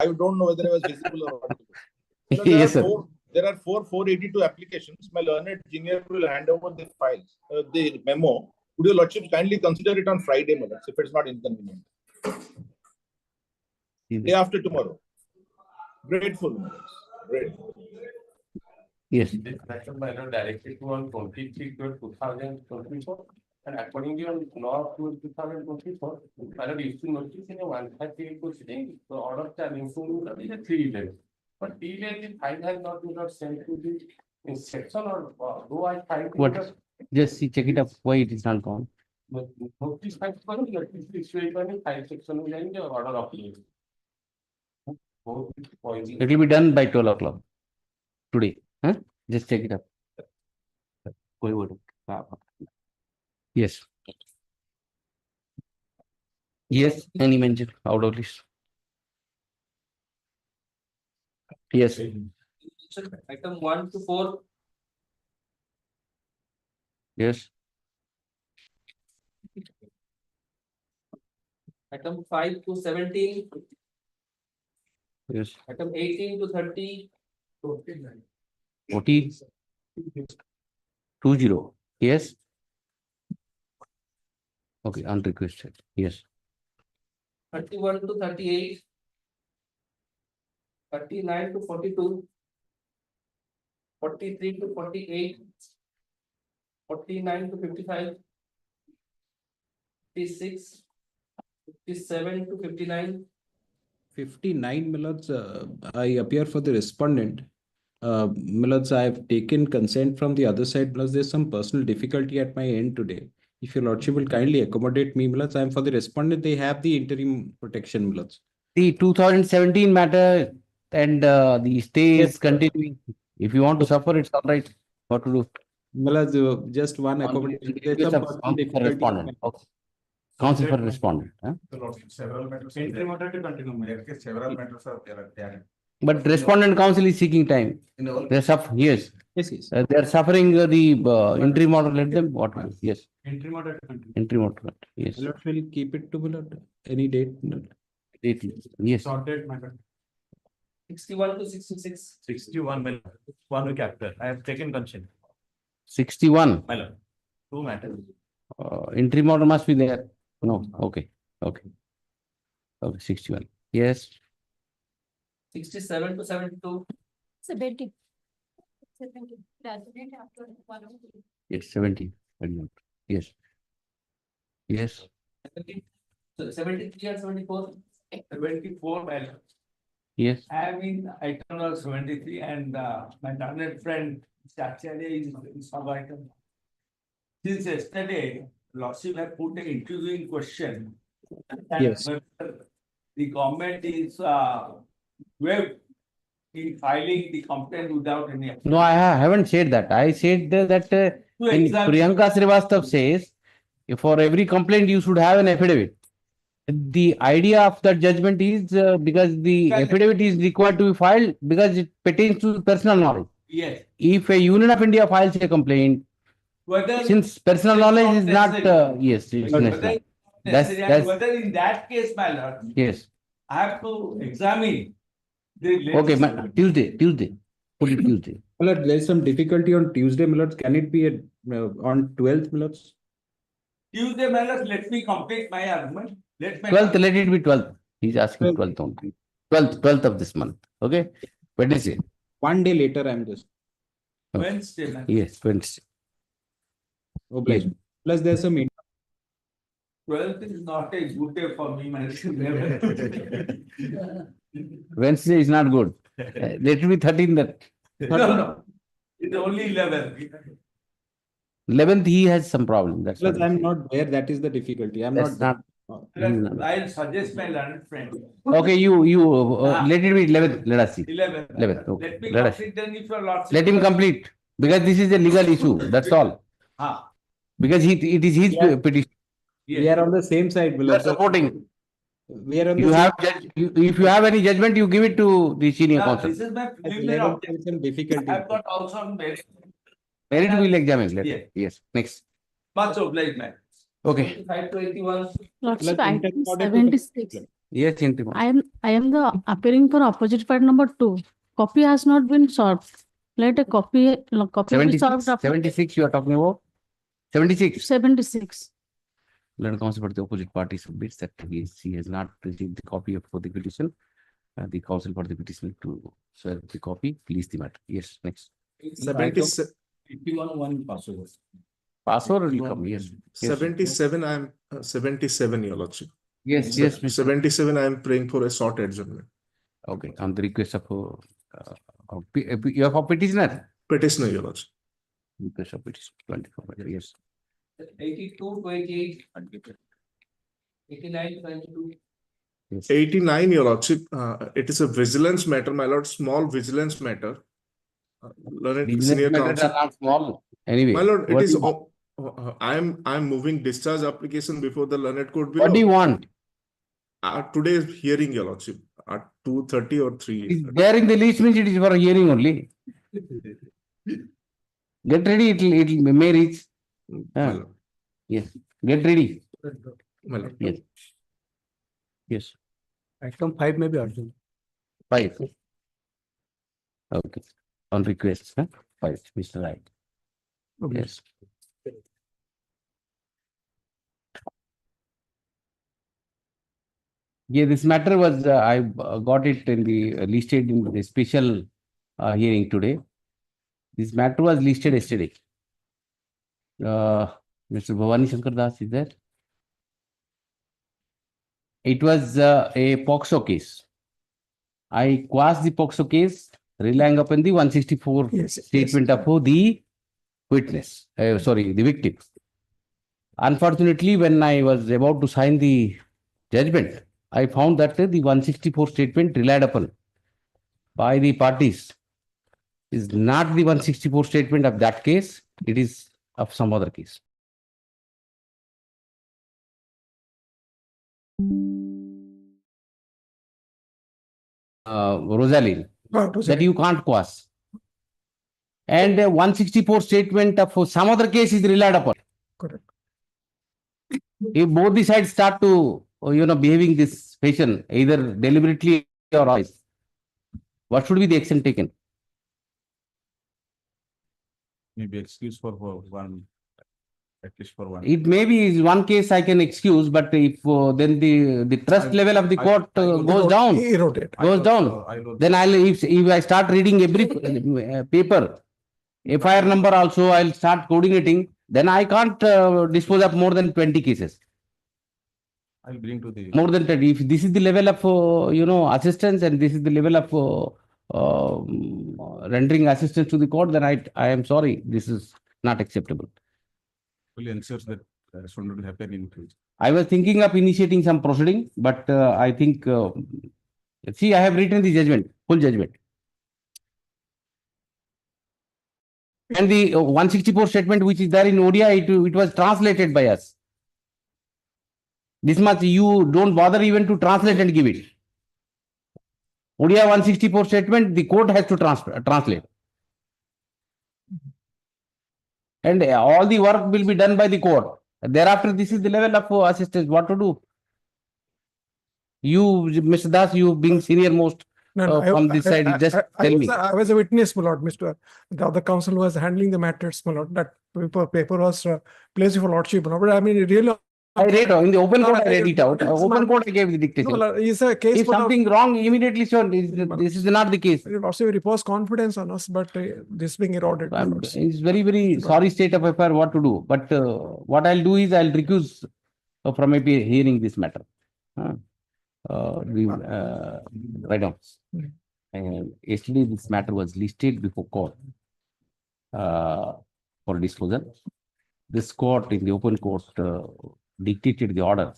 I don't know whether I was visible or audible. Yes, sir. There are 482 applications. My learned junior will hand over the files, the memo. Would your lordship kindly consider it on Friday, my lords, if it's not inconvenient? Day after tomorrow. Grateful, my lords. Grateful. Yes. This action by law directed to on 23/2024, and accordingly on law 2024, by law issued notice in a 138 proceeding, the order standing soon is a 3 days. But delay the file has not been sent to the inspection or though I find What? Just see, check it up. Why it is not gone? notice file file section or order of leave. It will be done by 12 o'clock today. Huh? Just check it up. Yes. Yes, any mention out of list. Yes. Item 1 to 4. Yes. Item 5 to 17. Yes. Item 18 to 30. 40. 20. Yes. Okay, unrequested. Yes. 31 to 38. 39 to 42. 43 to 48. 49 to 55. 56. 57 to 59. 59, Millards, I appear for the respondent. Millards, I have taken consent from the other side, plus there's some personal difficulty at my end today. If your lordship will kindly accommodate me, Millards, I am for the respondent. They have the interim protection, Millards. The 2017 matter and the stay is Yes, continuing. If you want to suffer, it's all right. What to do? Millards, just one accommodation. There's some personal For difficulty. respondent. Okay. Counsel for respondent. Huh? Several matters. Interim order to continue. Several matters are there. But respondent counsel is seeking time. They're suffering. Yes. Yes, yes. They're suffering the interim order. Let them. What? Yes. Interim order to continue. Interim order. Yes. Millards will keep it to Millard. Any date, Millard. Yes. Sorted matter. 61 to 66. 61 1 week after. I have taken consent. 61. My lord. 2 matters. Interim order must be there. No. Okay. Okay. Okay. 61. Yes. 67 to 72. 70. 70. President after 1 of the- Yes. 70. Yes. Yes. 73 and 74. 24, my lord. Yes. I am in item number 73 and my learned friend Acharya is sub item. Since yesterday, lordship have put an interviewing question. that Yes. whether the government is waived in filing the complaint without any. No, I haven't said that. I said that To in examine- Priyanka Srivastav says, for every complaint you should have an affidavit. The idea of that judgment is because the Correct. affidavit is required to be filed because it pertains to personal knowledge. Yes, If a Union of India files a complaint, whether. since personal knowledge is not necessary. yes, it's Whether necessary. it's necessary and that's- whether in that case, my lord, Yes. I have to examine the. Okay, legislation. Tuesday. Put it Tuesday. Millard, there's some difficulty on Tuesday, Millard. Can it be on 12th, Millard? Tuesday, my lord, let me complete my argument. Let my. 12th, let it be 12th. He's asking 12th only. 12th of this month. Okay. Wednesday. One day later, I'm just. Wednesday, my lord. Yes, Wednesday. Obliged. Plus, there's some. 12th is not a good day for me, my lord. Wednesday is not good. Let it be 13th. No. It's only 11. 11th, he has some problem. That's Plus, what I'm not there. That is the difficulty. I'm That's not. I'll suggest my learned friend. Okay, you let it be 11th. Let us see. 11. 11th. Okay. Let me Let us. complete then if your lordship. Let him complete because this is a legal issue. That's all. Ah, Because it is his Yeah. petition. We are on the same side, You are Millard. supporting. We are on the You same. have if you have any judgment, you give it to the senior now counsel. this is my At preliminary 11th, object. there's some difficulty. I've got also on merit. Merit will examine. Yeah. Yes. Next. Much obliged, man. Okay. 75 to 81. Lordship, Let's item interpret it. 76. Yes, interim. I am the appearing for opposite part number 2. Copy has not been solved. Let a copy will be 76, solved after 76 you are talking about? 76. 76. Let counsel for the opposite party submits that he has not received the copy for the petition. The counsel for the petition to swear the copy, please the matter. Yes, next. 77, 51 passes. Password will come, yes. Yes. 77, I'm 77, Your Lordship. Yes, yes, Mr. 77, I'm praying for a short adjournment. Okay, on the request of you have a petitioner? Petitioner, Your Lordship. Request of petition, 24, yes. 82, 28, 89, 22. Yes. 89, Your Lordship. It is a vigilance matter, my lord, small vigilance matter. Learned Business senior matters counsel. are not small. Anyway. My lord, it what is. do you want? I'm moving discharge application before the learned court below. What do you want? Today's hearing, Your Lordship, at 2:30 or 3. It's there in the list means it is for hearing only. Get ready, it may reach. My lord. Yes, get ready. My lord. Yes. Yes, Item 5 may be urgent. 5. Okay, on request, 5, Mr. Right. Okay. Yes. Yeah, this matter was, I got it in the listed in the special hearing today. This matter was listed yesterday. Mr. Bhavani Shankar Das is there. It was a POXO case. I quashed the POXO case relying upon the 164 statement of the witness, the victim. Unfortunately, when I was about to sign the judgment, I found that the 164 statement relied upon by the parties is not the 164 statement of that case, it is of some other case. Rosaline, that you can't quash. And 164 statement of some other case is relied upon. Correct. If both the sides start to, behaving this fashion, either deliberately or otherwise, what should be the action taken? Maybe excuse for one, at least for one. It may be one case I can excuse, but if then the trust level of the court goes down, then if I start reading every paper, FIR number also, I'll start coordinating, then I can't dispose of more than 20 cases. I'll bring to the. More than 20. If this is the level of, assistance and this is the level of rendering assistance to the court, then I am sorry, this is not acceptable. Fully ensures that respondent will happen in future. I was thinking of initiating some proceeding, but I think, see, I have written the judgment, full judgment. And the 164 statement which is there in ODI, it was translated by us. This much you don't bother even to translate and give it. ODI 164 statement, the court has to translate. And all the work will be done by the court. Thereafter, this is the level of assistance. What to do? You, Mr. Das, you being senior most from this side, just tell me. I was a witness, my lord, Mr. The other counsel was handling the matters, my lord. That paper was placed for lordship, but I mean, really. I read in the open court, I read it out. Open court, I gave the dictation. No, it's a case. If something wrong, immediately shown. This is not the case. Also, repose confidence on us, but this being eroded. It's very, very sorry state of affair what to do. But what I'll do is I'll recuse from maybe hearing this matter. Right now. Yesterday, this matter was listed before court for disclosure. This court in the open court dictated the order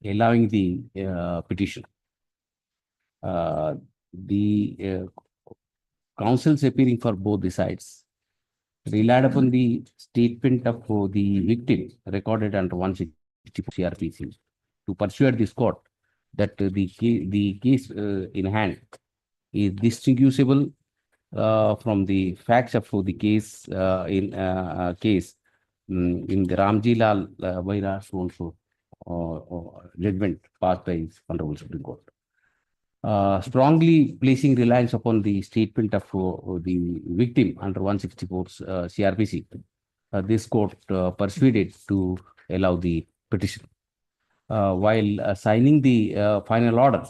allowing the petition. The counsels appearing for both the sides relied upon the statement of the victim recorded under 164 CRPC to persuade this court that the case in hand is distinguishable from the facts of the case in the Ramji Lal Vaira so judgment passed by Honorable Supreme Court. Strongly placing reliance upon the statement of the victim under 164 CRPC, this court persuaded to allow the petition. While signing the final order,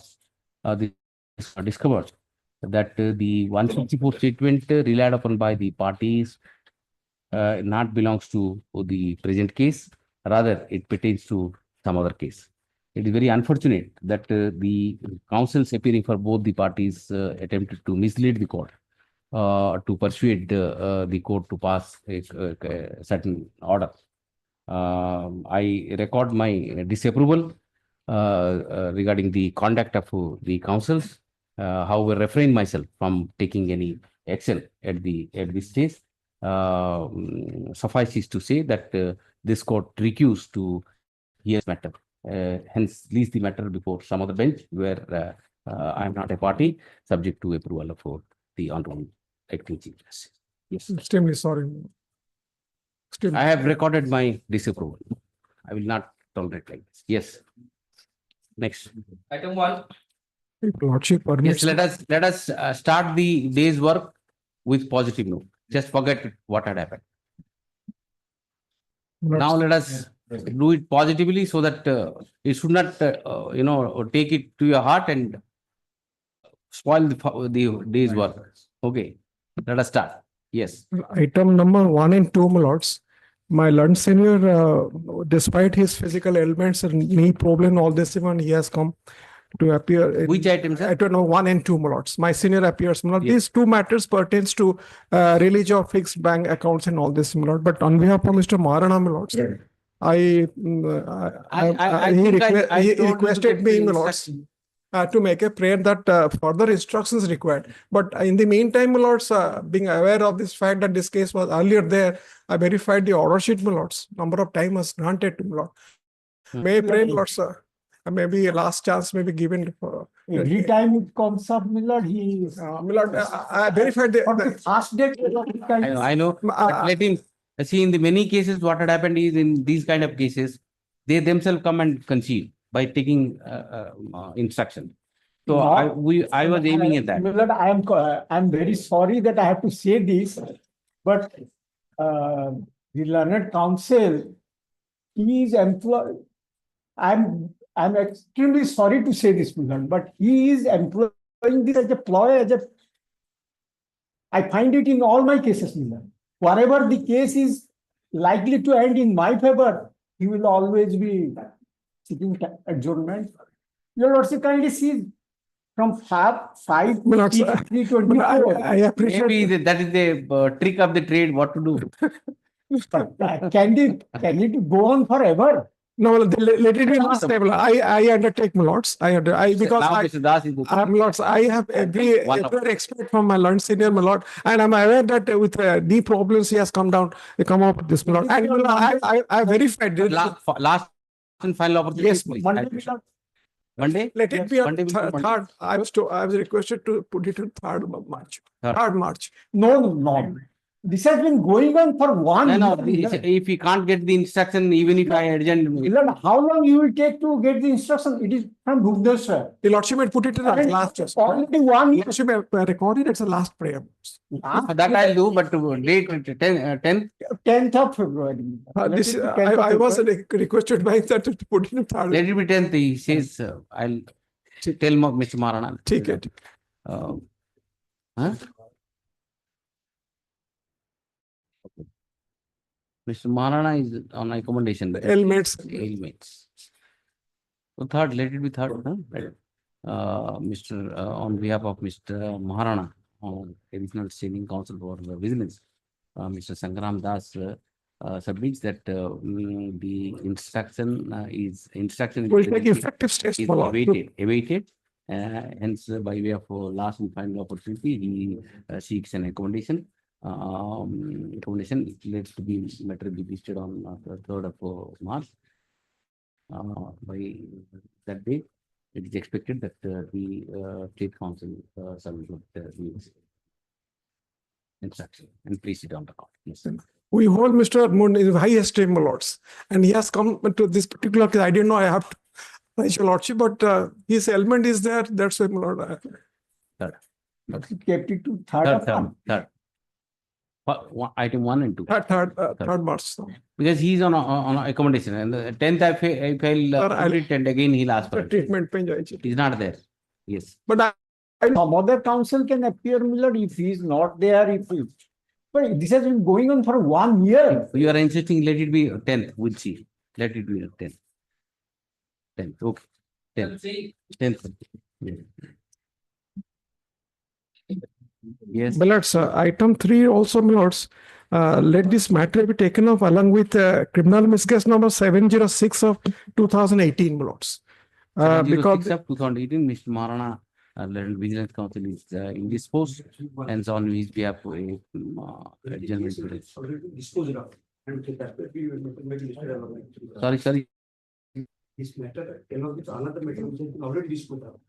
this discovered that the 164 statement relied upon by the parties not belongs to the present case, rather it pertains to some other case. It is very unfortunate that the counsels appearing for both the parties attempted to mislead the court to persuade the court to pass a certain order. I record my disapproval regarding the conduct of the counsels. However, refrain myself from taking any action at this stage. Suffice is to say that this court recused to hear this matter. Hence, leaves the matter before some other bench where I am not a party, subject to approval of the Honorable Acting Chief Justice. Yes. Extremely sorry. I have recorded my disapproval. I will not tolerate like this. Yes. Next. Item 1. Lordship permits. Yes, let us start the day's work with positive note. Just forget what had happened. Now let us do it positively so that you should not, take it to your heart and spoil the day's work. Okay, let us start. Yes. Item number 1 and 2, my lords. My learned senior, despite his physical ailments and knee problem, all this, even he has come to appear. Which items? I don't know, 1 and 2, my lords. My senior appears. My lord. Yes. These two matters pertains to release of fixed bank accounts and all this, my lord. But on behalf of Mr. Maharana, my lords, he requested me, my lords, to make a prayer that further instructions required. But in the meantime, my lords, being aware of this fact that this case was earlier there, I verified the order sheet, my lords. Number of time was granted to my lord. May I pray, my lords, maybe a last chance may be given for every time it comes up, my lord, he is. my lord, I verified the Last date. I know. But let him see, in the many cases, what had happened is in these kind of cases, they themselves come and concede by taking instruction. So No, I was aiming at that. My lord, I'm very sorry that I have to say this, but the learned counsel, he is employed. I'm extremely sorry to say this, my lord, but he is employing this as a ploy, I find it in all my cases, my lord. Whatever the case is likely to end in my favor, he will always be seeking adjournment. Your lordship, kindly see from 5 Lord, to 324. I appreciate. Maybe that is the trick of the trade, what to do. Can it go on forever? No, let it be last table. I undertake, my lords. Because Now, Mr. Das is my lords, I have every expert from my learned senior, my lord, and I'm aware that with the problems he has come up with this, my lord. And I verified it. last and final opportunity. Yes, please. Monday. Let it be on third. I was requested to put it on 3rd of March. 3rd March. No. This has been going on for 1 year. No, if you can't get the instruction, even if I adjourn. How long you will take to get the instruction? It is from Bhubaneswar. The lordship had put it in the last. Already 1 year. Lordship recorded it's the last prayer. That I'll do, but date 10th of February. I was requested by that to put it in 3rd. Let it be 10th. He says, I'll tell Mr. Maharana. Take it. Mr. Maharana is on recommendation. Ailments. So 3rd, let it be 3rd. On behalf of Mr. Maharana, Additional Standing Counsel for Vigilance, Mr. Sankaram Das submits that the instruction will take effective steps. is awaited. Hence, by way of last and final opportunity, he seeks an accommodation. Recommendation relates to be matter be listed on 3rd of March. By that date, it is expected that the State Council submit the instruction and place it on the court. Yes. we hold Mr. Moon in high esteem, my lords. And he has come to this particular case. I didn't know I have to raise your lordship, but his element is there. That's why, my lord. Kept it to third. Item 1 and 2. Third March. Because he's on accommodation. And the 10th, if I'll put it, and again he'll ask for it. Treatment. He's not there. Yes. But some other counsel can appear, Millard, if he is not there. But this has been going on for 1 year. You are insisting, let it be 10th. We'll see. Let it be 10th. 10th. Okay. 10th. 10th. Yeah. Yes. My lords, item 3 also, my lords, let this matter be taken up along with criminal miscase number 706 of 2018, my lords. Because of 2018, Mr. Marana, Vigilance Council is indisposed, and so on his behalf, general. Sorry. This matter, another matter already disposed of.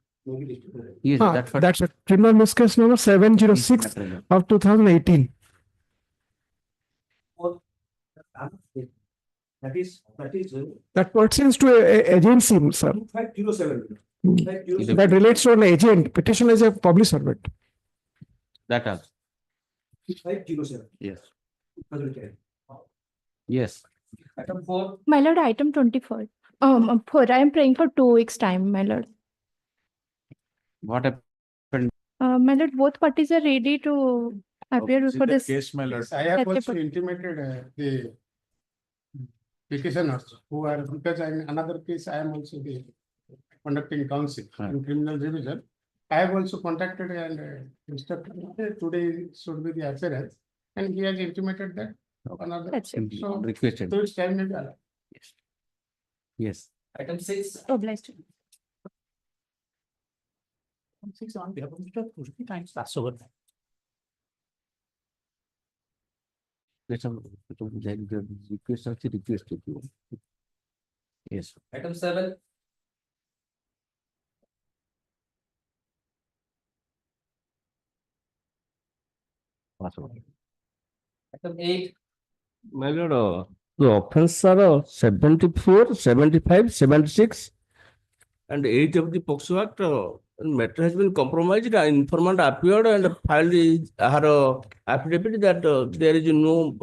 Yes, that's a criminal miscase number 706 of 2018. That pertains to a agency, sir. 507. That relates to an agent. Petition is a public servant. That also. 507. Yes. Yes. Item 4. My lord, item 24. 4. I am praying for 2 weeks time, my lord. What happened? My lord, both parties are ready to appear before this. Case, my lord. I have also intimated the petitioners who are, because in another case, I am also the conducting counsel in criminal revision. I have also contacted and instructed today should be the appearance, and he has intimated that another. That's it. So, Requested. so it's time maybe allowed. Yes. Item 6. Obliged. 6 on behalf of Mr. Pushki, times pass over. Requested. Yes. Item 7. Item 8. My lord, the offense are 74, 75, 76, and 8 of the POCSO Act. Matter has been compromised. An informant appeared and filed her affidavit that there is no,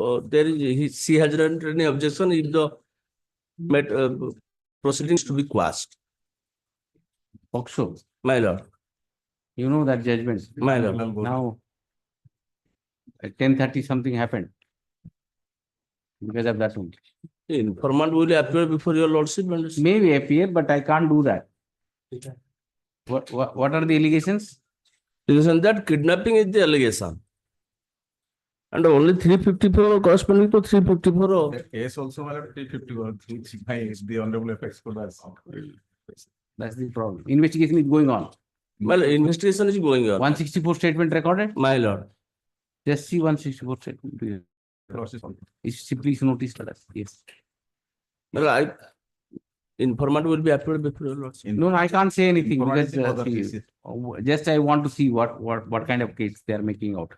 she has not any objection if the proceedings to be quashed. POCSO. My lord. You know that judgment. My lord. Now, at 10:30 something happened. Because of that only. The informant will appear before your lordship. Maybe appear, but I can't do that. What are the allegations? Allegation that kidnapping is the allegation. And only 354 corresponding to 354. The case also 354, the Hon'Ble Apex Court has. That's the problem. Investigation is going on. Well, investigation is going on. 164 statement recorded? My lord. Just see 164 statement. Please notice that. Yes. Well, informant will be appeared before your lordship. No, I can't say anything because just I want to see what kind of case they are making out.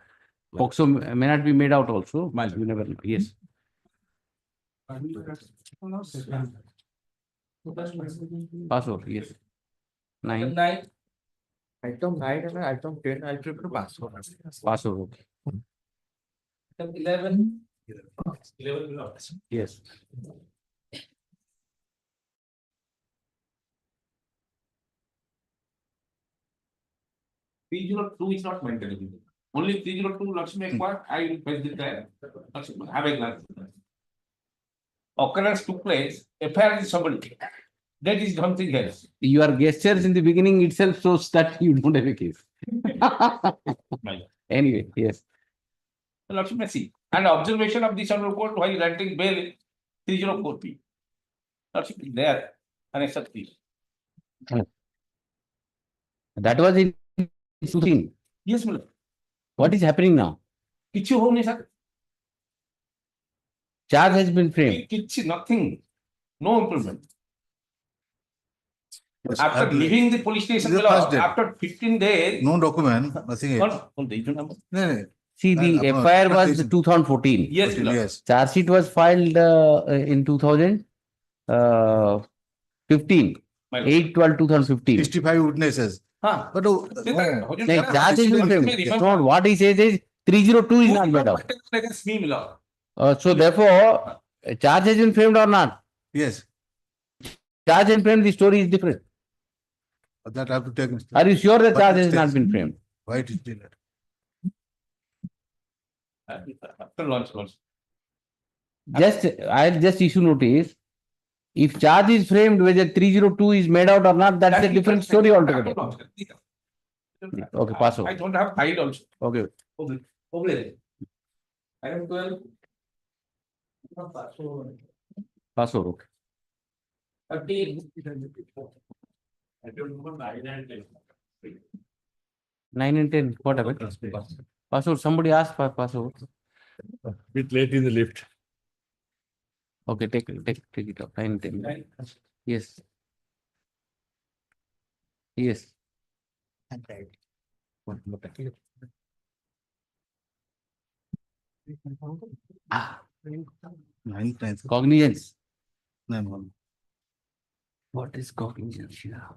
POCSO may not be made out also. You never know. Yes. Password. Yes. 9. Item 9 and item 10. I prefer password. Password. Okay. Item 11. 11. Yes. $302 is not mentioned. Only $302 Lakshmi acquired. I will fetch the trial. Have a glance. Occurrence took place. FIR is somebody. That is something else. Your gestures in the beginning itself shows that you don't have a case. Anyway, yes. Lakshmi, see. And observation of this Honorable Court while granting bail 304P. Lakshmi, there. Unaccepted, please. That was in shooting. Yes, Miller. What is happening now? Kichu home, sir. Charge has been framed. Kichu, nothing. No improvement. Yes, After leaving the police station, This is the first day. after 15 days. No document, nothing else. On the number. No. See, the FIR was 2014. Yes, my lord. Yes. Charge sheet was filed in 2015. My lord. 8/12/2015. 65 witnesses. Huh. But No, charge has been framed. It's not what he says is 302 is not made out. Against me, my lord. So therefore, charge has been framed or not? yes, Charge and frame, the story is different. that I have to take. Are you sure the But charge it has not stays. been framed? Why it is delayed? After launch. I'll just issue notice. If charge is framed, whether 302 is made out or not, that's a different story altogether. Okay, pass over. I don't have file also. Okay. Okay. Item 12. Pass over. Okay. 13. 9 and 10, what happened? Pass over. Somebody asked for pass over. Bit late in the lift. Okay, take it up. 9 and 10. Yes. Yes. Cognizance. What is cognizance here?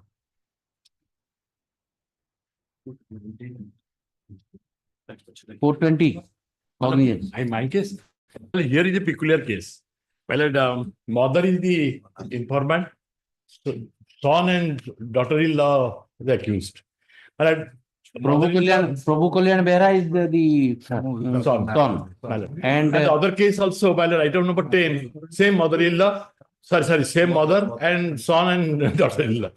420. Cognizance. In my case, well, here is a peculiar case. Well, mother is the informant, son and daughter-in-law the accused. Well, Prabhu Kalyan Behra is the son. And the other case also, well, item number 10, same mother-in-law, same mother and son and daughter-in-law.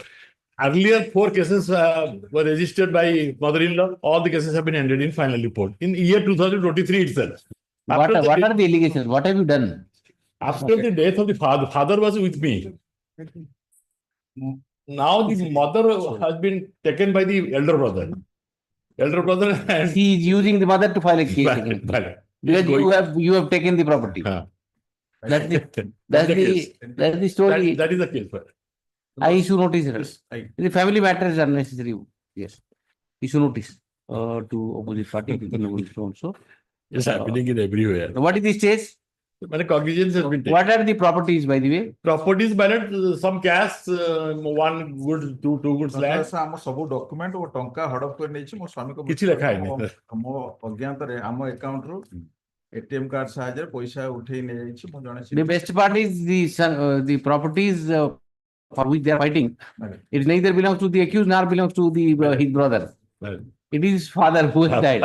Earlier, 4 cases were registered by mother-in-law. All the cases have been ended in final report in year 2023 itself. What are the allegations? What have you done? After the death of the father was with me. Now the mother has been taken by the elder brother. And He is using the mother to file a case against him. Because you have taken the property. That's the story. That is the case. I issue notice. The family matters are necessary. Yes. Issue notice to opposite party. Also. It's happening in everywhere. What is the stage? Cognizance has been taken. What are the properties, by the way? Properties ballot, some cash, 1 good, 2 goods land. ଆମ ସବୁ document ଓ ଟଙ୍କା ହଡପ କରି ନେଇଛି ମୋ ସ୍ୱାମୀଙ୍କ କିଛି ଲେଖା ହେଇନି। ମୋ ଅଜ୍ଞାତରେ ଆମ ଆକାଉଣ୍ଟରୁ ATM କାର୍ଡ ସାହାଯ୍ୟରେ ପଇସା ଉଠେଇ ନେଇଯାଇଛି ମୁଁ ଜଣେ The best part is the properties for which they are fighting. It neither belongs to the accused nor belongs to his brother. It is his father who has died.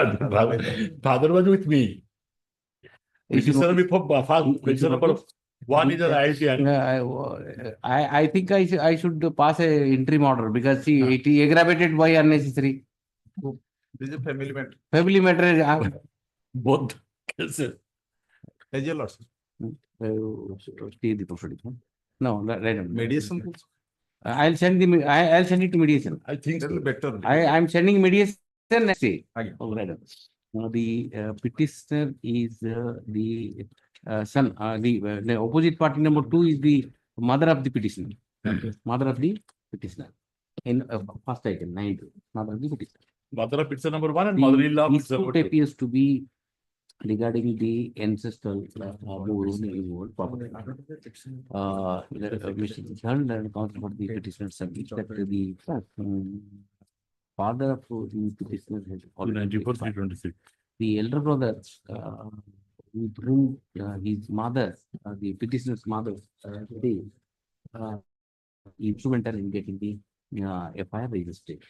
Father was with me. Petitioner before petitioner number 1 is a right and I think I should pass a interim order because see it is aggravated by unnecessary. This is a family matter. Family matter. both cases. Stay the proceedings. No, right. Mediation. I'll send it to mediation. I think That is better. I'm sending mediation next day. Again. Oh, right. Now the petitioner is the son. The opposite party number 2 is the mother of the petitioner. Mother of the petitioner. In first item 9, mother of the petitioner. Mother of petitioner number 1 and mother-in-law of petitioner Dispute number 2. appears to be regarding the ancestral property. Mr. Held and counsel for the petitioner submit that the father of the petitioner has already 94/326. the elder brother with whom his mother, the petitioner's mother, instrumental in getting the FIR registered.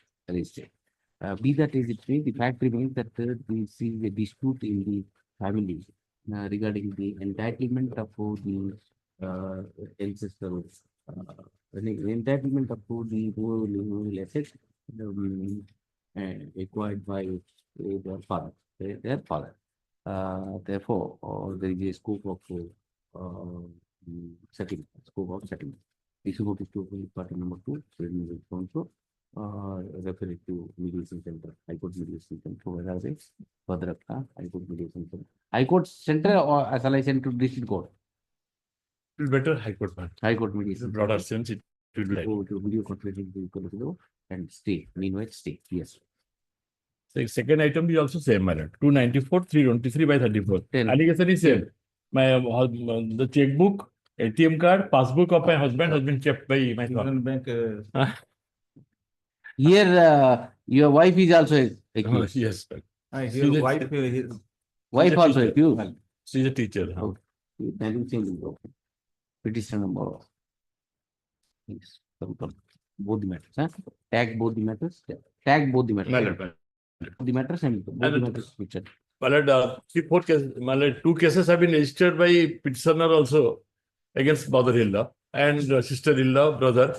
Be that as it may, the fact remains that we see a dispute in the family regarding the entitlement of the ancestral entitlement of the rural assets acquired by their father. Therefore, there is a scope of settlement. Issue notice to party number 2, also refer it to mediation center, High Court mediation center. Further High Court mediation center. High Court center or shall I send to district court? It's better High Court part. High Court mediation. Broader sense it will be. Go to video conferencing and stay. Meanwhile, stay. Yes. The second item is also same, my lord. 294, 323 by 34. Allegation is same. My the checkbook, ATM card, passbook of my husband has been kept by my son. Bank. Here, your wife is also accused. Yes, sir. His wife, Wife also accused. She's a teacher. Okay. Petition number. Yes. Both the matters. Huh? Tag both the matters. Tag both the matters. My lord. The matters and both the matters. Picture. My lord, four cases, my lord, 2 cases have been registered by petitioner also against mother-in-law and sister-in-law, brother.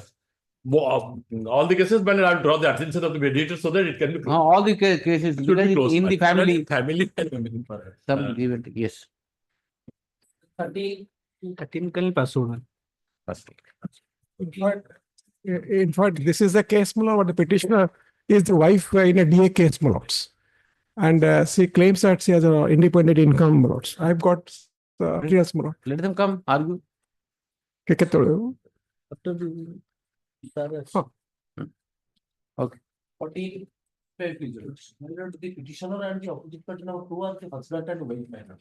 All the cases, my lord, I'll draw the attention of the mediator so that it can be closed. All the cases Should because be closed. in the family. Family. Some event, yes. 13. In fact, this is the case, my lord. The petitioner is the wife in a DA case, my lords. And she claims that she has an independent income, my lords. I've got details, my lord. Let them come, argue. Okay. Okay. 14. The petitioner and the opposite party number 2 are the husband and wife matter.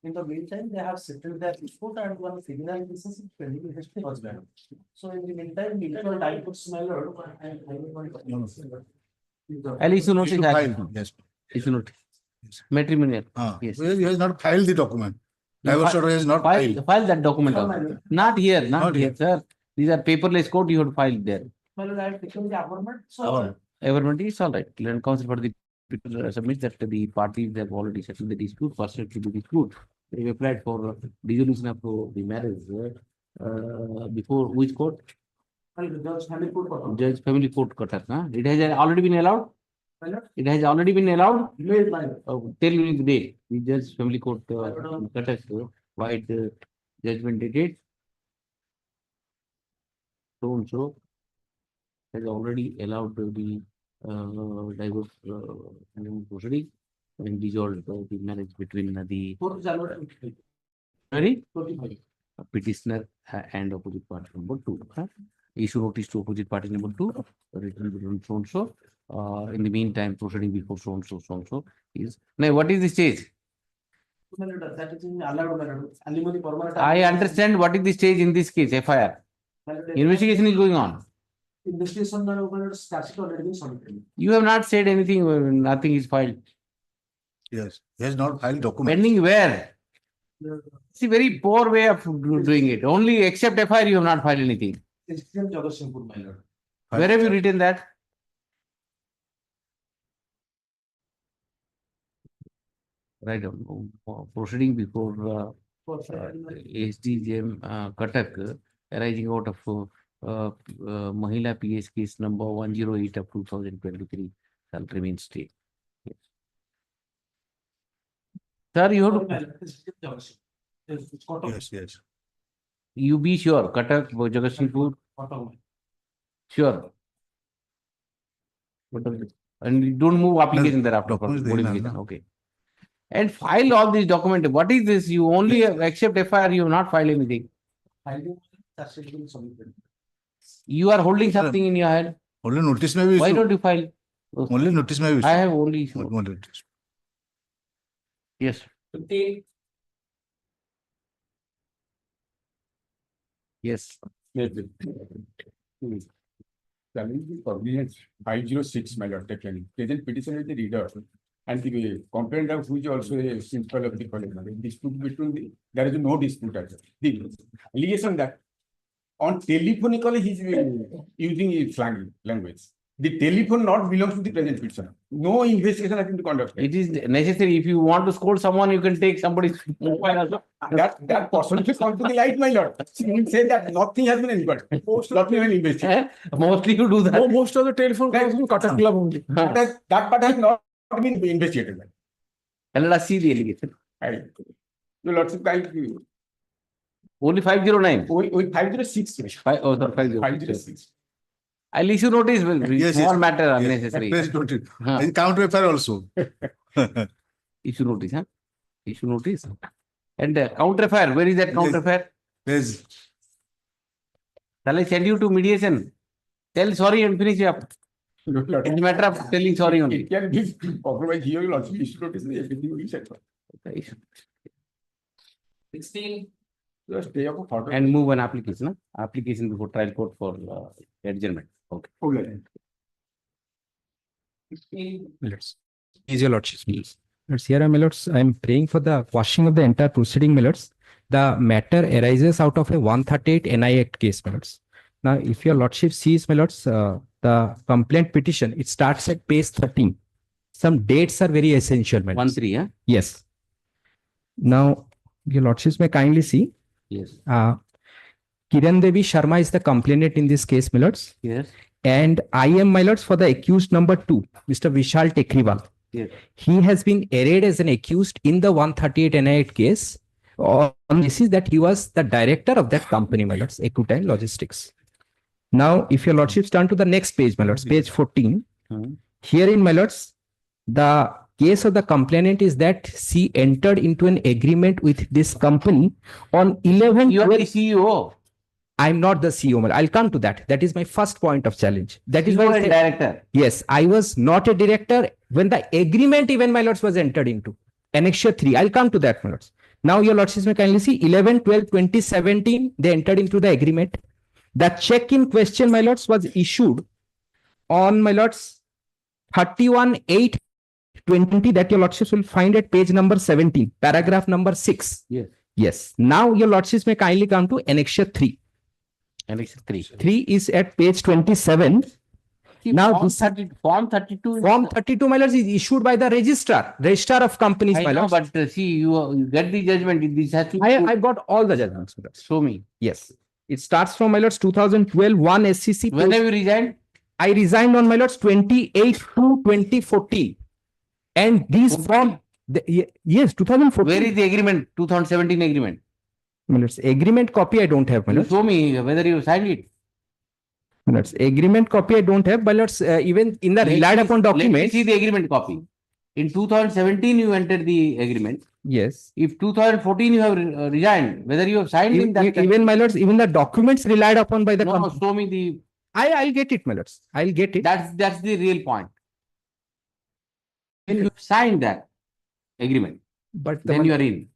In the meantime, they have settled their dispute and one criminal relationship pending against the husband. So in the meantime, mutual time puts my lord and I'll issue notice. Yes. Issue notice. Matrimonial. Yes. He has not filed the document. Divorce order is not filed. File that document also. Not here, not here, sir. These are paperless court, you have to file there. my lord, I have taken the averment. So Averment is all right. Land counsel for the petitioner submits that the parties have already settled the dispute, pursuant to the dispute. They applied for dissolution of the marriage before which court? Judge family court. Judge family court cutter. It has already been allowed? It has already been allowed? Tell me the date. The judge family court cutter, why the judgment dated? So and so has already allowed the divorce proceeding and dissolved the marriage between the petitioner and opposite party number 2. Issue notice to opposite party number 2, written between so and so. In the meantime, proceeding before so and so is. Now, what is the stage? I understand what is the stage in this case, FIR. Investigation is going on. Investigation statute already been submitted. You have not said anything, nothing is filed. Yes. He has not filed document. Pending where? It's a very poor way of doing it. Only except FIR, you have not filed anything. My lord. Where have you written that? Right. Proceeding before SDJM Katak arising out of Mahila PS case number 108 of 2023 shall remain stay. Yes. Sir, you have to. Yes. You be sure, Katak, Jagatsinghpur. Sure. And you don't move application thereafter. Okay. And file all these documents. What is this? You only accept FIR, you have not filed anything. You are holding something in your hand. Only notice may be. Why don't you file? Only notice may be. I have only. Yes. 15. Yes. Challenge the coordinates 506, my lord, taken. Present petition is the reader. And the complaint of which also a simple of the following. Dispute between there is no dispute at all. The allegation that on telephonically he is using slang language. The telephone not belongs to the present petitioner. No investigation has been conducted. It is necessary. If you want to scold someone, you can take somebody's mobile also. That possibly comes to the light, my lord. You say that nothing has been inquired. Nothing has been investigated. Mostly you do that. Most of the telephone calls to Katak Club only. That part has not been investigated. And let us see the allegation. Lots of time. Only 509. Only 506. 506. I'll issue notice. Small matter unnecessary. Counter FIR also. Issue notice, huh? Issue notice. And counter FIR, where is that counter FIR? Yes. Shall I send you to mediation? Tell sorry and finish up. It's a matter of telling sorry only. It can be compromised here, you also issue notice, everything will be settled. 16. Just stay up for And move an application, no? Application before trial court for adjournment. Okay. Okay. 16. Millards. Is your lordship, please. Here, my lords, I am praying for the quashing of the entire proceeding, my lords. The matter arises out of a 138 NI Act case, my lords. Now, if your lordship sees, my lords, the complaint petition, it starts at page 13. Some dates are very essential, my lords. 1-3, yeah? Yes. Now, your lordships may kindly see. Yes. Kiran Devi Sharma is the complainant in this case, my lords. Yes. And I am, my lords, for the accused number 2, Mr. Vishal Tekriwal. Yes. He has been arraigned as an accused in the 138 NI Act case on the basis that he was the director of that company, my lords, Equitine Logistics. Now, if your lordships turn to the next page, my lords, page 14, herein, my lords, the case of the complainant is that she entered into an agreement with this company on 11. You are the CEO. I'm not the CEO, my lord. I'll come to that. That is my first point of challenge. That is You why are a director. yes, I was not a director when the agreement, even my lords, was entered into. Annexure 3. I'll come to that, my lords. Now, your lordships may kindly see 11/12/2017, they entered into the agreement. The check in question, my lords, was issued on, my lords, 31/8/20, that your lordships will find at page number 17, paragraph number 6. Yes. Yes. Now, your lordships may kindly come to Annexure 3. Annexure 3. 3 is at page 27. Now, Form 32. Form 32, my lords, is issued by the registrar of companies, I my know, lords. but see, you get the judgment. This has to. I got all the judgments, my lords. Show me. Yes. It starts from, my lords, 2012, 1 SCC. When have you resigned? I resigned on, my lords, 28/2/2014. And these form, yes, 2014. Where is the agreement? 2017 agreement. My lords, agreement copy I don't have, my lords. Show me whether you signed it. My lords, agreement copy I don't have, but lords, even in the relied upon Let me document. see the agreement copy. In 2017, you entered the agreement. Yes. If 2014 you have resigned, whether you have signed in that. Even, my lords, even the documents relied upon by the No, company. show me the. I'll get it, my lords. I'll get it. That's the real point. When you signed that agreement, But then you are in.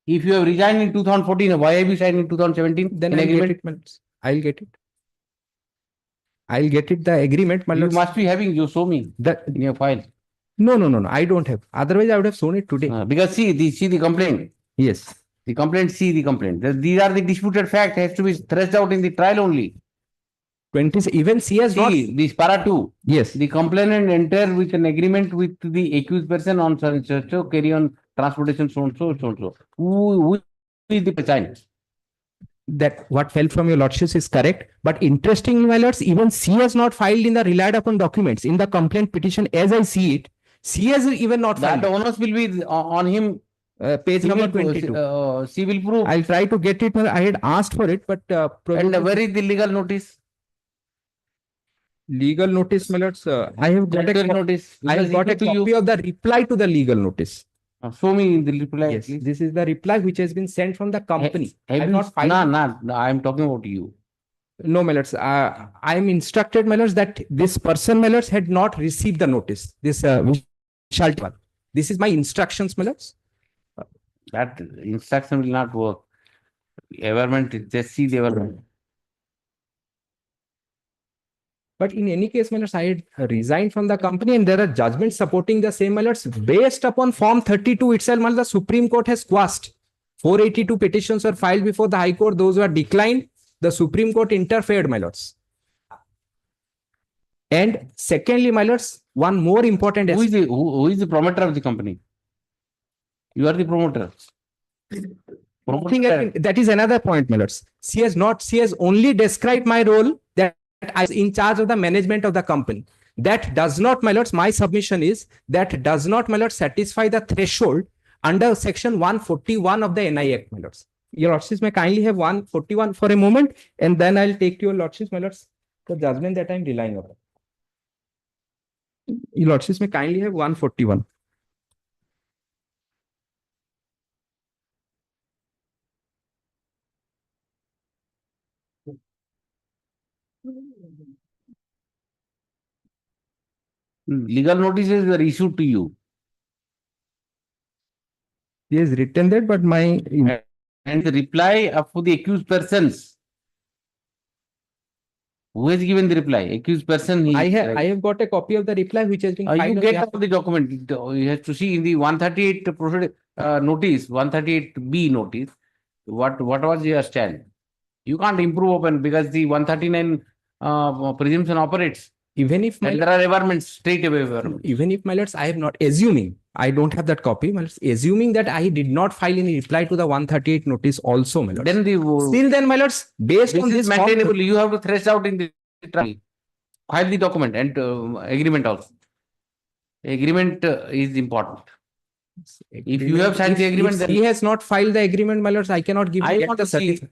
If you have resigned in 2014, why have you signed in 2017? Then an I'll agreement? get it, my lords. I'll get it. I'll get it, the agreement, my You lords. must be having, you show me That, in your file. no, I don't have. Otherwise, I would have shown it today. Because see the complaint. Yes. The complaint, see the complaint. These are the disputed facts, has to be threshed out in the trial only. 20, even she has not. See, this para 2. Yes. The complainant entered with an agreement with the accused person on such carry on transportation so and so. Who is the person? That what fell from your lordships is correct. But interestingly, my lords, even she has not filed in the relied upon documents. In the complaint petition, as I see it, she has even not filed. That onus will be on him. Page number 22. She will prove. I'll try to get it. I had asked for it, but and where is the legal notice? Legal notice, my lords. I have got a notice. I have got a copy of the reply to the legal notice. Show me the reply. Yes, please. this is the reply which has been sent from the company. I have not filed. No, I am talking about you. No, my lords. I am instructed, my lords, that this person, my lords, had not received the notice. This Vishal. This is my instructions, my lords. That instruction will not work. Everment, just see the everment. But in any case, my lords, I had resigned from the company and there are judgments supporting the same, my lords. Based upon Form 32 itself, my lords, the Supreme Court has quashed. 482 petitions were filed before the High Court. Those were declined. The Supreme Court interfered, my lords. And secondly, my lords, one more important... Who is the promoter of the company? You are the promoter. That is another point, my lords. She has only described my role that I was in charge of the management of the company. That does not, my lords, my submission is that does not, my lords, satisfy the threshold under section 141 of the NI Act, my lords. Your lordships may kindly have 141 for a moment, and then I'll take to your lordships, my lords, the judgment that I'm relying upon. Your lordships may kindly have 141. Legal notices were issued to you. He has written that, but my And the reply of the accused persons. Who has given the reply? Accused person. I have got a copy of the reply which has been You filed on get behalf- out the document. You have to see in the 138 notice, 138B notice, what was your stand? You can't improve upon because the 139 presumption operates. Even if my And there are requirements, straight away. even if my lords, I have not assuming, I don't have that copy, my lords, assuming that I did not file any reply to the 138 notice also, my lords. Then the Still then, my lords, based on is this form- maintainable. You have to thresh out in the trial. File the document and agreement also. Agreement is important. If you have signed the agreement, if then he has not filed the agreement, my lords, I cannot give I get want the to see. certificate.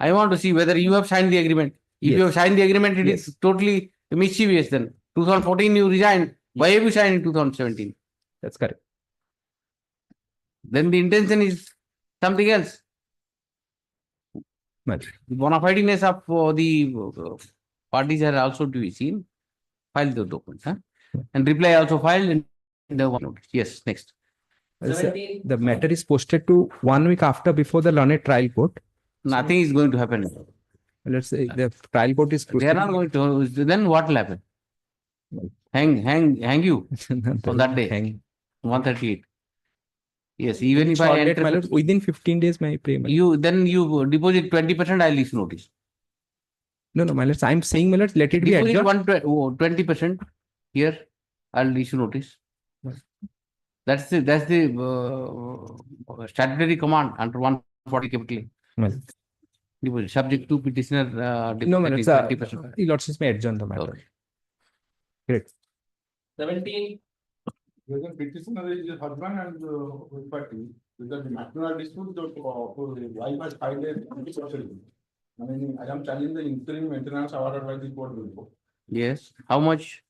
I want to see whether you have signed the agreement. If Yes. you have signed the agreement, it Yes. is totally mischievous then. 2014 you resigned. Why have you signed in 2017? That's correct. Then the intention is something else. Well, The bona fideness of the parties are also to be seen. File the documents. And reply also filed in the one notice. Yes, next. the matter is posted to 1 week after before the learned trial court. Nothing is going to happen. Let's say the trial court is They are not going to. Then what will happen? Hang you on that day. Hang. 138. Yes, even if I Short date, enter, my lords, within 15 days, my pay. My lords. you deposit 20%. I'll issue notice. No, my lords, I'm saying, my lords, let it be Deposit adjourned. 20% here. I'll issue notice. That's the statutory command under 140 capital. Well, Deposit subject to petitioner. no, my lords, 20%. the lords may adjourn the matter. Okay. Great. 17. Whether petitioner is husband and wife party, because the maternal dispute, the wife has filed a proceeding. I mean, I am challenging the interim maintenance awarded by the court before. Yes. How much?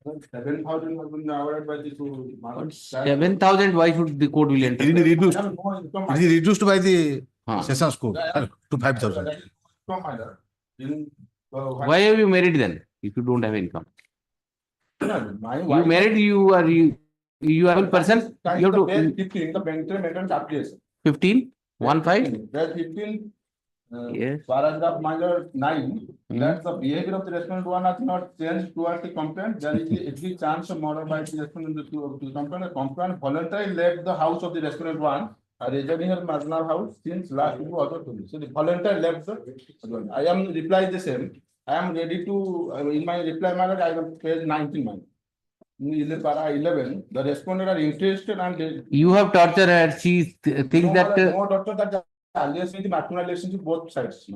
7,000 has been awarded by the two. 7,000. Why should the court will enter? It is reduced. I have no income. It is reduced by the Huh. sessions court to 5,000. That is from my lord. In, Why have you married then? If you don't have income, my you wife- married. You are a person. You have to 15, the maintenance application. 15. 1-5. Where 15, Yes. paragraph minor 9, Hmm. that the behavior of the respondent one has not changed towards the complaint. There is every chance of murder by the respondent to complaint. The complaint voluntarily left the house of the respondent one, residing her maternal house since last 2 August. So the volunteer left the. I am reply the same. I am ready to in my reply matter. I am page 19. In the para 11, the respondent are interested and You have tortured her. She thinks that no doctor that allegation the maternal relationship both sides. she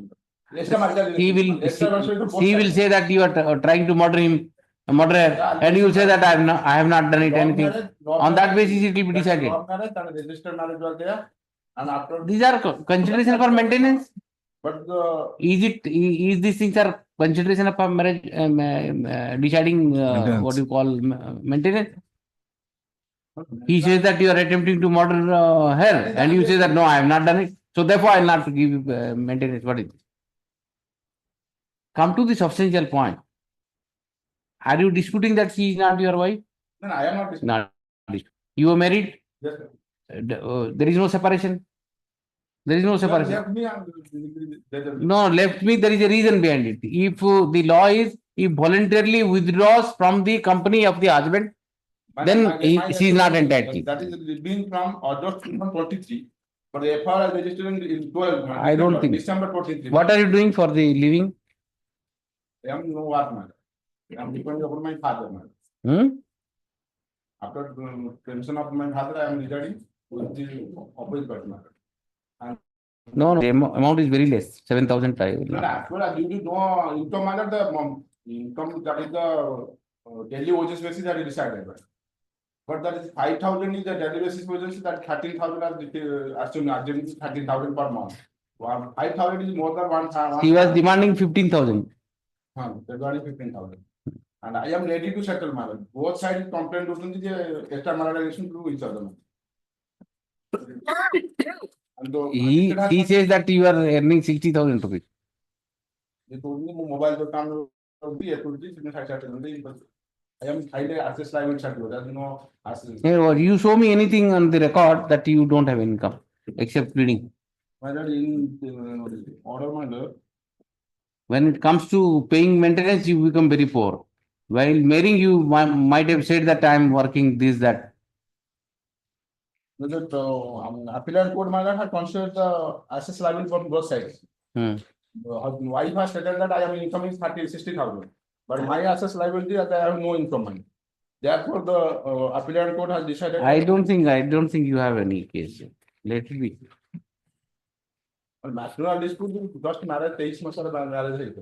will say that you are trying to murder him, murder her, and you will say that I have not done it anything. On that basis, it will be decided. Marriage and registered marriage was there, and after These are consideration for maintenance. but the Is these things are consideration of marriage deciding what you call maintenance? He says that you are attempting to murder her, and you say that no, I have not done it. So therefore, I will not give you maintenance. What is it? Come to the substantial point. Are you disputing that she is not your wife? no, I am not disputing. Not disputing. You are married. Yes, sir. There is no separation. There is no separation. Left me and No, left me. There is a reason behind it. If the law is, if voluntarily withdraws from the company of the husband, then she is not entitled. That is being from August 2023. But the FR is registered in 12. I don't think. December 23. What are you doing for the living? I am no work man. I am depending upon my father man. Hmm? After pension of my father, I am residing with the opposite partner. No, the amount is very less. 7,000. No, actually, due to no income matter, the income that is the daily wages basis that is decided. But that is 5,000 is the daily basis wages, that 13,000 are assumed 13,000 per month. 5,000 is more than one. He was demanding 15,000. Regarding 15,000. And I am ready to settle matter. Both sides complain to extra maladition to each other. He says that you are earning 60,000 rupees. They told me mobile to come to be a I am highly assessed liability certificate. There is no assessment. Hey, well, you show me anything on the record that you don't have income except pleading. My lord, in order, my lord. When it comes to paying maintenance, you become very poor. While marrying, you might have said that I am working this, that. That appellant court, my lord, had considered the assessed liability from both sides. Her wife has stated that I am income is 60,000. But my assessed liability that I have no income money. Therefore, the appellant court has decided. I don't think you have any case. Let it be. Matrimonial dispute, just marriage, 23 months of marriage.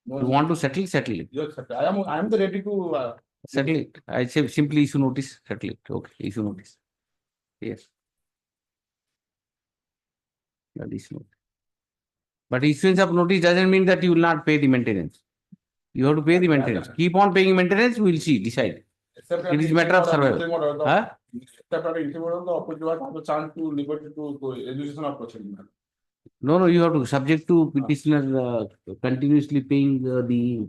You want to settle it. Yes, sir. I am ready to settle it. I say simply issue notice, settle it. Okay, issue notice. Yes. That is notice. But issuance of notice doesn't mean that you will not pay the maintenance. You have to pay the maintenance. Keep on paying maintenance, we will see, decide. It is a matter of survival. Huh? Except at interim order, the opposite have a chance to liberty to education of proceeding. No, you have to subject to petitioner continuously paying the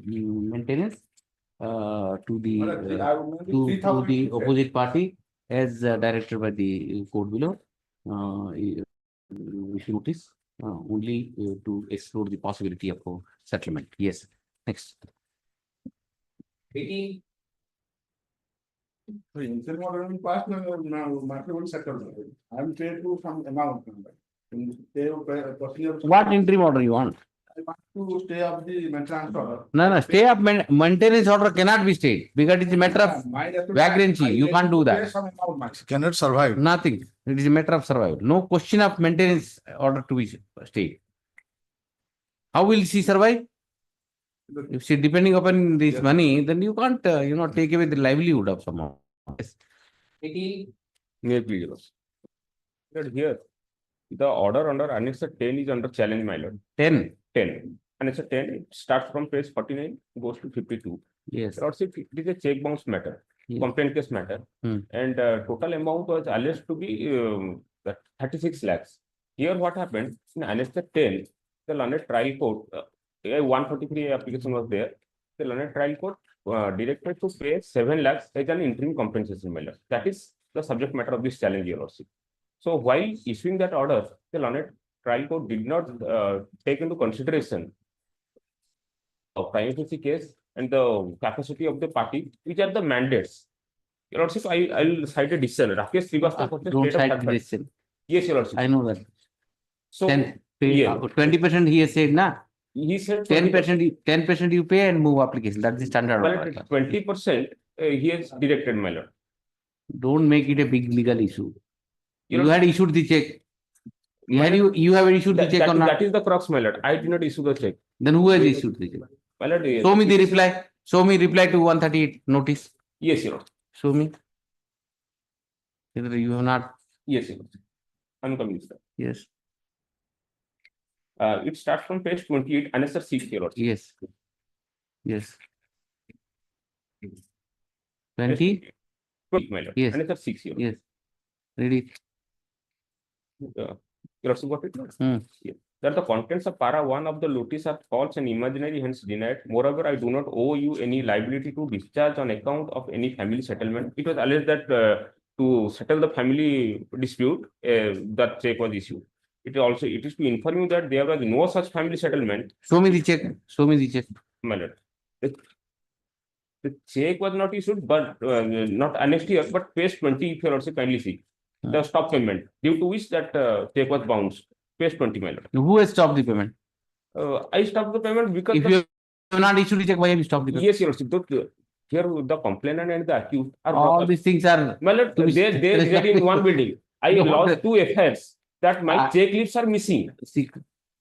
maintenance to the opposite party as directed by the court below. Issue notice only to explore the possibility of settlement. Yes. Next. 18. So interim order in past matrimonial settlement. I am paid to some amount. What interim order you want? I want to stay up the maintenance order. No, stay up maintenance order cannot be stayed because it is a matter of vagrancy. You can't do that. Cannot survive. Nothing. It is a matter of survival. No question of maintenance order to be stayed. How will she survive? If she depending upon this money, then you can't, take away the livelihood of someone. Yes. 18. Here, please. Here, the order under Annex 10 is under challenge, my lord. 10. Annex 10, it starts from page 49, goes to 52. Yes. Lord, it is a check bounce matter, complaint case matter, and total amount was alleged to be 36 lakhs. Here, what happened in Annex 10, the learned trial court, 143 application was there. The learned trial court directed to pay 7 lakhs as an interim compensation matter. That is the subject matter of this challenge, your lordship. So while issuing that order, the learned trial court did not take into consideration a prima facie case and the capacity of the party, which are the mandates. Your lordship, I'll cite a decision. Rakesh Srivastava. Don't cite the decision. Yes, your lordship. I know that. So 20% he has said, na? He said 10% you pay and move application. That's the standard. Well, 20% he has directed, my lord. Don't make it a big legal issue. You had issued the check. You have issued the check or not? That is the crux, my lord. I did not issue the check. Then who has issued the check? My lord, show me the reply. Show me reply to 138 notice. Yes, your lord. Show me. You have not. Yes, your lord. I'm coming, sir. Yes. It starts from page 28, Annex 6, your lord. Yes. Yes. 20? My lord. Yes. Annex 6, your lord. Yes. Read it. Your lordship got it? Yes. That the contents of para 1 of the notice are false and imaginary, hence denied. Moreover, I do not owe you any liability to discharge on account of any family settlement. It was alleged that to settle the family dispute, that check was issued. It is to inform you that there was no such family settlement. Show me the check. Show me the check. My lord. The check was not issued, but not annexed here, but page 20, if you also kindly see. The stop payment, due to which that check was bounced. Page 20, my lord. Who has stopped the payment? I stopped the payment because if you have not issued the check, why have you stopped the payment? Yes, your lordship. Here the complainant and the accused are all these things are. My lord, they in one building. I lost 2 FIRs that my check leaves are missing.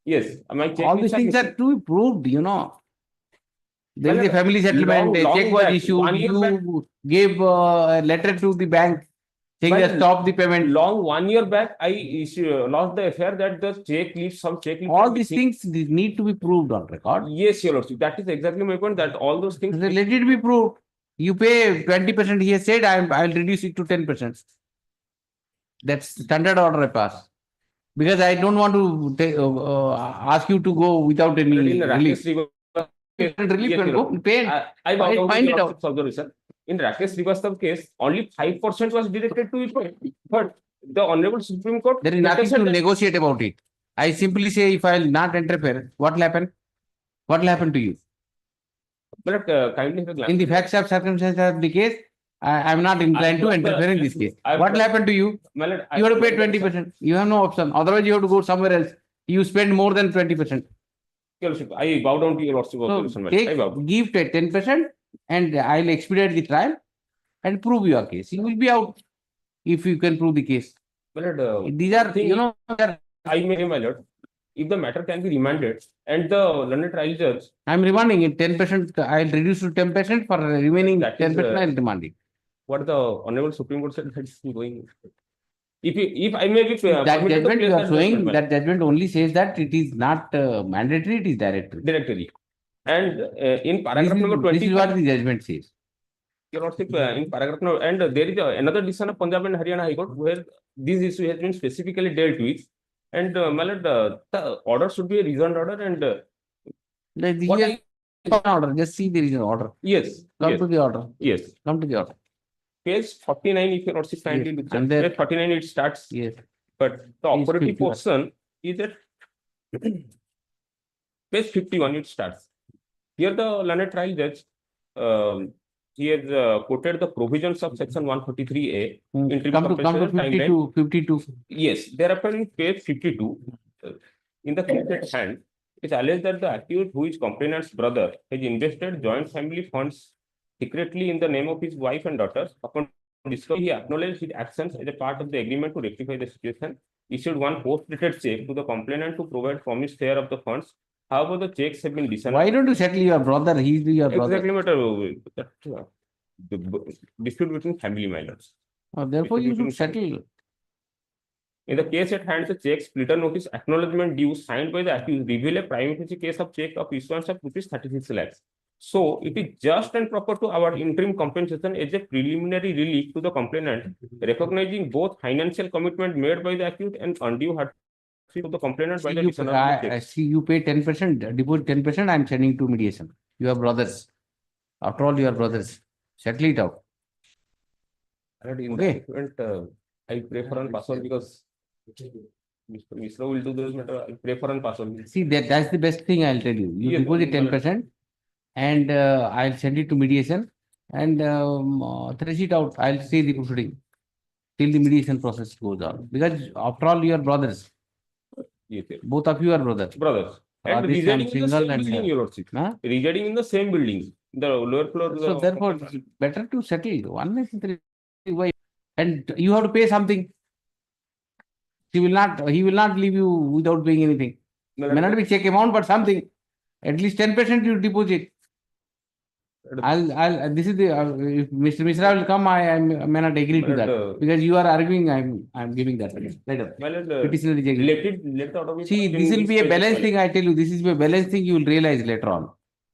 Yes, my check all these things are to be proved, There is a family settlement, a check was issued, you gave a letter to the bank saying that stop the payment. 1 year back, I lost the affair that the check leaves, some check leaves. All these things need to be proved on record. Yes, your lordship. That is exactly my point, that all those things. Let it be proved. You pay 20%, he has said, I'll reduce it to 10%. That's standard order I pass. Because I don't want to ask you to go without any relief. relief Yes, can Your go Honor. pay. I bow down to Find Your it out. Lordship's observation. In Rakesh Srivastava case, only 5% was directed to it, but the Honorable Supreme Court. There is nothing to suggested that- negotiate about it. I simply say if I will not interfere, what will happen? What will happen to you? But kindly have a glance. In the facts of circumstances of the case, I am not inclined to interfere in this case. What will happen to you? My lord, You have to pay 20%. You have no option. Otherwise, you have to go somewhere else. You spend more than 20%. Your Lordship, I bow down to Your Lordship's So observation. my lord. I bow down. give 10% and I will expedite the trial and prove your case. You will be out if you can prove the case. My lord, These are, you know, I may, my lord, if the matter can be remanded and the learned trial judge. I am remanding it 10%. I will reduce to 10% for remaining 10%. I will remand it. What the Honorable Supreme Court said that's going. If I may be That permitted to judgment place you are that showing, judgment, that judgment only says that it is not mandatory, it is directory. directly. And in This paragraph is, number this 20. is what the judgment says. Your Lordship, in paragraph number, and there is another decision of Punjab and Haryana High Court where this issue has been specifically dealt with. And my lord, the order should be a reasoned order and. What I- Order, just see the reason order. Yes. Come yes, to the order. Yes. Come to the order. Page 49, if Your Lordship kindly Yes, look and at there- page 49, it starts. Yes. But the Page operative 51. portion is at page 51, it starts. Here the learned trial judge, he has quoted the provisions of section 143A. Interim Come to compensation timeline. 52. Yes, thereafter in page 52, in the case at hand, it alleged that the accused, who is complainant's brother, has invested joint family funds secretly in the name of his wife and daughters. Upon discovery, he acknowledged his actions as a part of the agreement to rectify the situation, issued one post-dated check to the complainant to provide promised share of the funds. However, the checks have been dishonored. Why don't you settle your brother? He is your brother. Exactly, that the dispute between family minors. Therefore, you should settle. In the case at hand, the check splitter notice acknowledgement due signed by the accused reveal a prima facie case of check of issuance of rupees 36 lakhs. So it is just and proper to award interim compensation as a preliminary relief to the complainant, recognizing both financial commitment made by the accused and undue hardship to the complainant by the dishonored I see you pay 10%, deposit 10%, I am sending to mediation. You are brothers. After all, you are brothers. Settle it out. Okay. I pray for an password because Mr. Mishra will do those matter. I pray for an password. See, that's the best thing I'll tell you. You Yes, deposit 10% and I'll send it to mediation and thresh it out. I'll see the proceeding till the mediation process goes on. Because after all, you are brothers. Yes, yes. Both of you are brothers. Brothers. And This residing time in the single same and building, Your Lordship. Residing in the same building. The lower floor. So therefore, it's better to settle unnecessary. And you have to pay something. He will not leave you without paying anything. May not be check amount, but something. At least 10% you deposit. This is the, if Mr. Mishra will come, I may not agree to that. Because you are arguing, I'm giving that. Later. Petitioner is agreeing. See, this will be a balanced thing, I tell you. This is a balanced thing you will realize later on.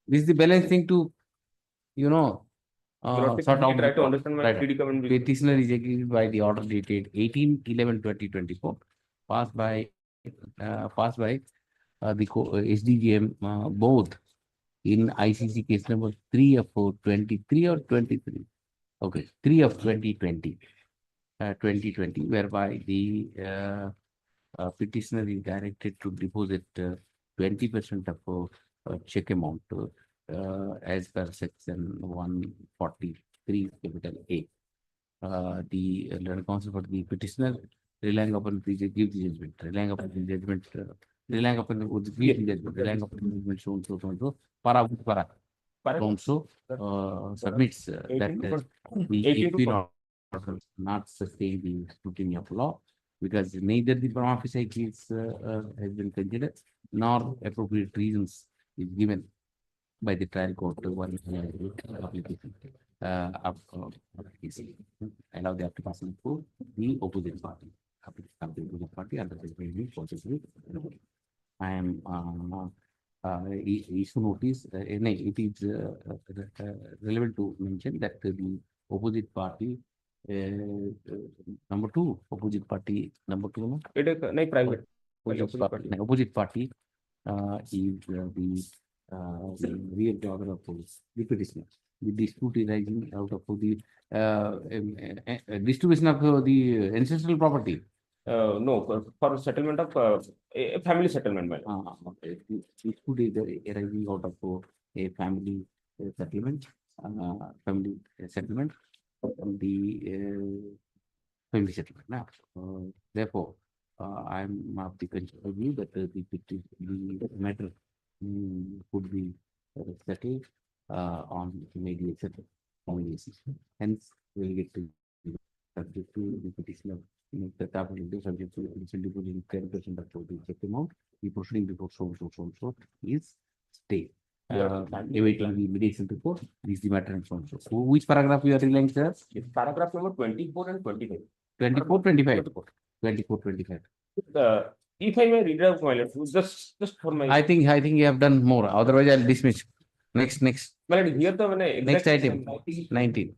This is the balanced thing to, you know, sort out. Try to understand my predicament. Petitioner is agreed by the order dated 18/11/2024, passed by the SDGM both in ICC case number 3 of 23 or 23. Okay, 3 of 2020, whereby the petitioner is directed to deposit 20% of check amount as per section 143 capital A. The learned counsel for the petitioner relying upon the judgment, relying upon the judgment, relying upon the judgment, relying upon the judgment, so and so, so and so, also submits that the FP not sustain the scrutiny of law because neither the prima facie case has been considered nor appropriate reasons is given by the trial court one application allow the application for the opposite party. Under the process. I am issue notice. It is relevant to mention that the opposite party number 2 opposite party number 2 no? It is private. Opposite party is the real order of the petitioner. The dispute arising out of the distribution of the ancestral property. No, for settlement of a family settlement. Okay. Dispute is arising out of a family settlement, family settlement, the family settlement. Now, therefore, I'm of the view that the matter could be settled on mediation. Hence, we'll get to subject to the petitioner. The top subject to depositing 10% of the amount. The proceeding before so is stay. Awaiting the mediation report. This is the matter and so on. So, which paragraph you are relying, sir? It's paragraph number 24 and 25. 24, 25. 24, 25. If I may read out my letter, just for my. I think you have done more. Otherwise, I'll dismiss. Next. Well, here the next item. 19.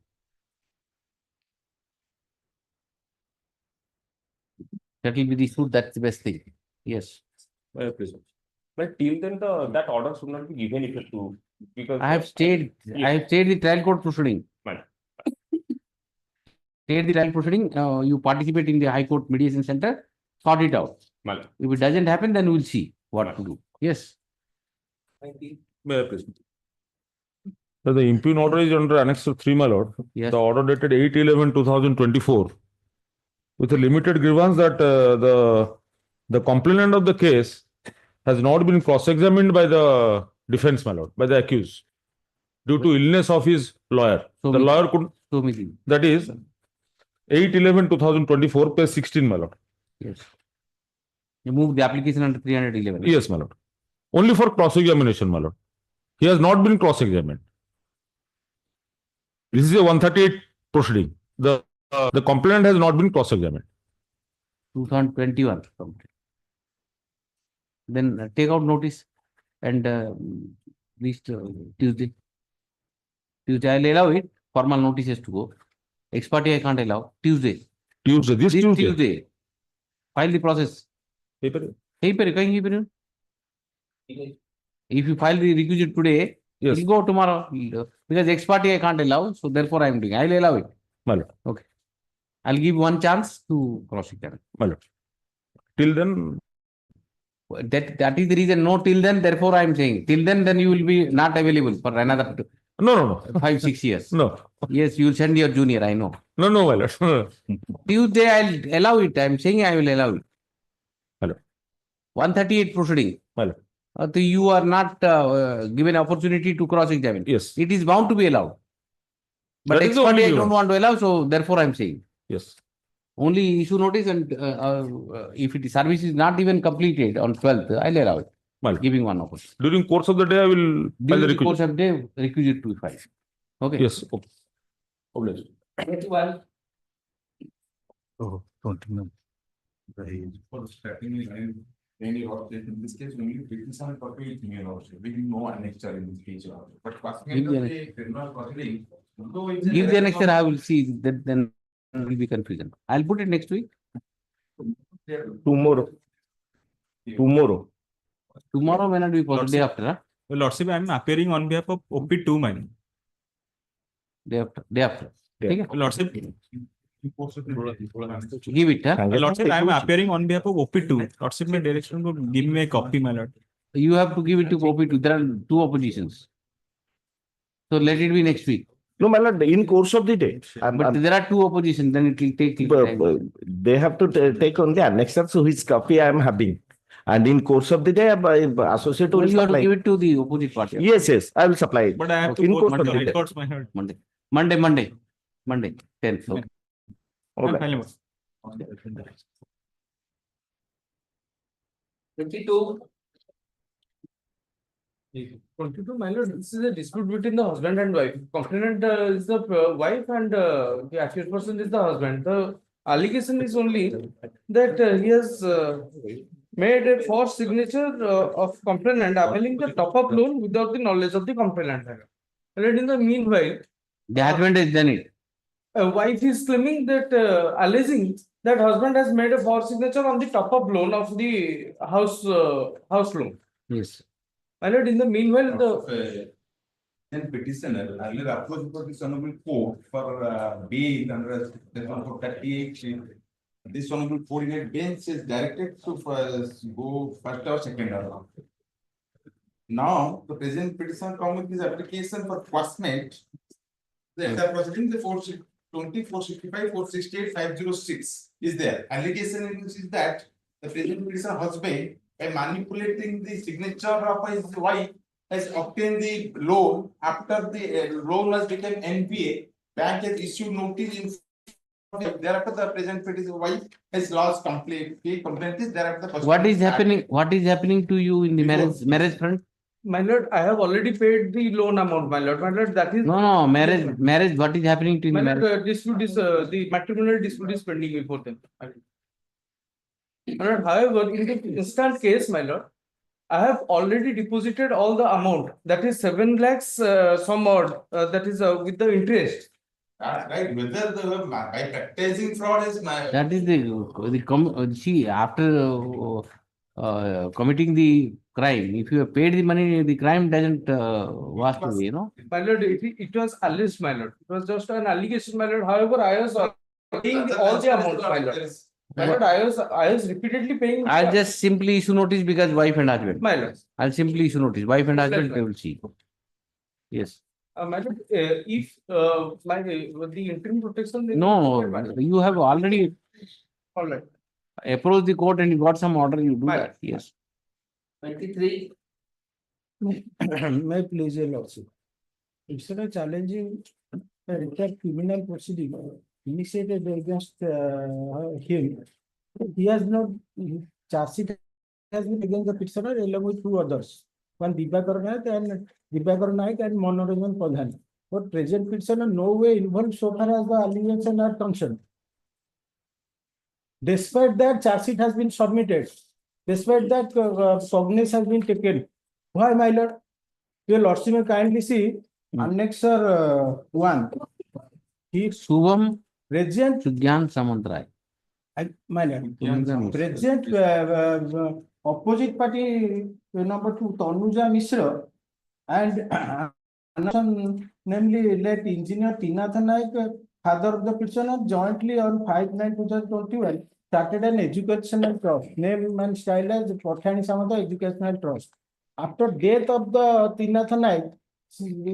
That will be the suit. That's the best thing. Yes. Please. But till then, that order should not be given effect to, because I have stayed. I have stayed the trial court proceeding. Stayed the trial proceeding. You participate in the High Court Mediation Center. Sort it out. If it doesn't happen, then we'll see what to do. Yes. Please. So the impugn order is under Annex 3, my lord. Yes. The order dated 8/11/2024, with a limited grievance that the complainant of the case has not been cross-examined by the defense, my lord, by the accused, due to illness of his lawyer. So the lawyer could. That is 8/11/2024, page 16, my lord. Yes. You move the application under 311. Yes, my lord. Only for cross-examination, my lord. He has not been cross-examined. This is a 138 proceeding. The complainant has not been cross-examined. 2021. Then take out notice and least Tuesday. I'll allow it. Formal notice has to go. Ex parte I can't allow. Tuesday. This Tuesday. File the process. Paper. If you file the requisite today, yes, it'll go tomorrow. Because ex parte I can't allow, so therefore I am doing. I'll allow it. My lord. Okay. I'll give one chance to cross-examine. My lord. Till then. That is the reason. No, till then. Therefore, I am saying till then you will be not available for another. No. 5-6 years. No. Yes, you will send your junior. I know. No, my lord. Tuesday, I'll allow it. I am saying I will allow it. Hello. 138 proceeding. Hello. So you are not given opportunity to cross-examine. Yes. It is bound to be allowed. But ex parte I don't want to allow, so therefore I am saying. Yes. Only issue notice, and if it is service is not even completed on 12th, I'll allow it. Well, giving one opportunity. During course of the day, I will file the requisite. Course of the day, requisite to be filed. Okay. Yes. Okay. Obliged. 21. Oh, don't know. For starting any object in this case, only petition and copy is me also. We no annexure in this case. But Give the annexure, I will see that then will be confusion. I'll put it next week. Tomorrow may not be possible. Day after, huh? Well, Lordship, I am appearing on behalf of OP2 mine. Day after. Okay. Lordship. Give it, huh? Lordship, I am appearing on behalf of OP2. Lordship, my direction will give me a copy, my lord. You have to give it to OP2. There are 2 oppositions. So let it be next week. No, my lord, in course of the day. But there are 2 oppositions, then it will take time. They have to take only annexure, so his copy I am having. And in course of the day, associate will you have to give it to the opposite party. Yes, I will supply it. But I have to in go course to of the High day. Court's my head. Monday, 10th. Okay. Okay. 22. 22, my lord, this is a dispute between the husband and wife. Complainant is the wife and the accused person is the husband. The allegation is only that he has made a false signature of complainant availing the top-up loan without the knowledge of the complainant. And in the meanwhile, the husband has done it. Wife is claiming that alleging that husband has made a false signature on the top-up loan of the house loan. Yes. My lord, in the meanwhile, the then petitioner earlier approached for this honorable court for bail under section 38. This honorable court in a bench is directed to go first or second or now the present petitioner come with his application for quashment. The entire proceeding, the 420, 465, 468, 506 is there. Allegation in which is that the present petitioner husband, by manipulating the signature of his wife, has obtained the loan. After the loan has become NPA, bank has issued notice in thereafter the present petitioner's wife has lost complaint. Complaint is thereafter. What is happening? What is happening to you in the marriage front? My lord, I have already paid the loan amount, my lord. My lord, that is No, marriage. What is happening to you in the marriage? Dispute is the matrimonial dispute is pending before them. My lord, however, in the instant case, my lord, I have already deposited all the amount. That is 7 lakhs some odd. That is with the interest. Right. Whether the by practicing fraud is my. That is see, after committing the crime, if you have paid the money, the crime doesn't wash away, My lord, it was alleged, my lord. It was just an allegation, my lord. However, I was paying all the amount, my lord. My lord, I was repeatedly paying. I'll just simply issue notice because wife and husband. My lord. I'll simply issue notice. Wife and husband, they will see. Yes. My lord, if the interim protection. No, you have already All right. approached the court and you got some order, you do that. Yes. 23. May please also. Instead of challenging the entire criminal proceeding initiated against him, he has not charge sheet has been against the petitioner along with 2 others. One Divakar Naik and Manoranjan Pradhan. But present petitioner no way involved so far as the allegations are concerned. Despite that, charge sheet has been submitted. Despite that, cognizance has been taken. Why, my lord? Your lordship may kindly see Annexure 1. He Subham present Sugyan Samantrai. My lord, present opposite party number 2, Tanuja Mishra, and namely late engineer Tinatha Naik, father of the petitioner, jointly on 5/9/2021 started an educational trust, name and style as Pathani Samanta Educational Trust. After death of the Tinatha Naik,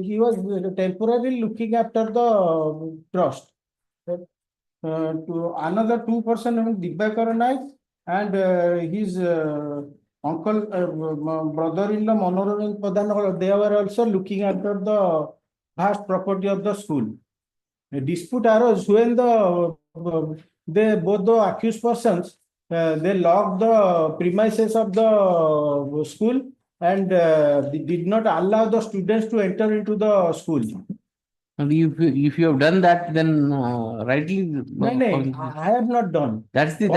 he was temporarily looking after the trust. To another 2 person, Divakar Naik and his uncle, brother-in-law Manoranjan Pradhan, they were also looking after the vast property of the school. A dispute arose when both the accused persons they locked the premises of the school and they did not allow the students to enter into the school. And if you have done that, then rightly. No, I have not done. That's the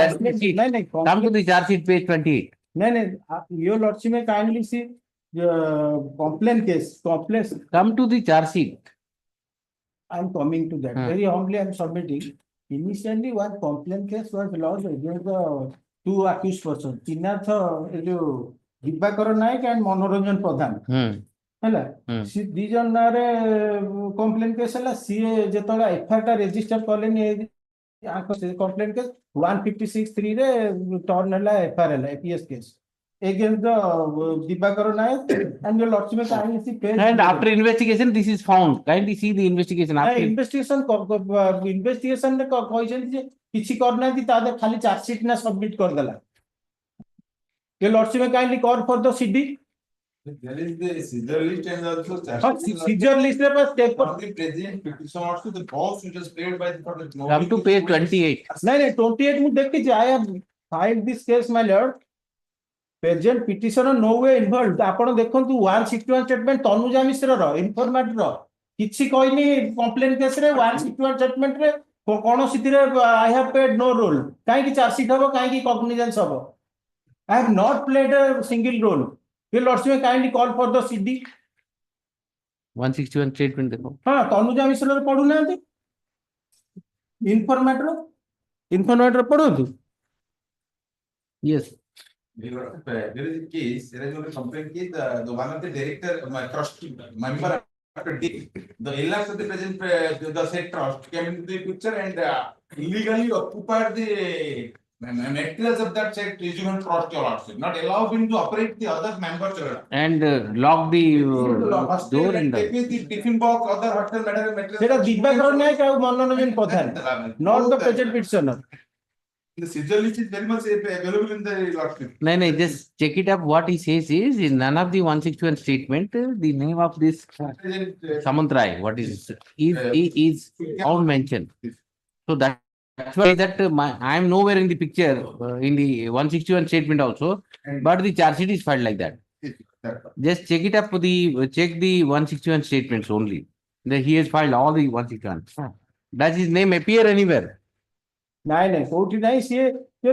sheet. Come to the charge sheet, page 28. No, your lordship may kindly see the complaint case. Come to the charge sheet. I am coming to that. Very humbly, I am submitting. Initially, one complaint case was lodged against the 2 accused persons, Tinatha Divakar Naik and Manoranjan Pradhan. See, these are complaint case. See, Jetala FIR register calling complaint case 156(3) turn FIR, APS case against the Divakar Naik and your lordship may kindly see page. And after investigation, this is found. Kindly see the investigation. After investigation किसी करना थी तादे खाली charge sheet ना submit कर देला. Your lordship may kindly call for the CD. There is the seizure list and also seizure list पर step for the present petition also the boss which was played by the come to page 28. नहीं 28 में देख कीजिए. I have filed this case, my lord. Present petitioner no way involved. आपण देखंतु 161 statement Tanuja मिश्र रो इन्फॉर्मेट रो किछि कोइनी complaint case रे 161 statement रे कोन सिथिरे I have played no role. काहे की चार्ज शीट हबो काहे की कॉग्निजेंस हबो. I have not played a single role. Your lordship may kindly call for the CD. 161 statement देखो. हाँ, तनुजा मिश्र रे पढु नांती. इन्फॉर्मेट रो पढु. Yes. There is a case, there is a complaint case, the one of the director, my trust member after D, the illness of the present, the said trust came into the picture and illegally occupied the materials of that said regional trust also, not allow him to operate the other members. And lock the door and Take the tiffin box, other hotel materials. সেটা দিব্যাকর নায়ক আর মনোরঞ্জন প্রধান, not the present petitioner. The schedule list is very much available in the lottery. No, just check it up. What he says is in none of the 161 statement, the name of this Samantrai, what is found mentioned. So that's why that I am nowhere in the picture in the 161 statement also, but the charge sheet is filed like that. Just check it up. Check the 161 statements only. That he has filed all the 161. Does his name appear anywhere? ନାଇଁ କୋଉଠି ନାହିଁ ସିଏ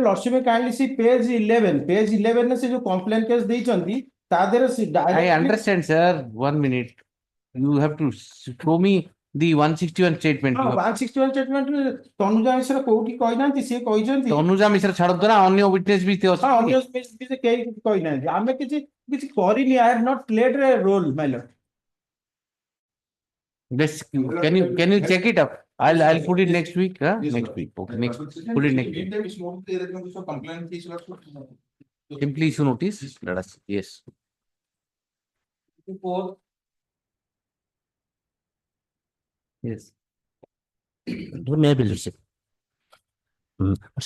Lakshmi kindly C ପେଜ 11 ରେ ସେ ଯୋଉ complain case ଦେଇଛନ୍ତି ତା ଦେହରେ I understand, sir. 1 minute. You have to show me the 161 statement. 161 statement Tanuja Mishra କୋଉଠି କହିନାହାନ୍ତି, ସିଏ କହିଛନ୍ତି ତନୁଜା ମିଶ୍ର ଛାଡ ଦ୍ୱାରା ଅନ୍ୟ ୱିଟନେସ୍ ବି ଅନ୍ୟ କେହି କିଛି କହିନାହାନ୍ତି, ଆମେ କିଛି କରିନି। I have not played a role, my lord. Can you check it up? I'll put it next week. Yes, next week. Okay, next. Put it next week. Simply issue notice. Let us. Yes. Yes. May I be lordship?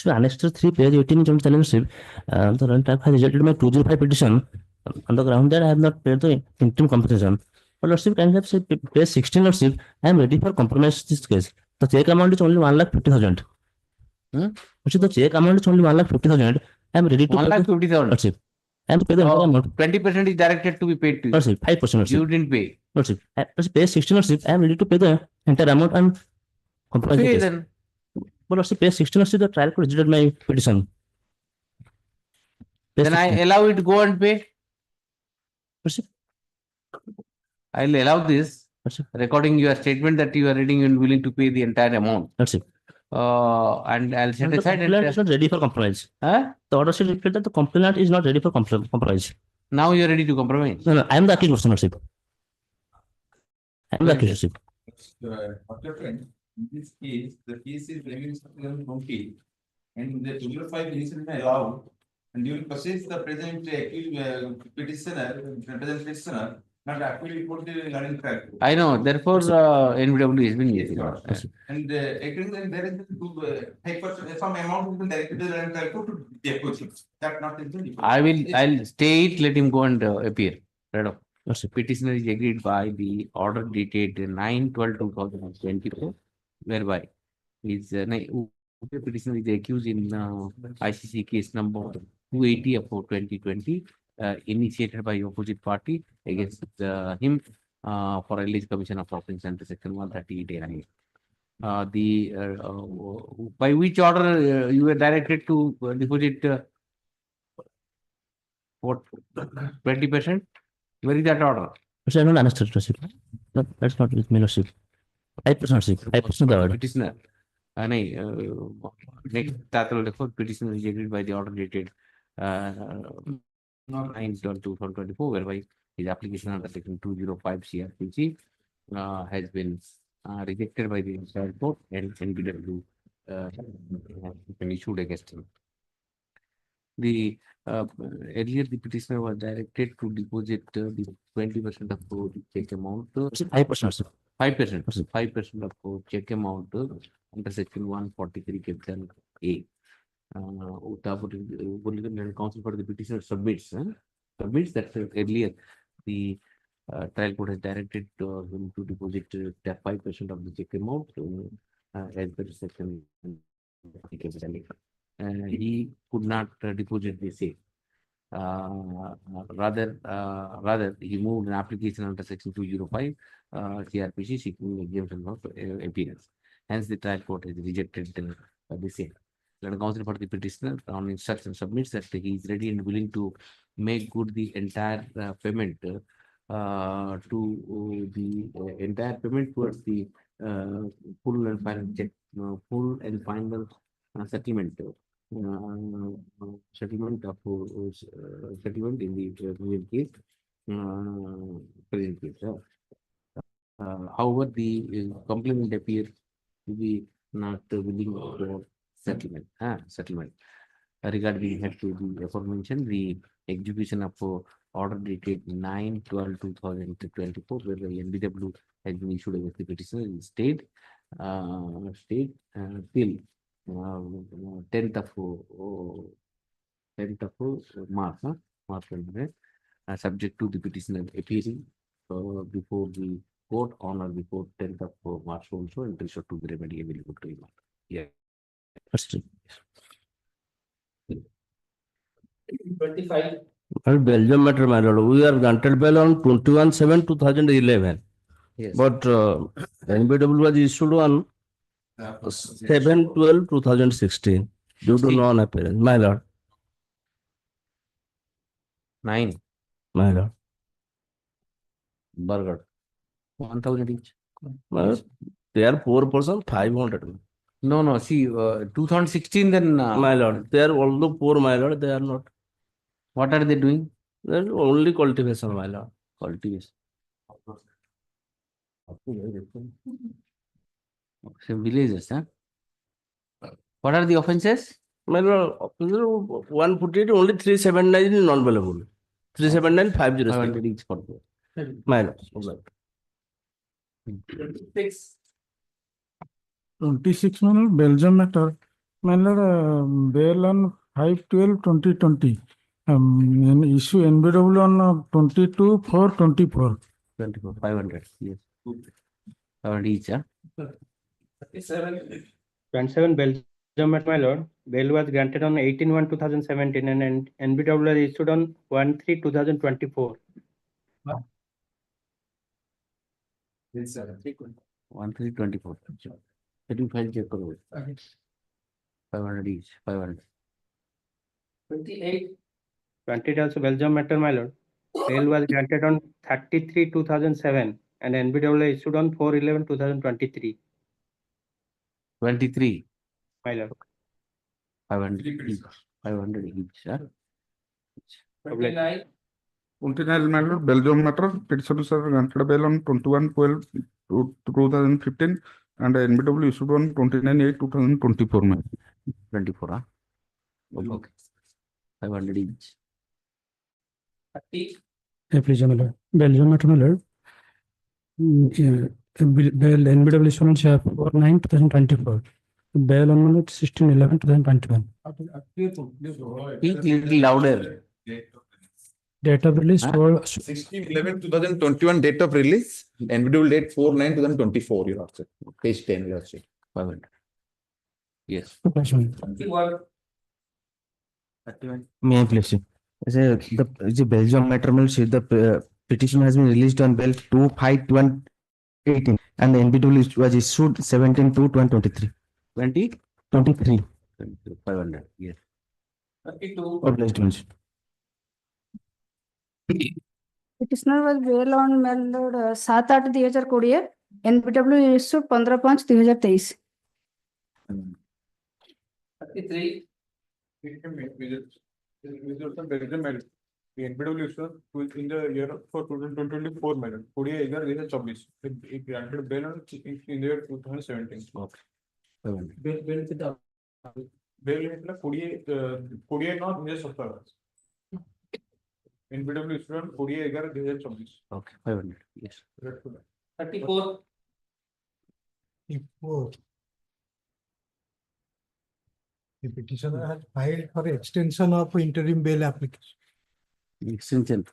Annexed to 3 page 18 joint challenge. The run type has rejected my 205 petition on the ground that I have not paid the interim compensation. But lordship, can you have say page 16 lordship? I am ready for compromise this case. The check amount is only 1,50,000. The check amount is only 1,50,000. I am ready to 1,50,000. Lordship, I am to pay the entire amount. 20% is directed to be paid to you. Lordship, 5%. Lordship. You didn't pay. Lordship, page 16 lordship. I am ready to pay the entire amount and compromise the Pay case. then. But lordship, page 16 lordship, the trial court rejected my petition. Then I allow it to go and pay. Lordship, I'll allow this. Recording your statement that you are ready and willing to pay the entire amount. That's it. And I'll set aside. The complainant is not ready for compromise. The order should reflect that the complainant is not ready for compromise. Now you are ready to compromise. No, I am the accused person, lordship. I am the accused, lordship. In this case, the case is reviewed in 2020, and the 205 incident allowed, and during process the present petitioner, not actually put the learning track. I know. Therefore, NBW has been using. And again, there is some amount has been directed to the learning track to deposit. That not in the. I'll stay it. Let him go and appear. Right off. Petitioner is agreed by the order dated 9/12/2024, whereby is petitioner is accused in ICC case number 280 of 2020. Initiated by opposite party against him for alleged commission of offence under section 138A. By which order you were directed to deposit what 20%? Where is that order? I am not understood, lordship. No, that's not with me, lordship. 5%, lordship. 5% the order. Petitioner. Next, petitioner is agreed by the order dated 9/12/2024, whereby his application under section 205 CRPC has been rejected by the High Court, and NBW has been issued against him. Earlier the petitioner was directed to deposit the 20% of the check amount. 5%. 5% of check amount under section 143 capital A. Counsel for the petitioner submits that earlier the trial court has directed him to deposit 5% of the check amount as per section. He could not deposit the same. Rather, he moved an application under section 205 CRPC seeking exemption of appearance. Hence, the trial court has rejected the same. Counsel for the petitioner on instruction submits that he is ready and willing to make good the entire payment towards the full and final settlement settlement of settlement in the present case. Present case. However, the complainant appears to be not willing for settlement. Settlement. Regarding head to the aforementioned, the execution of order dated 9/12/2024, where the NBW has been issued against the petitioner in state till 10th of March, March 20, subject to the petitioner appearing before the court on or before 10th of March also, and resort to the remedy available to him. Yeah. 25. Belgium matter, my lord. We are granted bail on 21/7/2011. Yes. But NBW was issued on 7/12/2016 due to non-appearance. My lord. 9. My lord. Burger. 1,000 each. Well, they are 4%, 500. No. See, 2016 then. My lord, they are although poor, my lord, they are not. What are they doing? They are only cultivation, my lord. Cultivation. So villages, huh? What are the offenses? My lord, 148 only 379 is non-available. 379 506 each for both. My lord. 26 manner Belgium matter. Manner bail on 5/12/2020. And issue NBW on 22/4/24. 24, 500. Yes. 500 each, huh? 27 Belgium matter, my lord. Bail was granted on 18/1/2017 and NBW was issued on 1/3/2024. 1/3/24. Setting file check karo. 500 each. 500. 28. 20 also Belgium matter, my lord. Bail was granted on 33/2007 and NBW issued on 4/11/2023. 23. My lord. 500 each. 500 each, huh? 29. 29 matter, Belgium matter, petitioners are granted bail on 21/12/2015 and NBW issued on 29/8/2024. 24, huh? Okay. 500 each. 30. Please, my lord. Belgium matter, my lord. Bail NBW issuance for 9/2024. Bail on 16/11/2021. Speak little louder. Date of release 16/11/2021 date of release. NBW date 4/9/2024. You have said. Page 10. You have said. 500. Yes. 31. May I please? The Belgium matter, the petition has been released on bail 2/5/2018 and the NBW was issued 17/2/2023. 23. 500. Yes. 32. Petitioner was bail on Melod 7/8/2020. NBW issued 15/5/2023. 33. The NBW issued in the year for 2024 matter. 2024 it granted bail in the year 2017. Okay. Bail is like 48 not this of NBW issued on 2024. Okay. 500. Yes. 34. The petitioner has filed for extension of interim bail application. Extension.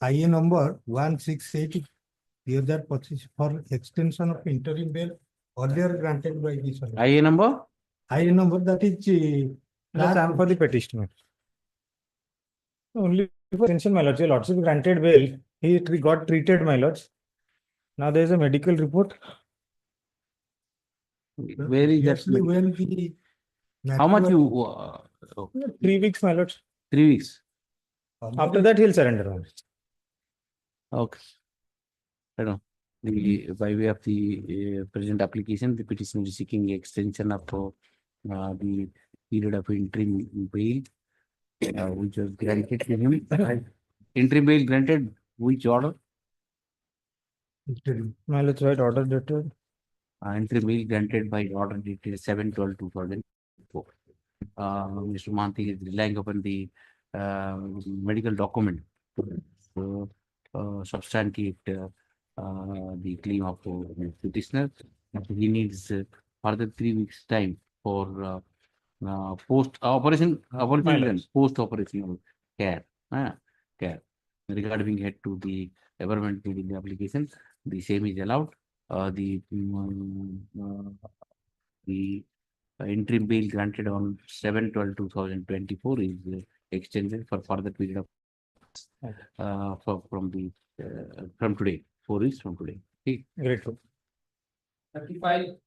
IA number 168/2025 for extension of interim bail earlier granted by the IA number? IA number that is for the petitioner. Only for extension, my lords. Your lordship granted bail. He got treated, my lords. Now there is a medical report. Where is that? when the How much you? 3 weeks, my lords. 3 weeks. After that, he'll surrender. Okay. I know. By way of the present application, the petitioner is seeking extension of the period of interim bail, which was granted to him. Interim bail granted which order? My lords, right, order dated. Interim bail granted by order dated 7/12/2004. Mr. Manthi is relying upon the medical document to substantiate the claim of petitioner. He needs further 3 weeks time for post-operational care. Care regarding head to the government in the application. The same is allowed. The interim bail granted on 7/12/2024 is extended for further period of from today, 4 weeks from today. Okay. Great. 35.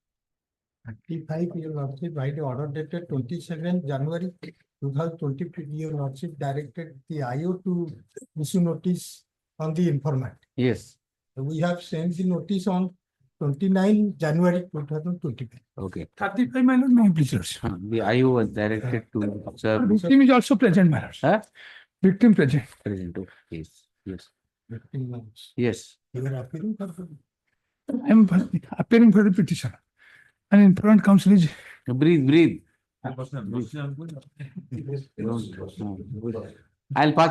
35, your lordship, by the order dated 22nd January 2023, your lordship directed the IO to issue notice on the informant. Yes. We have sent the notice on 29 January 2025. Okay. 35, my lord, may I please, lordship. The IO was directed to observe. Victim is also present, my lord. Huh? Victim present. Present. Okay. Yes. Yes. Victim. Yes. You are appearing for the. I am appearing for the petition. And informant counsel is. Breathe. I'll pass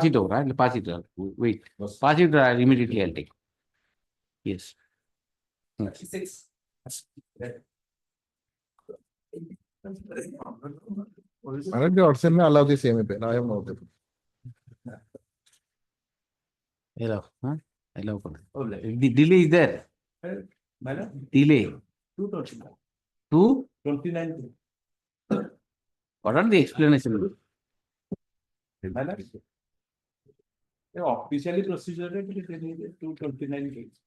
it over. Wait. Pass it over. Immediately I'll take. Yes. 36. The order may allow the same pen. I am not. Hello. Huh? Hello. The delay is there. Delay. 29. What are the explanation? Officially procedure 229 days.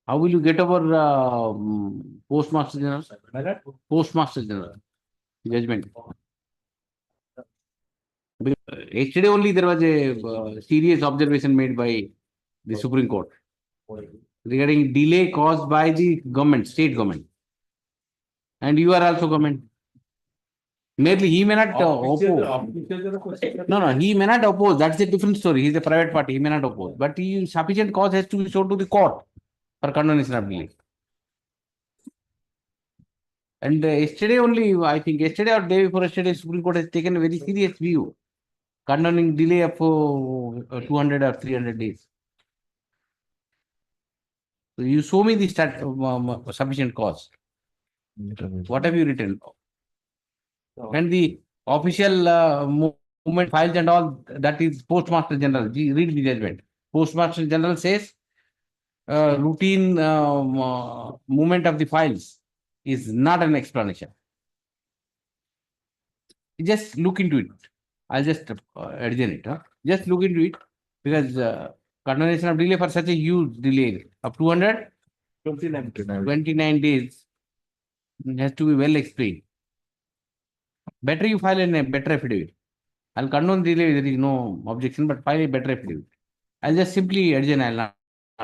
How will you get over Postmaster General? Postmaster General judgment. Yesterday only there was a serious observation made by the Supreme Court regarding delay caused by the government, state government. And you are also government. Merely he may not oppose. No, he may not oppose. That's a different story. He is a private party. He may not oppose. But sufficient cause has to be shown to the court for condonation of delay. And yesterday only, I think yesterday or day before yesterday, Supreme Court has taken a very serious view, condoning delay of 200 or 300 days. So you show me the sufficient cause. What have you written? And the official movement files and all, that is Postmaster General. Read the judgment. Postmaster General says routine movement of the files is not an explanation. Just look into it. I'll just adjourn it. Just look into it, because condonation of delay for such a huge delay of 229 days has to be well explained. Better you file a better affidavit. I'll condone delay, there is no objection, but file a better affidavit. I'll just simply adjourn. I'll not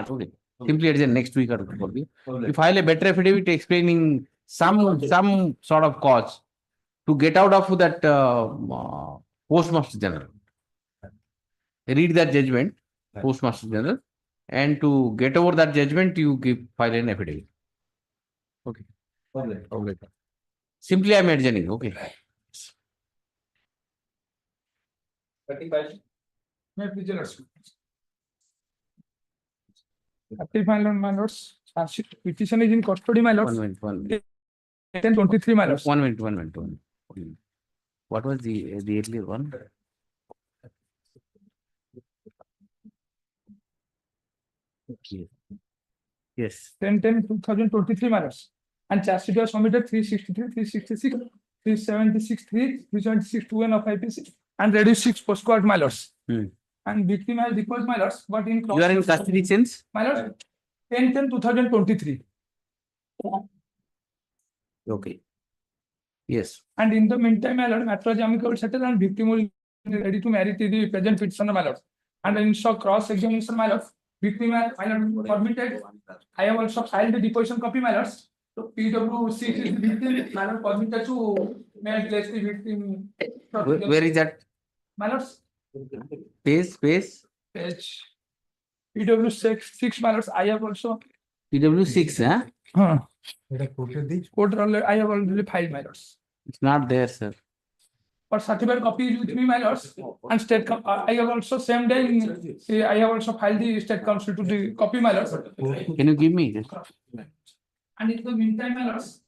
okay. Simply adjourn next week or probably. You file a better affidavit explaining some sort of cause to get out of that Postmaster General. Read that judgment, Postmaster General, and to get over that judgment, you file an affidavit. Okay. Simply I am adjourning. Okay. 35. May I please, lordship. Active my lords. Petition is in custody, my lords. 1023, my lords. 1 minute. What was the earlier one? Okay. Yes. 10/10/2023, my lords. And charge sheet was submitted 363, 366, 376, 376, 2N of IPC, and reduced 6 postcard, my lords. And victim has deposed, my lords, but in You are in custody since? My lords, 10/10/2023. Okay. Yes. And in the meantime, my lord, matter is amicable settled and victim will be ready to marry to the present petitioner, my lord. And in shock cross examination, my lord, victim has permitted. I have also filed the deposition copy, my lords, So PW6 is victim, my lord, permitted to make less the victim. Where is that? My lord, Page. page. PW6, my lord, I have also. PW6, huh? Court roll, I have already filed, my lords. It's not there, sir. But certified copy is with me, my lords, and I have also same day, I have also filed the state council to the copy, my lords. Can you give me this? And in the meantime, my lords,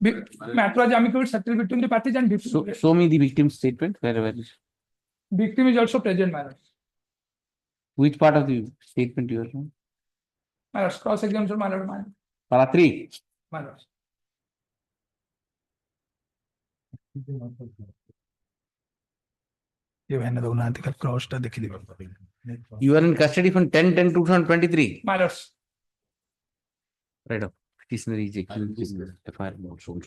matter was amicably settled between the parties and victim. Show me the victim statement. Where is it? Victim is also present, my lords. Which part of the statement you are showing? My lords, cross-examination, my lord, Para 3. my lords. You are in custody from 10/10/2023. My lords. Right up. Petitioner is accused in FIR mode, so.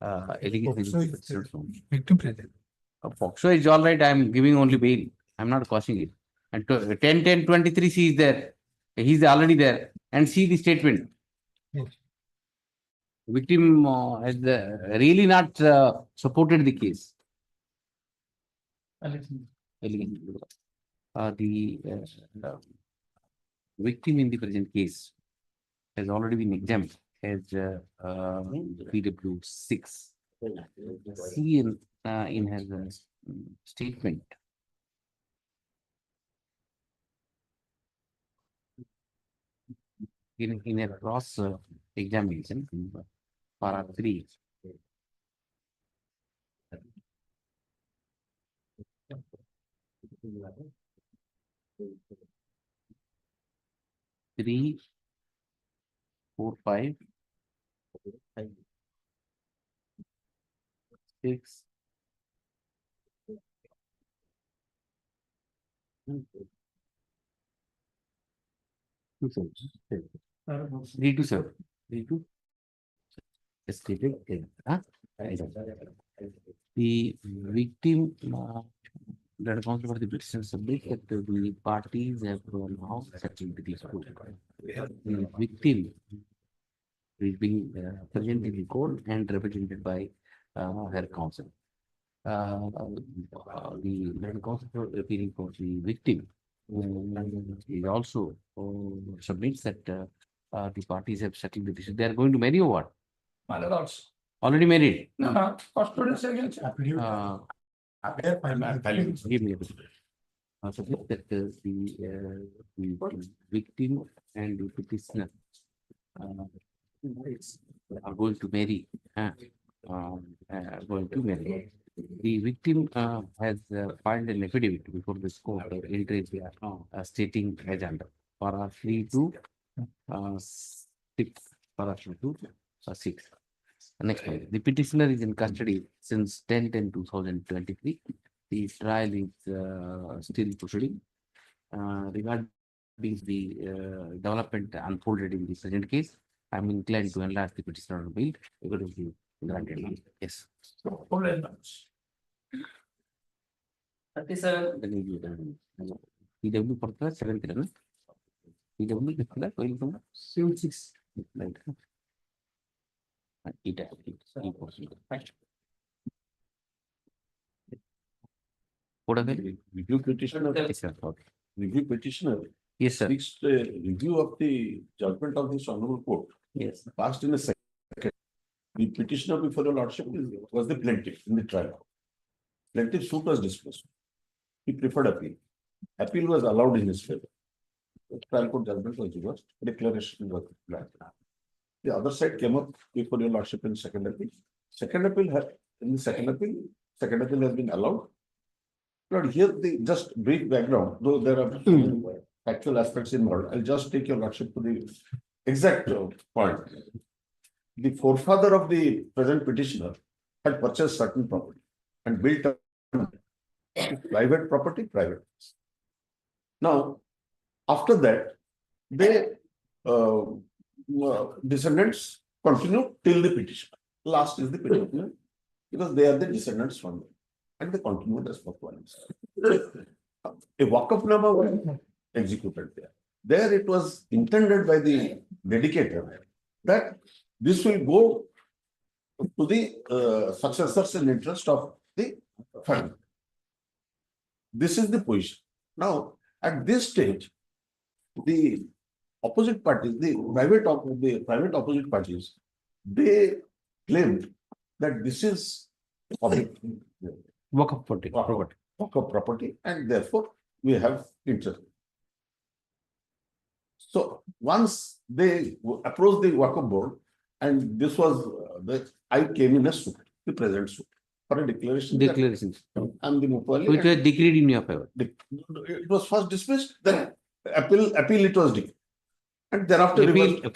Allegation. Victim present. So is all right. I am giving only bail. I am not causing it. And 10/10/23 she is there. He is already there. And see the statement. Victim has really not supported the case. The victim in the present case has already been examined as PW6. See in his statement. In a cross examination, para 3. Three, 4, 5, 6, 3 to 7. 3 to stated. The victim that accounts for the petition submit that the parties have now settled the dispute. The victim is being present in the court and represented by her counsel. The counsel for appearing for the victim is also submits that the parties have settled the dispute. They are going to marry or what? My lords. Already married? No, first second. Give me a bit. Suppose that the victim and the petitioner are going to marry. The victim has filed an affidavit before this court entry stating as under para 3 to 6. Para 3 to 6. Next one. The petitioner is in custody since 10/10/2023. The trial is still proceeding. Regarding the development unfolded in the present case, I am inclined to enlarge the petitioner on bail. Granted. Yes. 37. PW for the 7th. PW is 6. What are they? Review petitioner. Review petitioner. Yes, sir. Seeks review of the judgment of this honorable court. Yes. Passed in a second. The petitioner before your lordship was the plaintiff in the trial. Plaintiff's suit was dismissed. He preferred appeal. Appeal was allowed in his favor. The trial court judgment was reversed. Declaration was granted. The other side came up before your lordship in second appeal. Second appeal has been allowed. But here the just brief background, though there are factual aspects involved. I'll just take your lordship to the exact point. The forefather of the present petitioner had purchased certain property and built a private property, private. Now, after that, they descendants continue till the petitioner. Last is the petitioner, because they are the descendants from them, and they continue as performance. A walk-up-nama was executed there. There it was intended by the dedicator that this will go to the successors in interest of the family. This is the position. Now, at this stage, the opposite parties, the private opposite parties, they claimed that this is public Work of property, and therefore we have interest. So once they approached the Waqf board, and this was I came in a suit, the present suit, for a declaration. And the Mutwalli, which was decreed in your favor. It was first dismissed, then appeal it was decreed, and thereafter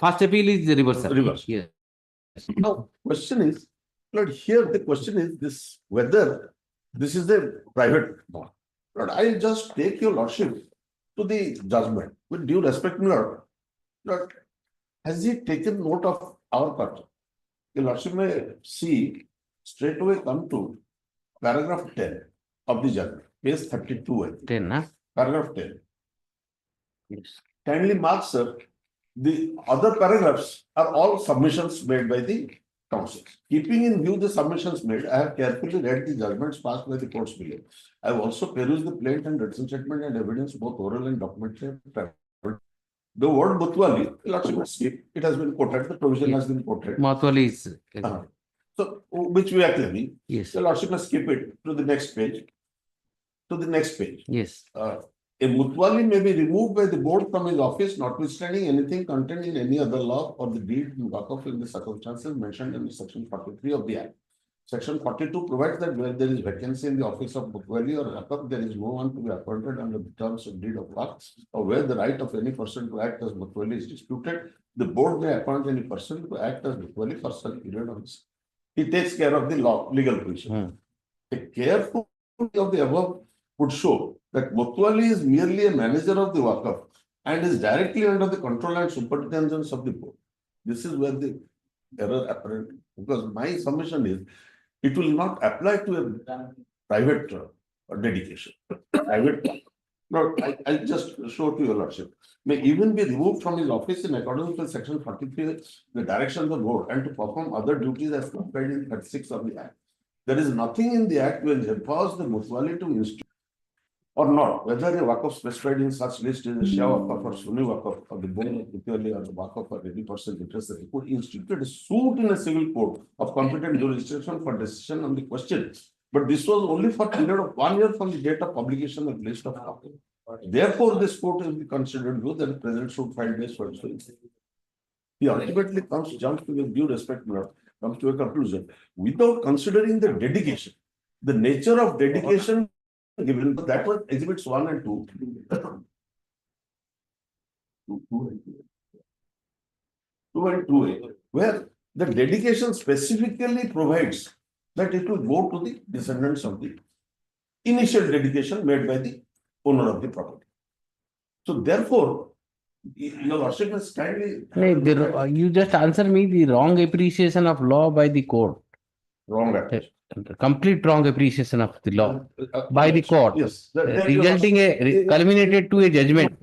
First appeal is the reversal. Yes. Now, question is, Lord, here the question is this: whether this is a private bond. Lord, I'll just take your lordship to the judgment with due respect, Lord. Lord, has he taken note of our part? Your lordship may see straight away come to paragraph 10 of the judgment, page 32. 10, huh? Paragraph 10. Yes. Kindly mark, sir, the other paragraphs are all submissions made by the counsel. Keeping in view the submissions made, I have carefully read the judgments passed by the courts below. I have also perused the plaint and written statement and evidence, both oral and documentary. The word Mutwalli, lordship has skipped. It has been quoted. The provision has been quoted. Mutwalli is. So, which we are claiming. Yes. The lordship must skip it to the next page. To the next page. Yes. A Mutwalli may be removed by the board from his office, notwithstanding anything contained in any other law or the deed in Waqf in the circumstances mentioned in Section 43 of the Act. Section 42 provides that where there is vacancy in the office of Mutwalli or Waqf, there is no one to be appointed under the terms of deed of Waqf, or where the right of any person to act as Mutwalli is disputed, the board may appoint any person to act as Mutwalli for such period of this. He takes care of the legal provision. A careful of the above would show that Mutwalli is merely a manager of the Waqf and is directly under the control and superintendence of the board. This is where the error apparent, because my submission is it will not apply to a private dedication. No, I'll just show to your lordship. May even be removed from his office in accordance with Section 43, the direction of the board, and to perform other duties as prescribed in 36 of the Act. There is nothing in the Act which empowers the Mutwalli to institute or not, whether a Waqf specified in such list is a Shia Waqf or Sunni Waqf or the board particularly or the Waqf or any person interested, could institute a suit in a civil court of competent jurisdiction for decision on the question. But this was only for a period of 1 year from the date of publication of the list of Waqf. Therefore, this court will be considered good that the president should find days for it. He ultimately jumps to with due respect, comes to a conclusion without considering the dedication, the nature of dedication given. That was exhibits 1 and 2. 2 and 2A, where the dedication specifically provides that it will go to the descendants of the initial dedication made by the owner of the property. So therefore, your lordship is kindly. You just answer me the wrong appreciation of law by the court. Wrong appreciation. Complete wrong appreciation of the law by the court. Yes. Resulting culminated to a judgment.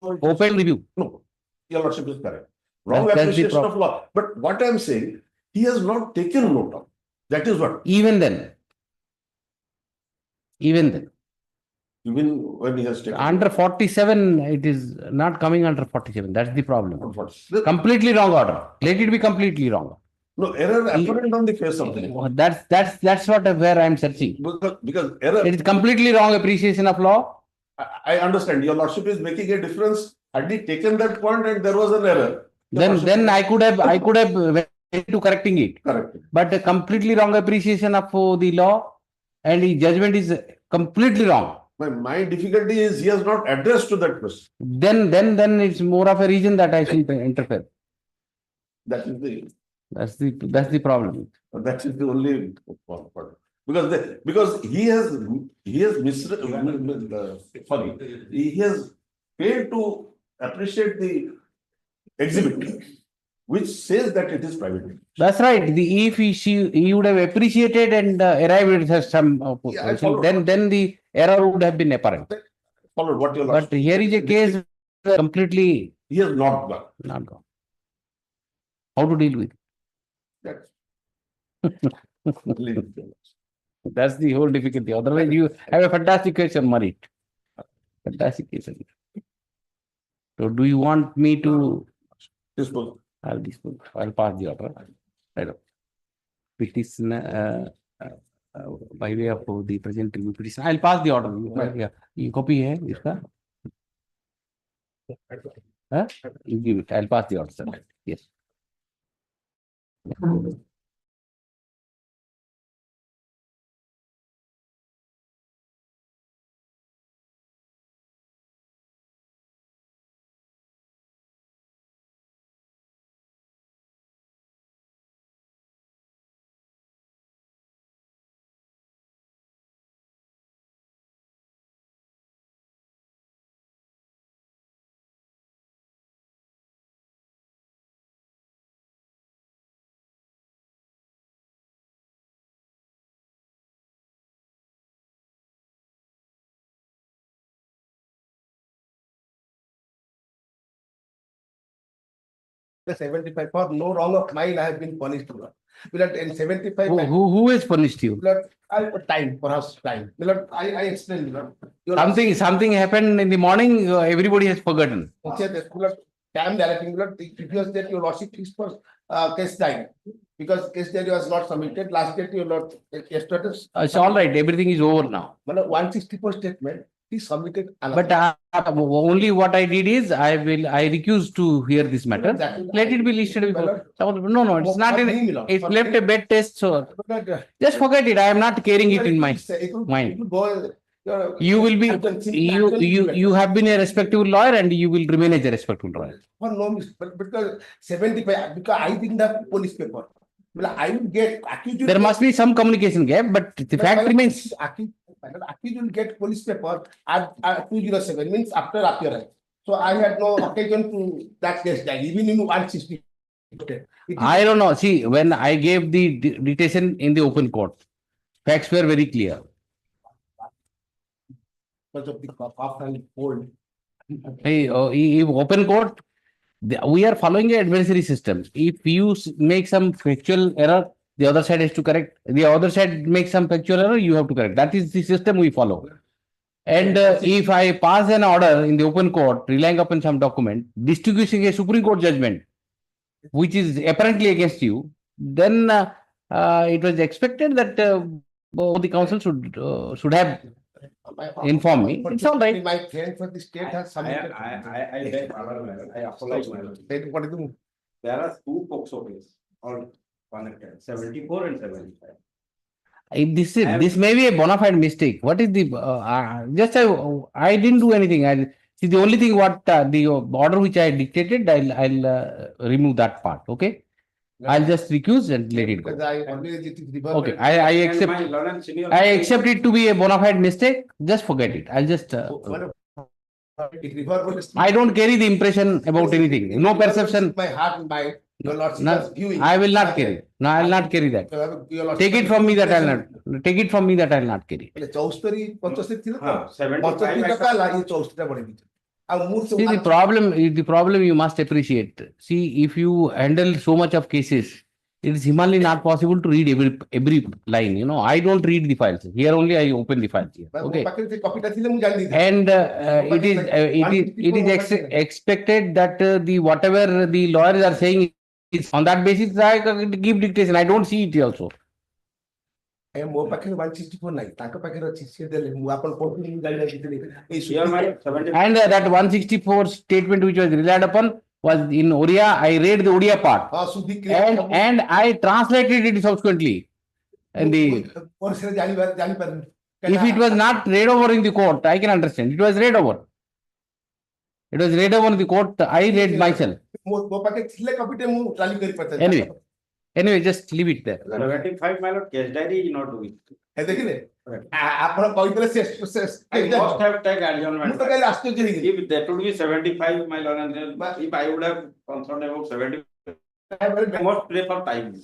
Open review. No, your lordship is correct. Wrong appreciation of law. But what I am saying, he has not taken note of. That is what. Even when he has taken. Under 47, it is not coming under 47. That's the problem. Completely wrong order. Let it be completely wrong. No, error apparent on the face of the law. That's what where I am searching. Because error. It is completely wrong appreciation of law. I understand. Your lordship is making a difference. Had he taken that point and there was an error. Then I could have went to correcting it. Correct. But a completely wrong appreciation of the law and the judgment is completely wrong. My difficulty is he has not addressed to that question. Then it's more of a reason that I should interfere. That is the. That's the problem. That is the only part. Because he has failed to appreciate the exhibit, which says that it is private. That's right. If he would have appreciated and arrived at some then the error would have been apparent. Followed what your but here is a case completely. He has not gone. Not gone. How to deal with That's it? That's the whole difficulty. Otherwise, you have a fantastic case on merit. Fantastic case. So, do you want me to dispose? I'll dispose. I'll pass the order. Right. Petition by way of the present review petition. I'll pass the order. Yeah. You copy here, iska? Huh? You give it. I'll pass the order, sir. Yes. The 75 for no wrong of mine, I have been punished. But in 75, Who has punished you? time, perhaps time. I explained. Something happened in the morning, everybody has forgotten. Time directing, previous date your lordship fixed for case time. Because case diary was not submitted, last date your lord yesterday. It's all right, everything is over now. 164 statement, he submitted. But only what I did is I recuse to hear this matter. Let it be listed before. No, it's not. It's left a bad taste. So just forget it. I am not carrying it in my mind. You will be. You have been a respectable lawyer, and you will remain as a respectable lawyer. But because 75, because I didn't have police paper. I will get accused. There must be some communication gap, but the fact remains. Accused will get police paper at 207 means after appearance. So I had no occasion to that case diary, even in 160. I don't know. See, when I gave the detention in the open court, facts were very clear. Because of the cough and cold. Hey, if open court, we are following an adversary system. If you make some factual error, the other side has to correct. The other side makes some factual error, you have to correct. That is the system we follow. And if I pass an order in the open court, relying upon some document, distinguishing a Supreme Court judgment, which is apparently against you, then it was expected that the counsel should have informed me. It's all right. My friend for the state has submitted. I apologize. There are two POCSO cases all connected, 74 and 75. This may be a bona fide mistake. What is the I didn't do anything. See, the only thing what the order which I dictated, I'll remove that part. Okay, I'll just recuse and let it go. Okay, I accept. I accept it to be a bona fide mistake. Just forget it. I'll just. I don't carry the impression about anything. No perception. My heart and mind. I will not carry. No, I will not carry that. Take it from me that I'll not. Take it from me that I'll not carry. See, the problem you must appreciate. See, if you handle so much of cases, it is humanly not possible to read every line. You know, I don't read the files. Here only I open the files here. Okay. And it is expected that the whatever the lawyers are saying is on that basis I give dictation. I don't see it also. And that 164 statement which was relied upon was in Oriya. I read the Oriya part and I translated it subsequently. And if it was not read over in the court, I can understand. It was read over. It was read over in the court. I read myself. Anyway, just leave it there. 75 my lord, case diary is not doing. I must have taken adjournment. If that would be 75 my lord, and if I would have concerned about 75, I must pray for time.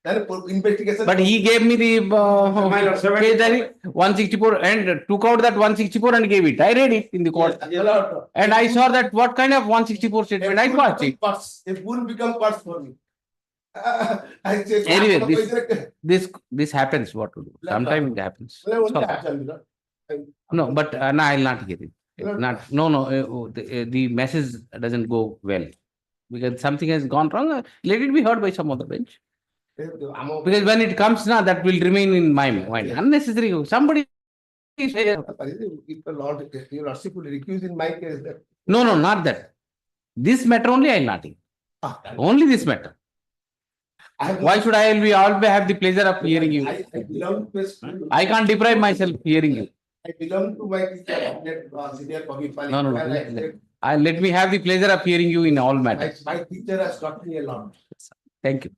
Investigation. But he gave me the case diary 164 and took out that 164 and gave it. I read it in the court. And I saw that what kind of 164 statement. I got it. A fool become parts for me. I said, Anyway, this happens. What to do? Sometimes it happens. No, but no, I'll not hear it. The message doesn't go well because something has gone wrong. Let it be heard by some other bench. Because when it comes now, that will remain in my mind. Unnecessary. Somebody is here. If the Lord, your Lordship will recuse in my case. No, not that. This matter only I'll not hear. Only this matter. Why should I have the pleasure of hearing you? I can't deprive myself hearing you. I belong to my senior public. No. Let me have the pleasure of hearing you in all matters. My teacher has taught me a lot. Thank you.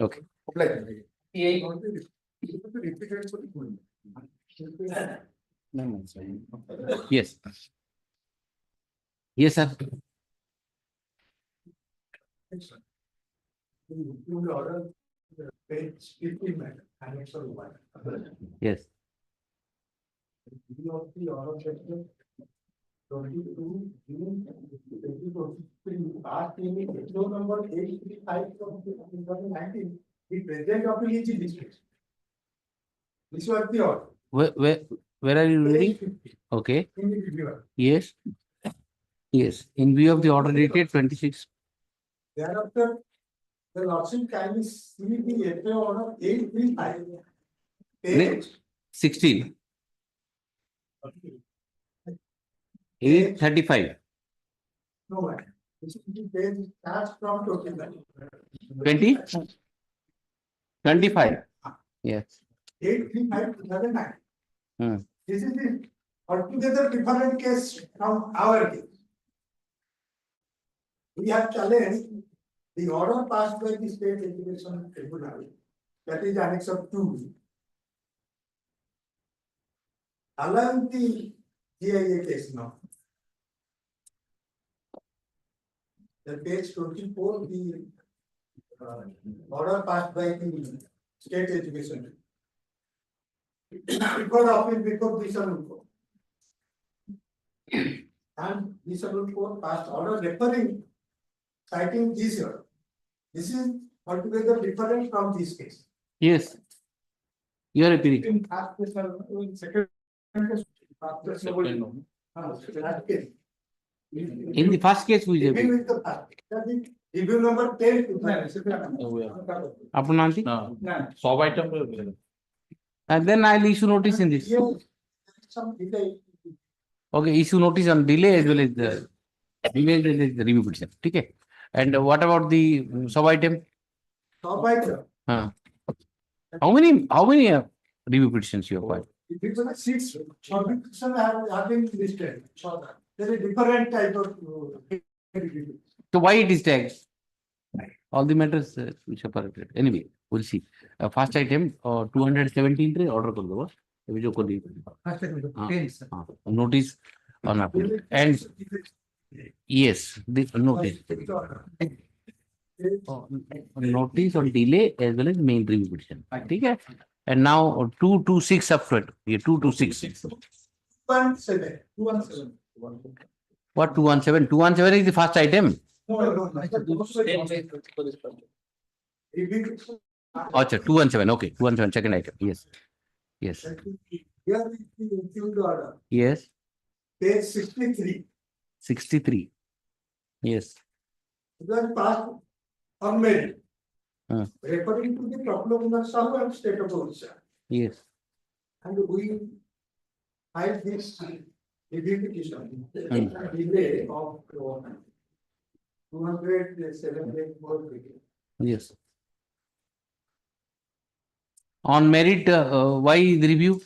Okay. Yes. Yes, sir. Yes. Number 835 from 2019, the present appeal is dismissed. This was the order. Where are you reading? Okay. In the reviewer. Yes. In view of the order dated 26. Thereafter, the Lordship kindly see the FA order 835. Page 16. 835. No one. This is the page starts from 20? 25. Yes. 835 2009. This is the altogether different case from our case. We have challenged the order passed by the State Education Tribunal, that is Annex of 2, allowing the GIA case now. The page 24, the order passed by the State Education. Before Dismissal Court. And Dismissal Court passed order referring, citing this year. This is altogether different from this case. Yes. You are appealing. In In the first case, we did. Review number 10. Sub item. And then I'll issue notice in this. Okay, issue notice on delay as well as the review petition. Okay. And what about the sub item? Sub item. How many review petitions you have filed? Six petitions have been listed. There is different type of review. So why it is tagged? All the matters which are corrected. Anyway, we'll see. First item 217 order kar do. Notice on appeal. And yes, the notice. Notice on delay as well as main review petition. Okay. And now 226 up front. 226. 217. What 217? 217 is the first item. No. Acha, 217. Okay, 217, second item. Yes. Here is the issued order. Yes. Page 63. 63. Yes. Then passed Hon'Ble. Referring to the problem of Sahu and State of Orissa. Yes. And we filed this review petition. Delay of 207 more. Yes. On merit, why the review?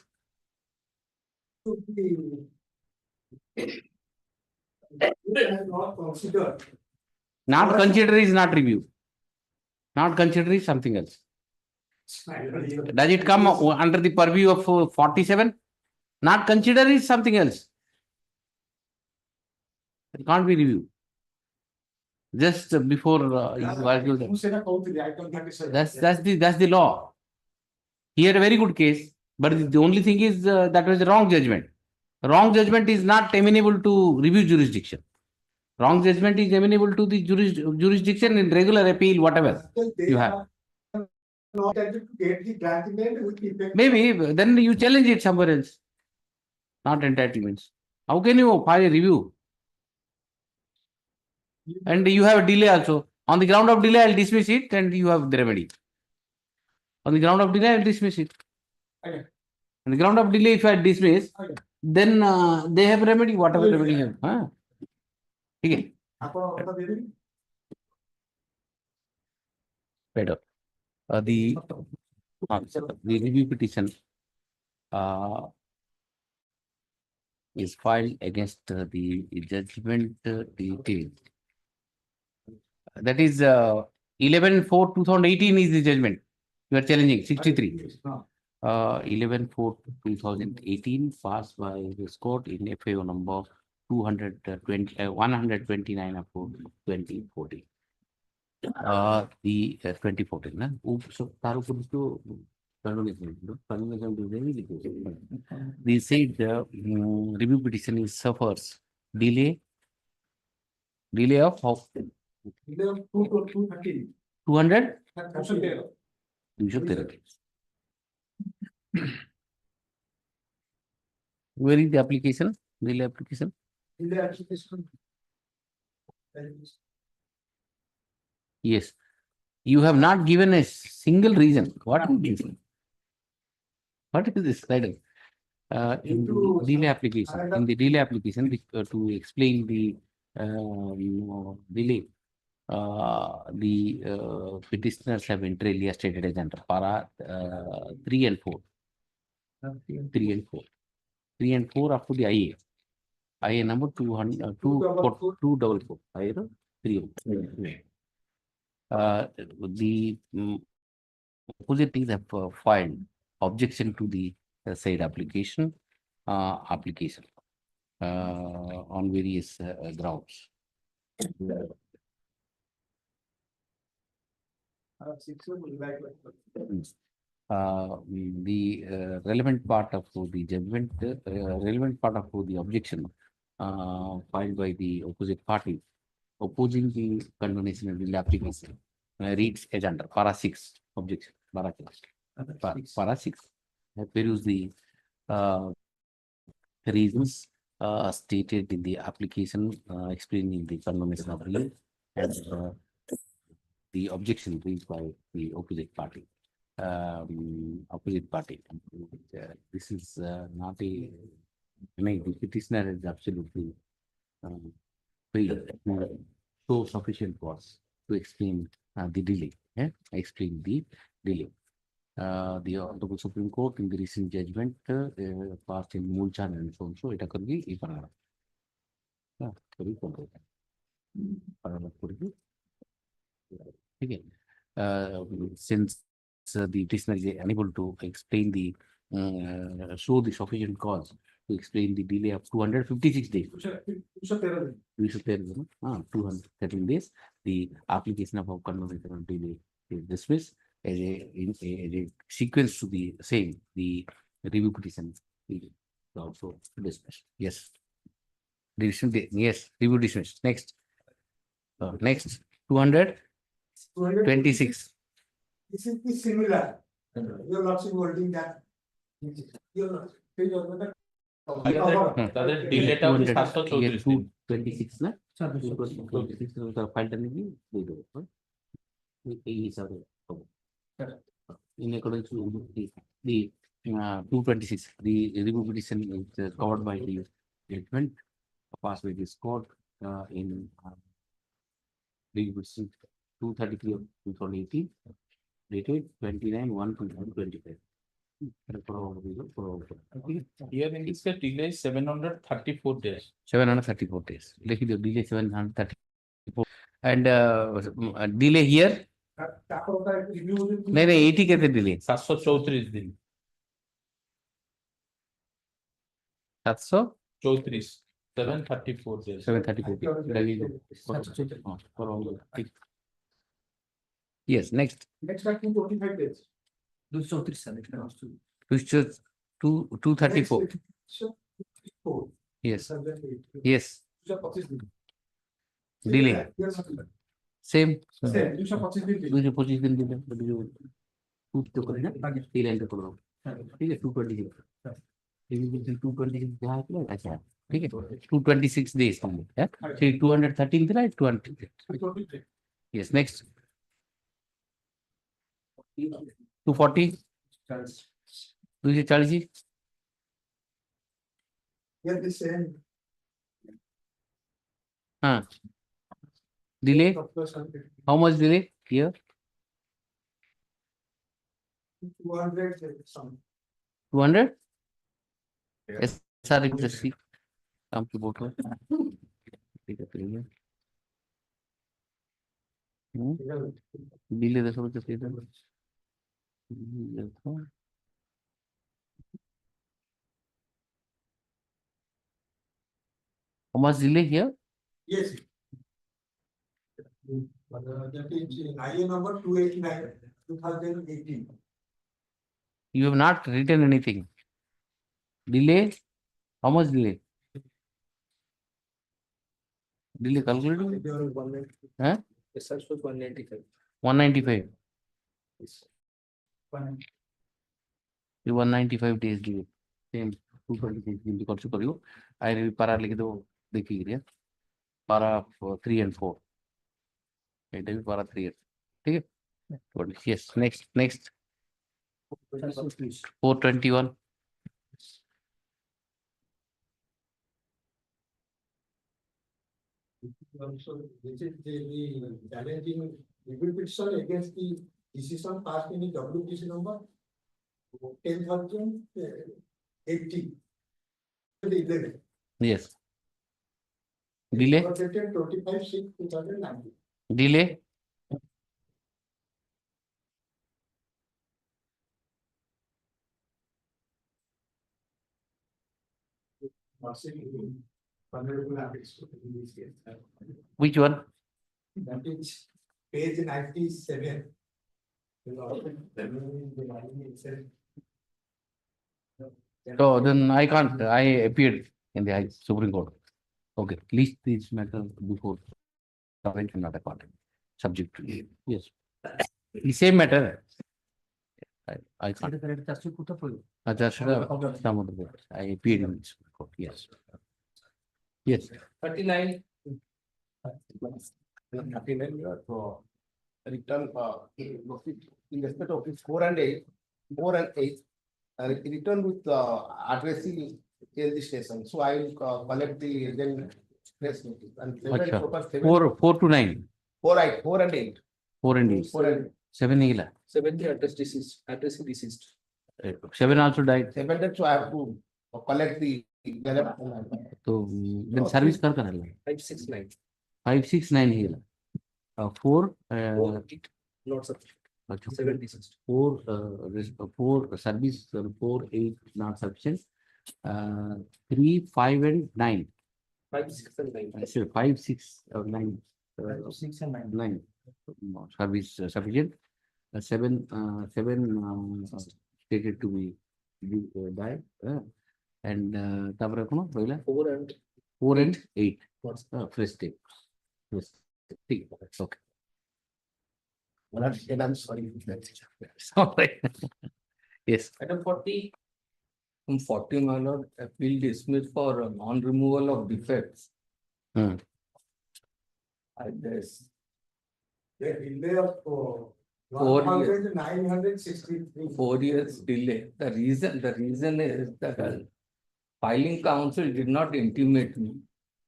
Not considered. Not consider is not review. Not consider is something else. Does it come under the purview of 47? Not consider is something else. It can't be review. just before you argue that. ମୁଁ ସେଇଟା କହୁଥିଲି, item 37. That's the law. He had a very good case, but the only thing is that was a wrong judgment. Wrong judgment is not amenable to review jurisdiction. Wrong judgment is amenable to the jurisdiction in regular appeal, whatever you have. Not able to get the grantment with effect. Maybe then you challenge it somewhere else. Not entitlements. How can you file a review? And you have a delay also. On the ground of delay, I'll dismiss it and you have the remedy. On the ground of delay, I'll dismiss it. Okay. On the ground of delay, if I dismiss, Okay. then they have remedy, whatever remedy have. Okay. ଆପଣ କଥା ଦେଇଦେବି? Better. The review petition is filed against the judgment detail. That is 11/4/2018 is the judgment. You are challenging 63. 11/4/2018 passed by this court in FAO number 129 of 2014. The 2014. So they said the review petition suffers delay of how? 213. 200? 213. 213. Where is the application? Delay application? Delay application. Yes. You have not given a single reason. What is this? What is this title? In the delay application, to explain the delay, the petitioners have inter alia stated as under para 3 and 4. 3 and 4. 3 and 4 up to the IA. IA number 244. IA 3. The opposite things have filed objection to the said application on various grounds. The relevant part of the judgment, relevant part of the objection filed by the opposite party opposing the condonation of the application reads as under para 6 objection. Para 6. I peruse the reasons stated in the application explaining the condonation of relief and the objection raised by the opposite party. This is not a. The petitioner is absolutely so sufficient was to explain the delay. Explain the delay. The Honorable Supreme Court in the recent judgment passed in Mulchan and so on. So it occurred in Parana. Again, since the petitioner is unable to explain the show the sufficient cause to explain the delay of 256 days. 213 days. The application of conversational delay is dismissed as a sequence to the same. The review petition is also dismissed. Yes. Yes, review dismissed. Next. Next. 226. This is similar. You're not holding that. You're not. তাদের ডিলেটা হচ্ছে 734 26 না 26 ফাইলটা নিবি দিয়ে দেব এই হিসাবে হবে in accordance with the 226 the review petition is covered by the judgment passed by this court in review petition 233 of 2018 dated 29/1/2025. Here in this case, delay is 734 days. 734 days. Delay 734. And delay here? नहीं 80 कैसे delay? 734 दिन. 734. 734 days. 734. Yes, next. Next are 225 days. 234. Yes. Yes. Delay. Same. 225 दिन delay. 226 days. 213 right? 20. Yes, next. 240. 240. Here the same. Delay. How much delay here? 200 some. 200? Yes, sir. Just see. Come to both. Delay the subject. How much delay here? Yes. That is IA number 289, 2018. You have not written anything. Delay? How much delay? Delay calculated? Huh? The search was 195. 195. Yes. 195 days delay. Same 226 also for you. I will para लिख दो देखिए para 3 and 4. It will para 3. ठीक है? Yes. Next. 421. So this is the challenging legal petition against the decision passed in the WPC number 10,080. Yes. Delay. 25/6/2019. Delay. Which one? That is page 97. So then I can't. I appeared in the Supreme Court. Okay, list this matter before not a part subject to it. Yes. The same matter. I can't. I appeared in this court. Yes. Yes. 39. Return in respect of 4 and 8, return with addressing the station. So I will collect the agent press notice. And 4 to 9. 4 and 8. 4 and 8. 4 and 7 nila. 7 the addressing deceased. 7 also died. 7 that so I have to collect the. So then service kar karala. 569. 569 here. 4 Not sufficient. 7 deceased. 4 service 4 8 not sufficient. 3 5 and 9. 5 6 and 9. 5 6 or 9. 6 and 9. 9 service sufficient. 7 stated to be died. And 4 and 8. Fresh take. Okay. I'm sorry. Sorry. Yes. Item 40. 40, my lord, appeal dismissed for non-removal of defects. I guess. The delay of 963. 4 years delay. The reason is that filing counsel did not intimate me.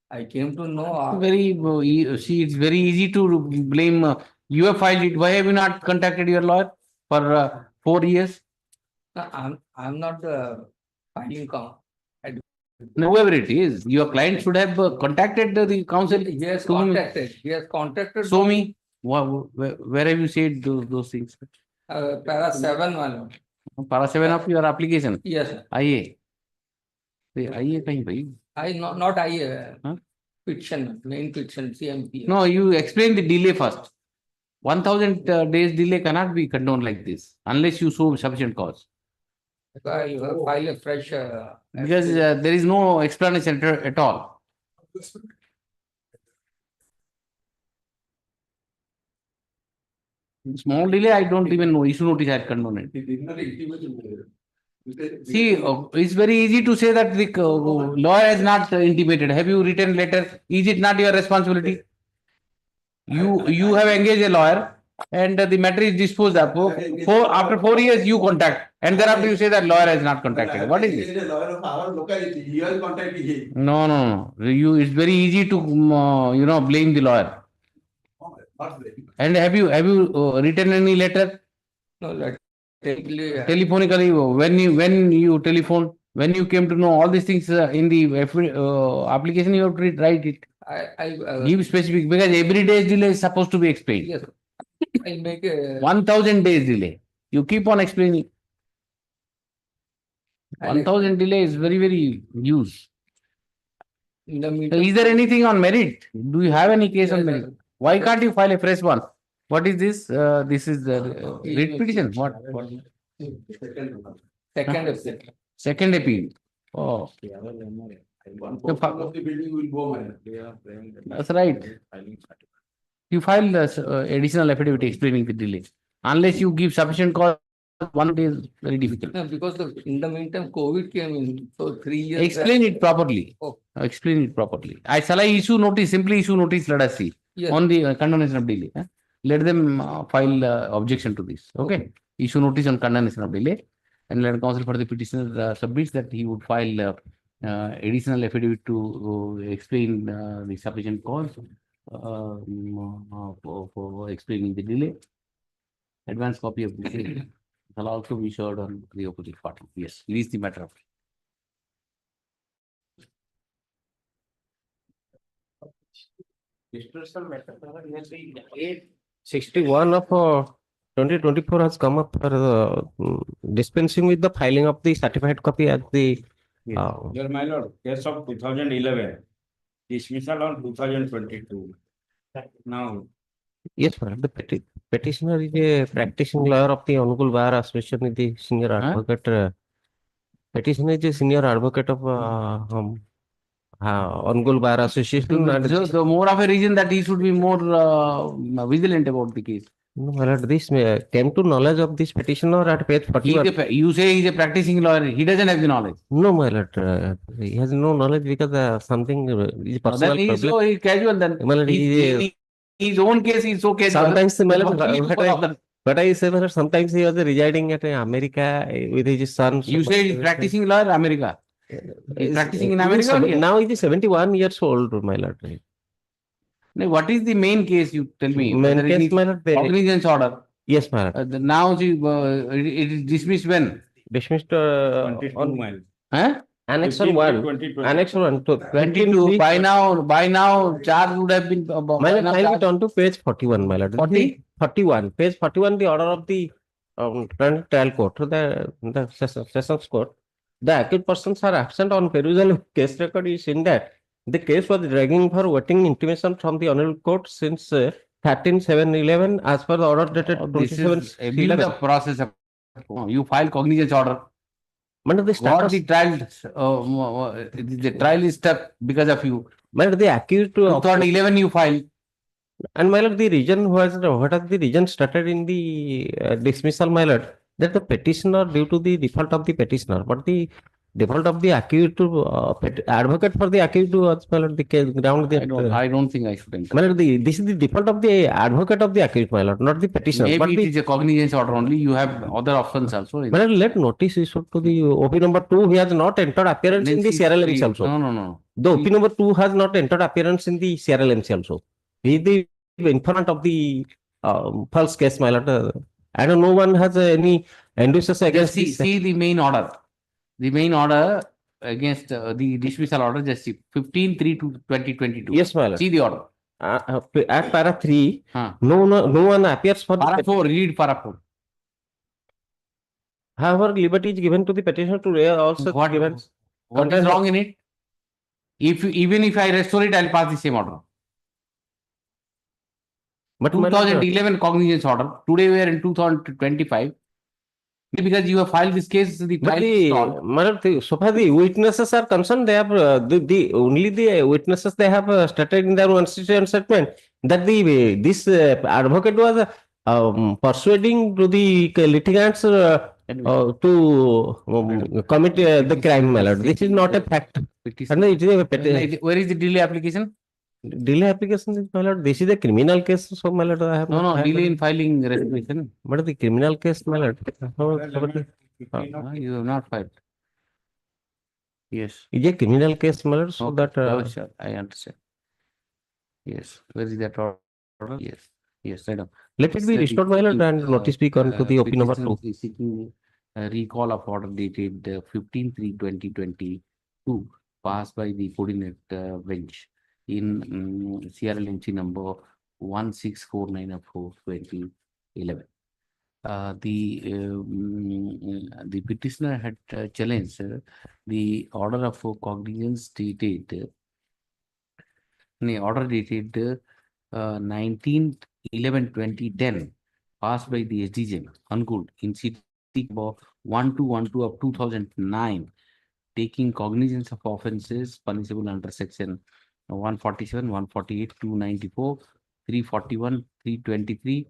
I came to know. It's very easy to blame. You have filed it. Why have you not contacted your lawyer for 4 years? I'm not the filing counsel. Whoever it is, your client should have contacted the counsel. He has contacted. He has contacted. Show me. Where have you said those things? Para 7, my lord. Para 7 of your application? Yes, sir. IA. IA kahin bhai? Petition, main petition, CMP. No, you explain the delay first. 1000 days delay cannot be condoned like this unless you show sufficient cause. I file a fresh. Because there is no explanation at all. Small delay, I don't even know. Issue notice I condone it. See, it's very easy to say that the lawyer has not intimated. Have you written letter? Is it not your responsibility? You have engaged a lawyer and the matter is disposed of. After 4 years you contact and thereafter you say that lawyer has not contacted. What is this? Lawyer of our locality, he has contacted him. No. It's very easy to blame the lawyer. And have you written any letter? No letter. Telephonically, when you telephone, when you came to know all these things in the application, you have to write it. Give specific, because every day's delay is supposed to be explained. Yes. I make a 1000 days delay. You keep on explaining. 1000 delay is very, very huge. Is there anything on merit? Do you have any case on merit? Why can't you file a fresh one? What is this? This is the writ petition. What? Second appeal. Oh. That's right. You file the additional affidavit explaining the delay. Unless you give sufficient cause, 1 day is very difficult. No, because in the meantime, COVID came in. So 3 years. Explain it properly. Oh. Explain it properly. Shall I issue notice? Simply issue notice, let us see. Yes. On the condonation of delay. Let them file objection to this. Okay. Issue notice on condonation of delay. And let counsel for the petitioner submits that he would file additional affidavit to explain the sufficient cause for explaining the delay. Advance copy of the same shall also be shared on the opposite party. Yes, it is the matter of. Dismissal matter 861 of 2024 has come up for dispensing with the filing of the certified copy at the. Your my lord, case of 2011, dismissal on 2022. Now. Yes, sir. The petitioner is a practicing lawyer of the Hon'Ble Bar Association, the senior advocate. Petitioner is a senior advocate of Hon'Ble Bar Association. So the more of a reason that he should be more vigilant about the case. No, my lord, this came to knowledge of this petitioner at page 41. You say he's a practicing lawyer. He doesn't have the knowledge. No, my lord, he has no knowledge because something is personal. Then he's so casual. Then my lord, his own case is so casual. Sometimes, my lord, but I say, my lord, sometimes he was residing at America with his son. You say he's practicing lawyer, America. He's practicing in America. Now he is 71 years old, my lord. Now, what is the main case? You tell me. Main case, my lord. Cognizance order. Yes, my lord. Now it is dismissed when? Dismissed 22 miles. Annex 1. Annex 1. 22. By now, charge would have been. My lord, find it on to page 41, my lord. 41. Page 41, the order of the trial court, the sessions court. The accused persons are absent on perusal of case record. Is in that the case was dragging for waiting intimation from the Honorable Court since 13/7/11 as per the order dated 27/11. The process of you file cognizance order. But the status, the trial is stuck because of you. My lord, the accused to 2011 you file. And my lord, the reason what is the reason started in the dismissal, my lord, that the petitioner due to the default of the petitioner, but the default of the accused to advocate for the accused to my lord, the case ground. I don't think I should. My lord, this is the default of the advocate of the accused, my lord, not the petitioner. Maybe but it is a cognizance order only. You have other options also. My lord, let notice issued to the OP number 2. He has not entered appearance in the CRLMC also. No. The OP number 2 has not entered appearance in the CRLMC also. He is the informant of the false case, my lord. I don't know one has any induces against. See the main order. The main order against the dismissal order, just 15/3/2022. Yes, my lord. See the order. At para 3, no one appears for para 4. Read para 4. However, liberty is given to the petitioner to raise also what is wrong in it? Even if I restore it, I'll pass the same order. But 2011 cognizance order. Today we are in 2025. Because you have filed this case, the but trial so far the witnesses are concerned, they have only the witnesses they have stated in their one statement that this advocate was persuading to the litigants to commit the crime, my lord. This is not a fact. And it is a where is the delay application? Delay application is, my lord. This is a criminal case, so my lord, I have No, delay in filing resolution. But the criminal case, my lord. You have not filed. Yes. Is a criminal case, my lord, so Okay. that Sure, I understand. Yes. Where is that order? Yes. Yes, I know. Let it be restored, my lord, and notice be gone to the OP number 2. Is seeking a recall of order dated 15/3/2022, passed by the coordinate bench in CRLMC number 1649 of 2011. The petitioner had challenged the order of cognizance dated, order dated 19/11/2010, passed by the SDGM, Angul, in CT 1212 of 2009, taking cognizance of offences punishable under section 147, 148, 294, 341, 323,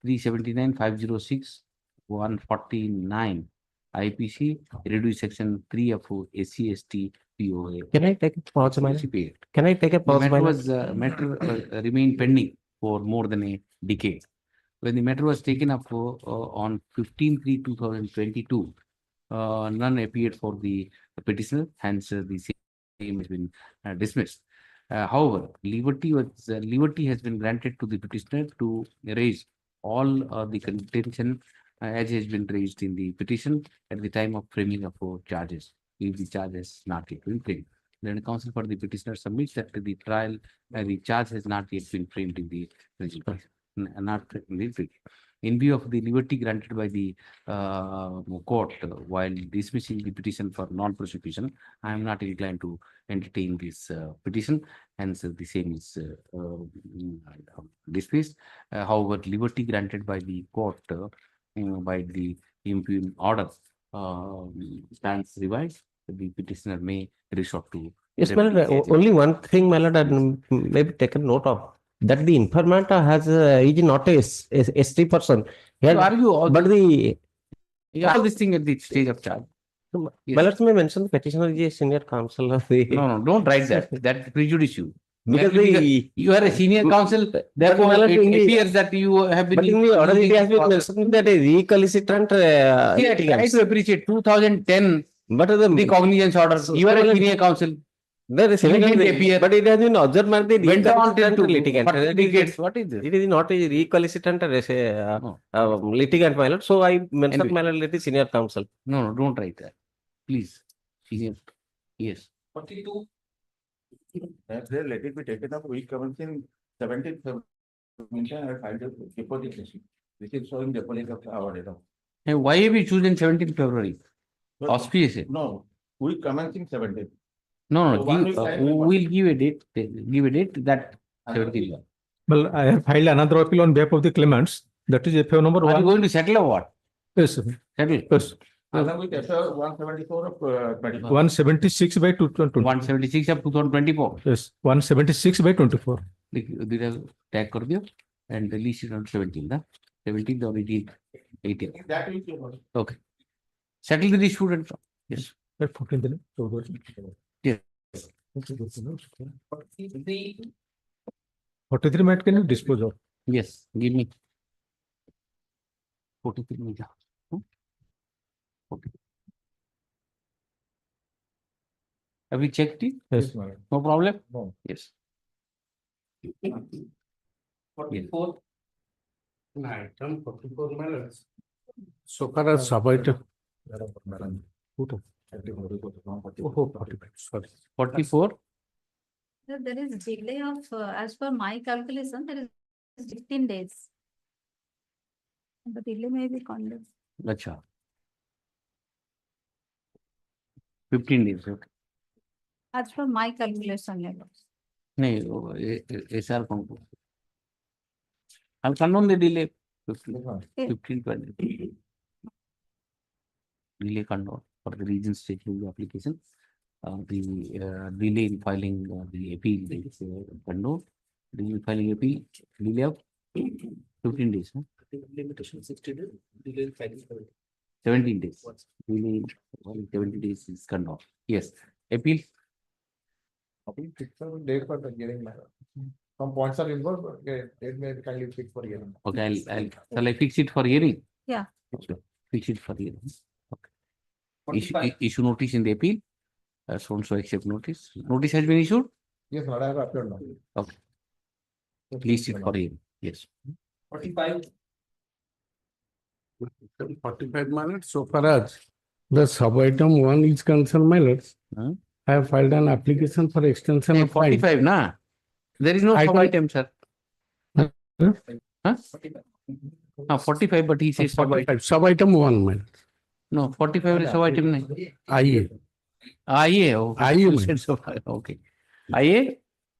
379, 506, 149 IPC, reduced section 3 of SC/ST POA. Can I take a pause, my lord? Can I take a pause, my lord? Matter remained pending for more than a decade. When the matter was taken up on 15/3/2022, none appeared for the petitioner, hence the same has been dismissed. However, liberty has been granted to the petitioner to raise all the contention as has been raised in the petition at the time of framing of charges, if the charge has not yet been framed. Then counsel for the petitioner submits that the trial, the charge has not yet been framed in the principal, not in the in view of the liberty granted by the court while dismissing the petition for non-prosecution, I am not inclined to entertain this petition, hence the same is dismissed. However, liberty granted by the court by the imbue order stands revised. The petitioner may resort to. Yes, my lord. Only one thing, my lord, I may be taken note of. That the informant has is not a ST person. So argue all but all this thing at the stage of charge. My lord, may mention the petitioner is a senior counsel of the. No, don't write that. That prejudice you. Because you are a senior counsel, therefore it appears that you have been. But in the order it has been mentioned that a recalcitrant. I try to appreciate 2010. But the cognizance order. You are a senior counsel. There is but it has been observed by the litigant. What is this? It is not a recalcitrant litigant, my lord. So I mentioned my lord, let the senior counsel. No, don't write that. Please. Senior. Yes. 42. Let it be taken up. We commencing 17th February. I filed a deposition. This is showing deposit of our data. Hey, why have you chosen 17th February? Auspicious. No, we commencing 17th. No, we'll give a date. Give a date that 17th. Well, I have filed another appeal on behalf of the claimants. That is FAO number 1. Are you going to settle or what? Yes, sir. Settle. Yes. Along with FAO 174 of 24. 176 by 2024. 176 of 2024. Yes, 176 by 24. Tag कर दियो and release it on 17th. 17th or 18th. 18th. That will be over. Okay. Settle the dispute. Yes. 14th. Yes. 43 might can you dispose of? Yes. Give me. 43 में जा. Okay. Have we checked it? Yes. No problem? No. Yes. 44. Item 44 matters. So far as subject. 44. There is delay of, as per my calculation, there is 15 days. The delay may be condemned. Acha. 15 days. Okay. As per my calculation levels. No, SR control. I'll condone the delay. 15 20. Delay condone for the region state review application. The delay in filing the appeal is condone. Delay in filing appeal, delay of 15 days. Huh? Limitation 60 days, delay in filing 17 days. Delay in 70 days is condone. Yes. Appeal. Fix a date for the hearing matter. Some points are involved, but it may be kindly fixed for hearing. Okay, shall I fix it for hearing? Yeah. Okay. Fix it for hearing. Okay. Issue notice in the appeal. So and so accept notice. Notice has been issued? Yes, I have appeared now. Okay. Please sit for hearing. Yes. 45. 45 minutes. So far as the sub-item 1 is concerned, my lords, I have filed an application for extension of 45, na? There is no sub-item, sir. Huh? 45, but he says sub-item. Sub-item 1, my lords. No, 45 is sub-item. IA. IA. Okay. IA?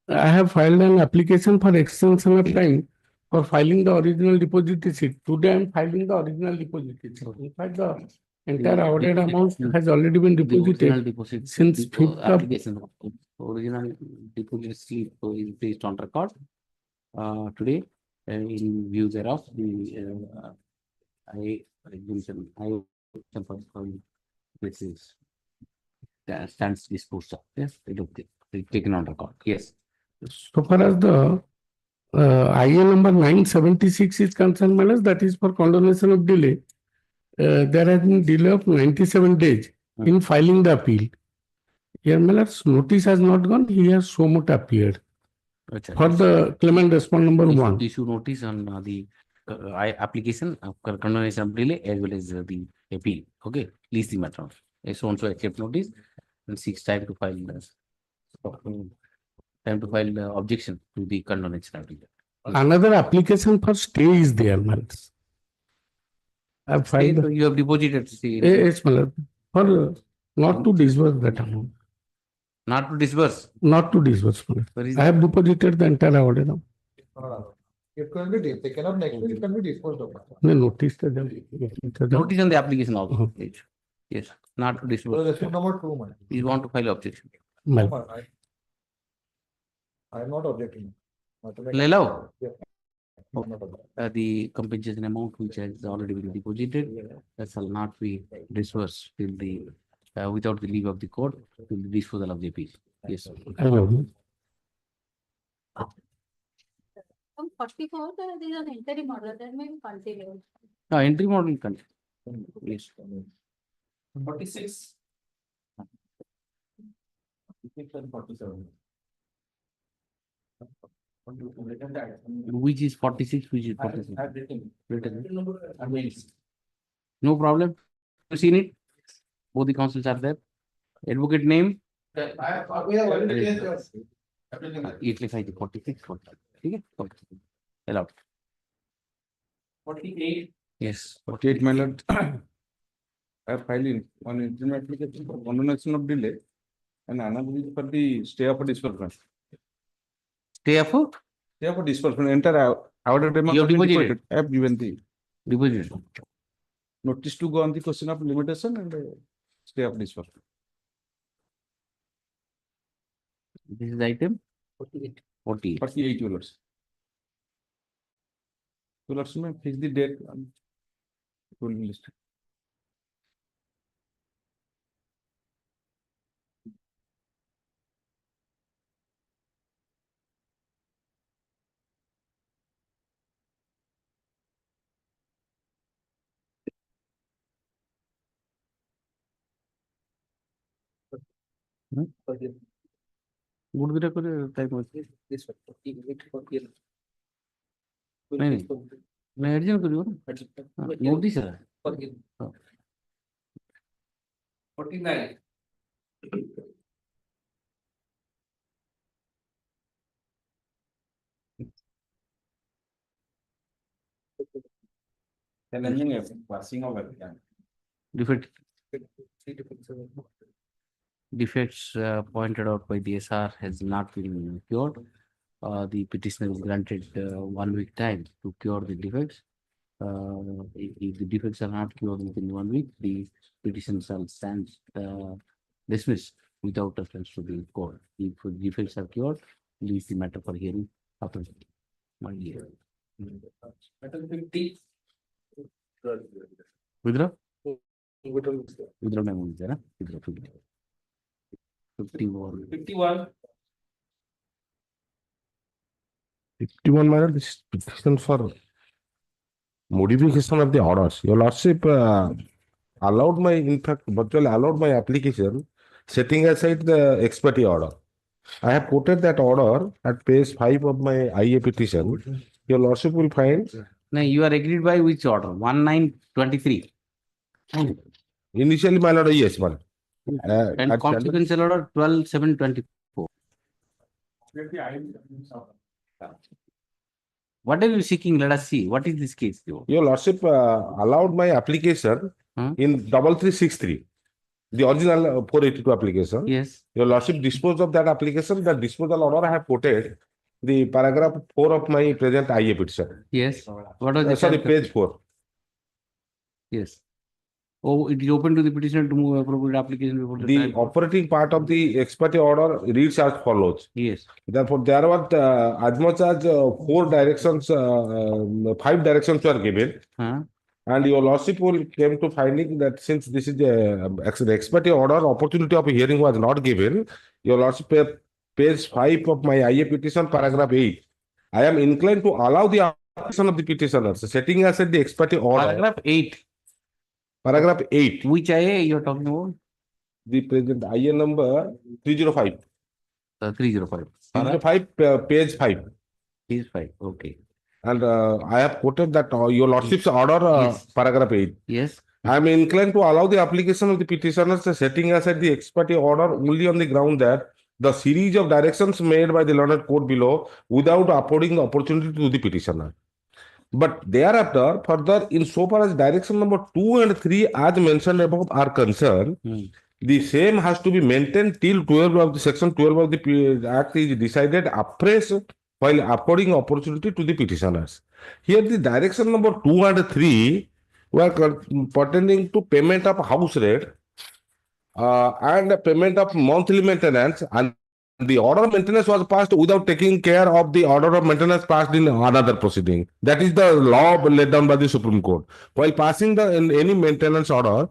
I have filed an application for extension of time for filing the original deposit receipt. Today I am filing the original deposit receipt. In fact, the entire awarded amount has already been deposited since 5th application. Original deposit slip is placed on record today. In view thereof, the which is stands disposed of. Yes, taken on record. Yes. So far as the IA number 976 is concerned, my lords, that is for condonation of delay. There has been delay of 97 days in filing the appeal. Here, my lords, notice has not gone. He has so much appeared. For the claimant respond number 1. Issue notice on the application of condonation of delay as well as the appeal. Okay, please the matter. So and so accept notice and 6 time to file the objection to the condonation of delay. Another application for stay is there, my lords. I have filed. So you have deposited stay. Yes, my lord. For not to disburse that amount. Not to disburse. Not to disburse. I have deposited the entire awarded amount. It can be, they cannot next week, it can be disposed of. No, notice the notice on the application also. Yes, not to disburse. So that's number 2, man. You want to file objection. I am not objecting. Allow. Yeah. The compensation amount which has already been deposited that shall not be disbursed till the without the leave of the court till the disposal of the appeal. Yes. From 44, there is an interim order that may be continued. Interim order will continue. Yes. 46. 47. Which is 46, which is 47. No problem. You seen it? Both the counsels are there. Advocate name? It looks like 46. Okay? Allowed. 48. Yes. 48, my lord. I have filed on interim application for condonation of delay and another is for the stay of disbursement. Stay of? Stay of disbursement. Entire awarded amount. You have deposited? I have given the deposited. Notice to go on the question of limitation and stay of disbursement. This is item 48. 48. 48, your lords. Your lords, may fix the date. List. गुड़ करे type होती है नहीं नहीं adjust करियो ना notice है 49. Defect. defects pointed out by the SR has not been cured. The petitioner is granted 1 week time to cure the defects. If the defects are not cured within 1 week, the petition shall stand dismissed without reference to the court. If defects are cured, leave the matter for hearing after 1 year. Withdraw? Withdraw memo is there, huh? Withdraw 50. 51. 51. 51, my lord, this petition for modification of the orders. Your lordship allowed my, in fact, virtually allowed my application, setting aside the ex parte order. I have quoted that order at page 5 of my IA petition. Your lordship will find. Now you are agreed by which order? 1923. Initially, my lord, yes, man. And consequential order 12/7/24. What are you seeking? Let us see. What is this case? Your lordship allowed my application in 3363. The original 482 application. Yes. Your lordship disposed of that application. The disposal order I have quoted the paragraph 4 of my present IA petition. Yes. What was the sorry, page 4. Yes. Oh, it is open to the petitioner to move appropriate application before the The trial court. operating part of the ex parte order reads as follows. Yes. Therefore, there were as much as 4 directions, 5 directions were given. And your lordship will came to finding that since this is the ex parte order, opportunity of hearing was not given. Your lordship, page 5 of my IA petition, paragraph 8. I am inclined to allow the application of the petitioners, setting aside the ex parte order. Paragraph 8. Paragraph 8. Which IA you are talking about? The present IA number 305. 305. 305, page 5. Page 5. Okay. And I have quoted that your lordship's order, paragraph 8. Yes. I am inclined to allow the application of the petitioners setting aside the ex parte order only on the ground that the series of directions made by the learned court below without affording the opportunity to the petitioner. But thereafter, further, in so far as direction number 2 and 3 as mentioned above are concerned, the same has to be maintained till 12 of the section 12 of the Act is decided afresh while affording opportunity to the petitioners. Here the direction number 2 and 3 were pertaining to payment of house rent and payment of monthly maintenance, and the order of maintenance was passed without taking care of the order of maintenance passed in another proceeding. That is the law laid down by the Supreme Court. While passing any maintenance order,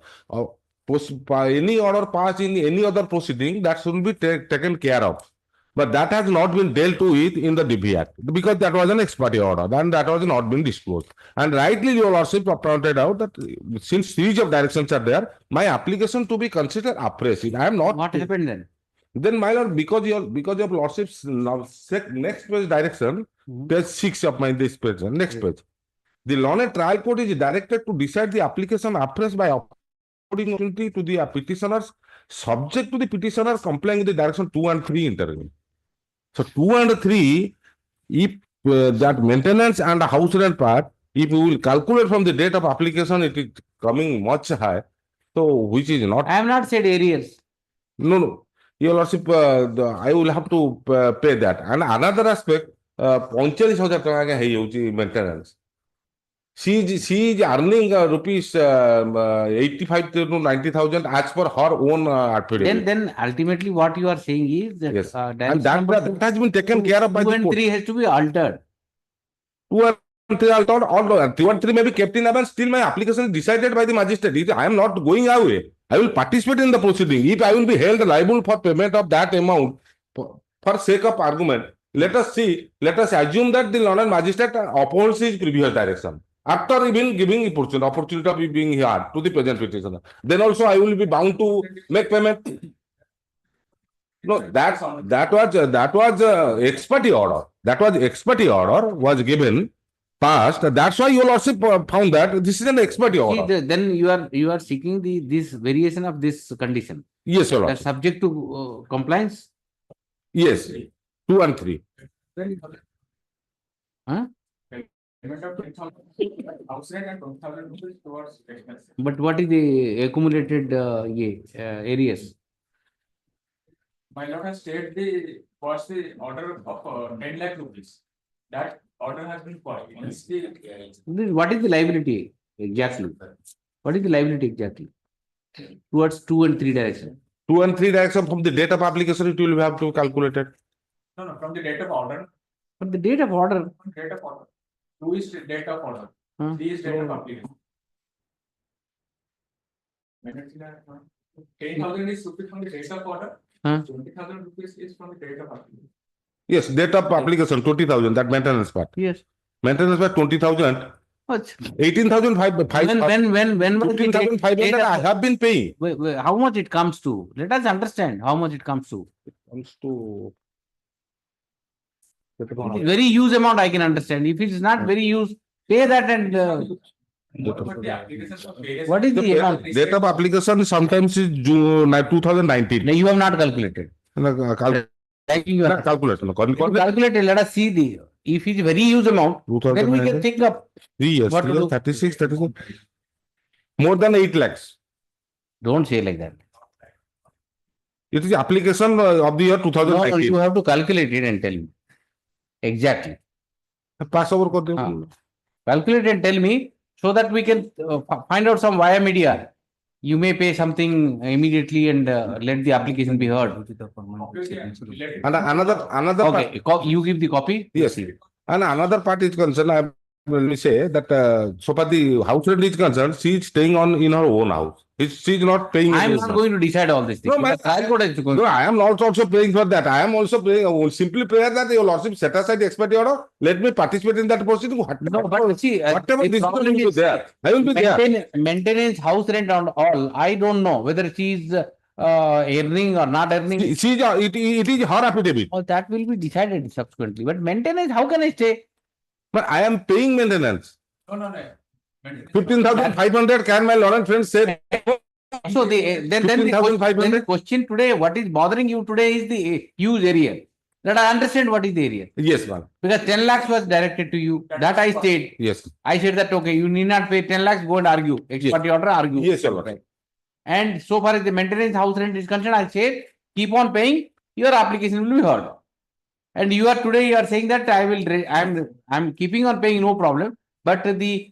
any order passed in any other proceeding, that should be taken care of. But that has not been dealt with in the DB Act because that was an ex parte order and that was not been disclosed. And rightly, your lordship pointed out that since series of directions are there, my application to be considered afresh. I am not. What happened then? Then, my lord, because your lordship's next page direction, page 6 of my this page, next page, the learned trial court is directed to decide the application afresh by affording opportunity to the petitioners, subject to the petitioner complying with the direction 2 and 3 interim. So 2 and 3, if that maintenance and house rent part, if we will calculate from the date of application, it is coming much high. So which is not. I have not said arrears. No. Your lordship, I will have to pay that. And another aspect, 45,000 maintenance. She is earning rupees 85 to 90,000 as per her own affidavit. Then ultimately what you are saying is that yes. And that has been taken care of by the court. 2 and 3 has to be altered. 2 and 3 altered, or 2 and 3 may be kept in abeyance. Still my application is decided by the magistrate. I am not going away. I will participate in the proceeding. If I will be held liable for payment of that amount for sake of argument, let us assume that the learned magistrate upholds his previous direction. After even giving opportunity of being here to the present petitioner, then also I will be bound to make payment. No, that was ex parte order. That was ex parte order was given passed. That's why your lordship found that this is an ex parte order. Then you are seeking this variation of this condition. Yes, your lordship. Subject to compliance. Yes, 2 and 3. Huh? But what is the accumulated areas? My lord has stayed the order of 10 lakh rupees. That order has been filed. What is the liability exactly? What is the liability exactly? Towards 2 and 3 direction. 2 and 3 direction from the date of application, it will have to calculate it. No, from the date of order. But the date of order. Date of order. 2 is date of order. Huh? 3 is date of application. 10,000 is rupees from the date of order. Huh? 20,000 rupees is from the date of application. Yes, date of application 20,000, that maintenance part. Yes. Maintenance part 20,000. What? 18,500. When was the 15,500 I have been paying. Wait, how much it comes to? Let us understand how much it comes to. It comes to. Very huge amount I can understand. If it is not very huge, pay that and. What is the amount? Date of application sometimes is June 2019. No, you have not calculated. Calculated. Let us see the. If it is very huge amount, then we can think of 3 years. what to do. 36, 37. More than 8 lakhs. Don't say like that. It is application of the year 2019. No, you have to calculate it and tell me. Exactly. Pass over. Calculate and tell me so that we can find out some via media. You may pay something immediately and let the application be heard. And another okay, you give the copy. Yes. And another part is concerned. I will say that so far the house rent is concerned, she is staying in her own house. She is not paying. I am not going to decide all this. No, I am not also paying for that. I am also paying. Simply pray that your lordship set aside the expiry order. Let me participate in that proceeding. No, but see, whatever this will be there, I will be there. Maintenance, house rent, and all. I don't know whether she is earning or not earning. It is her affidavit. Oh, that will be decided subsequently. But maintenance, how can I say? But I am paying maintenance. No. 15,500. Can my lord and friends say? So then the question today, what is bothering you today is the huge area. Let I understand what is the area. Yes, ma'am. Because 10 lakhs was directed to you. That I said. Yes. I said that okay, you need not pay 10 lakhs. Go and argue. Expiry order, argue. Yes, your lord. And so far as the maintenance house rent is concerned, I said keep on paying. Your application will be heard. And you are saying that I'm keeping on paying, no problem. But the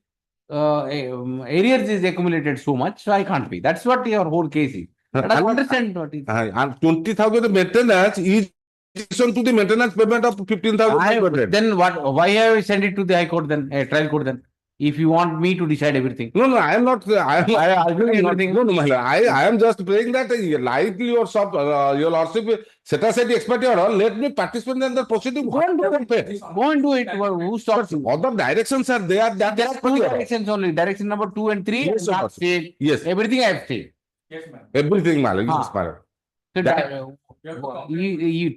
arrears is accumulated so much, so I can't pay. That's what your whole case is. Let us understand what is. And 20,000 maintenance is addition to the maintenance payment of 15,000. Then what? Why have I sent it to the High Court then, trial court then? If you want me to decide everything. No, I am not. I am arguing everything. No, my lord. I am just praying that like your lordship set aside the expiry order. Let me participate in the proceeding. Go and do it. Who stops you? Other directions are there. There are 2 directions only. Direction number 2 and 3. Yes, yes. Everything I have said. Yes, ma'am. Everything, my lord. Yes, my lord. So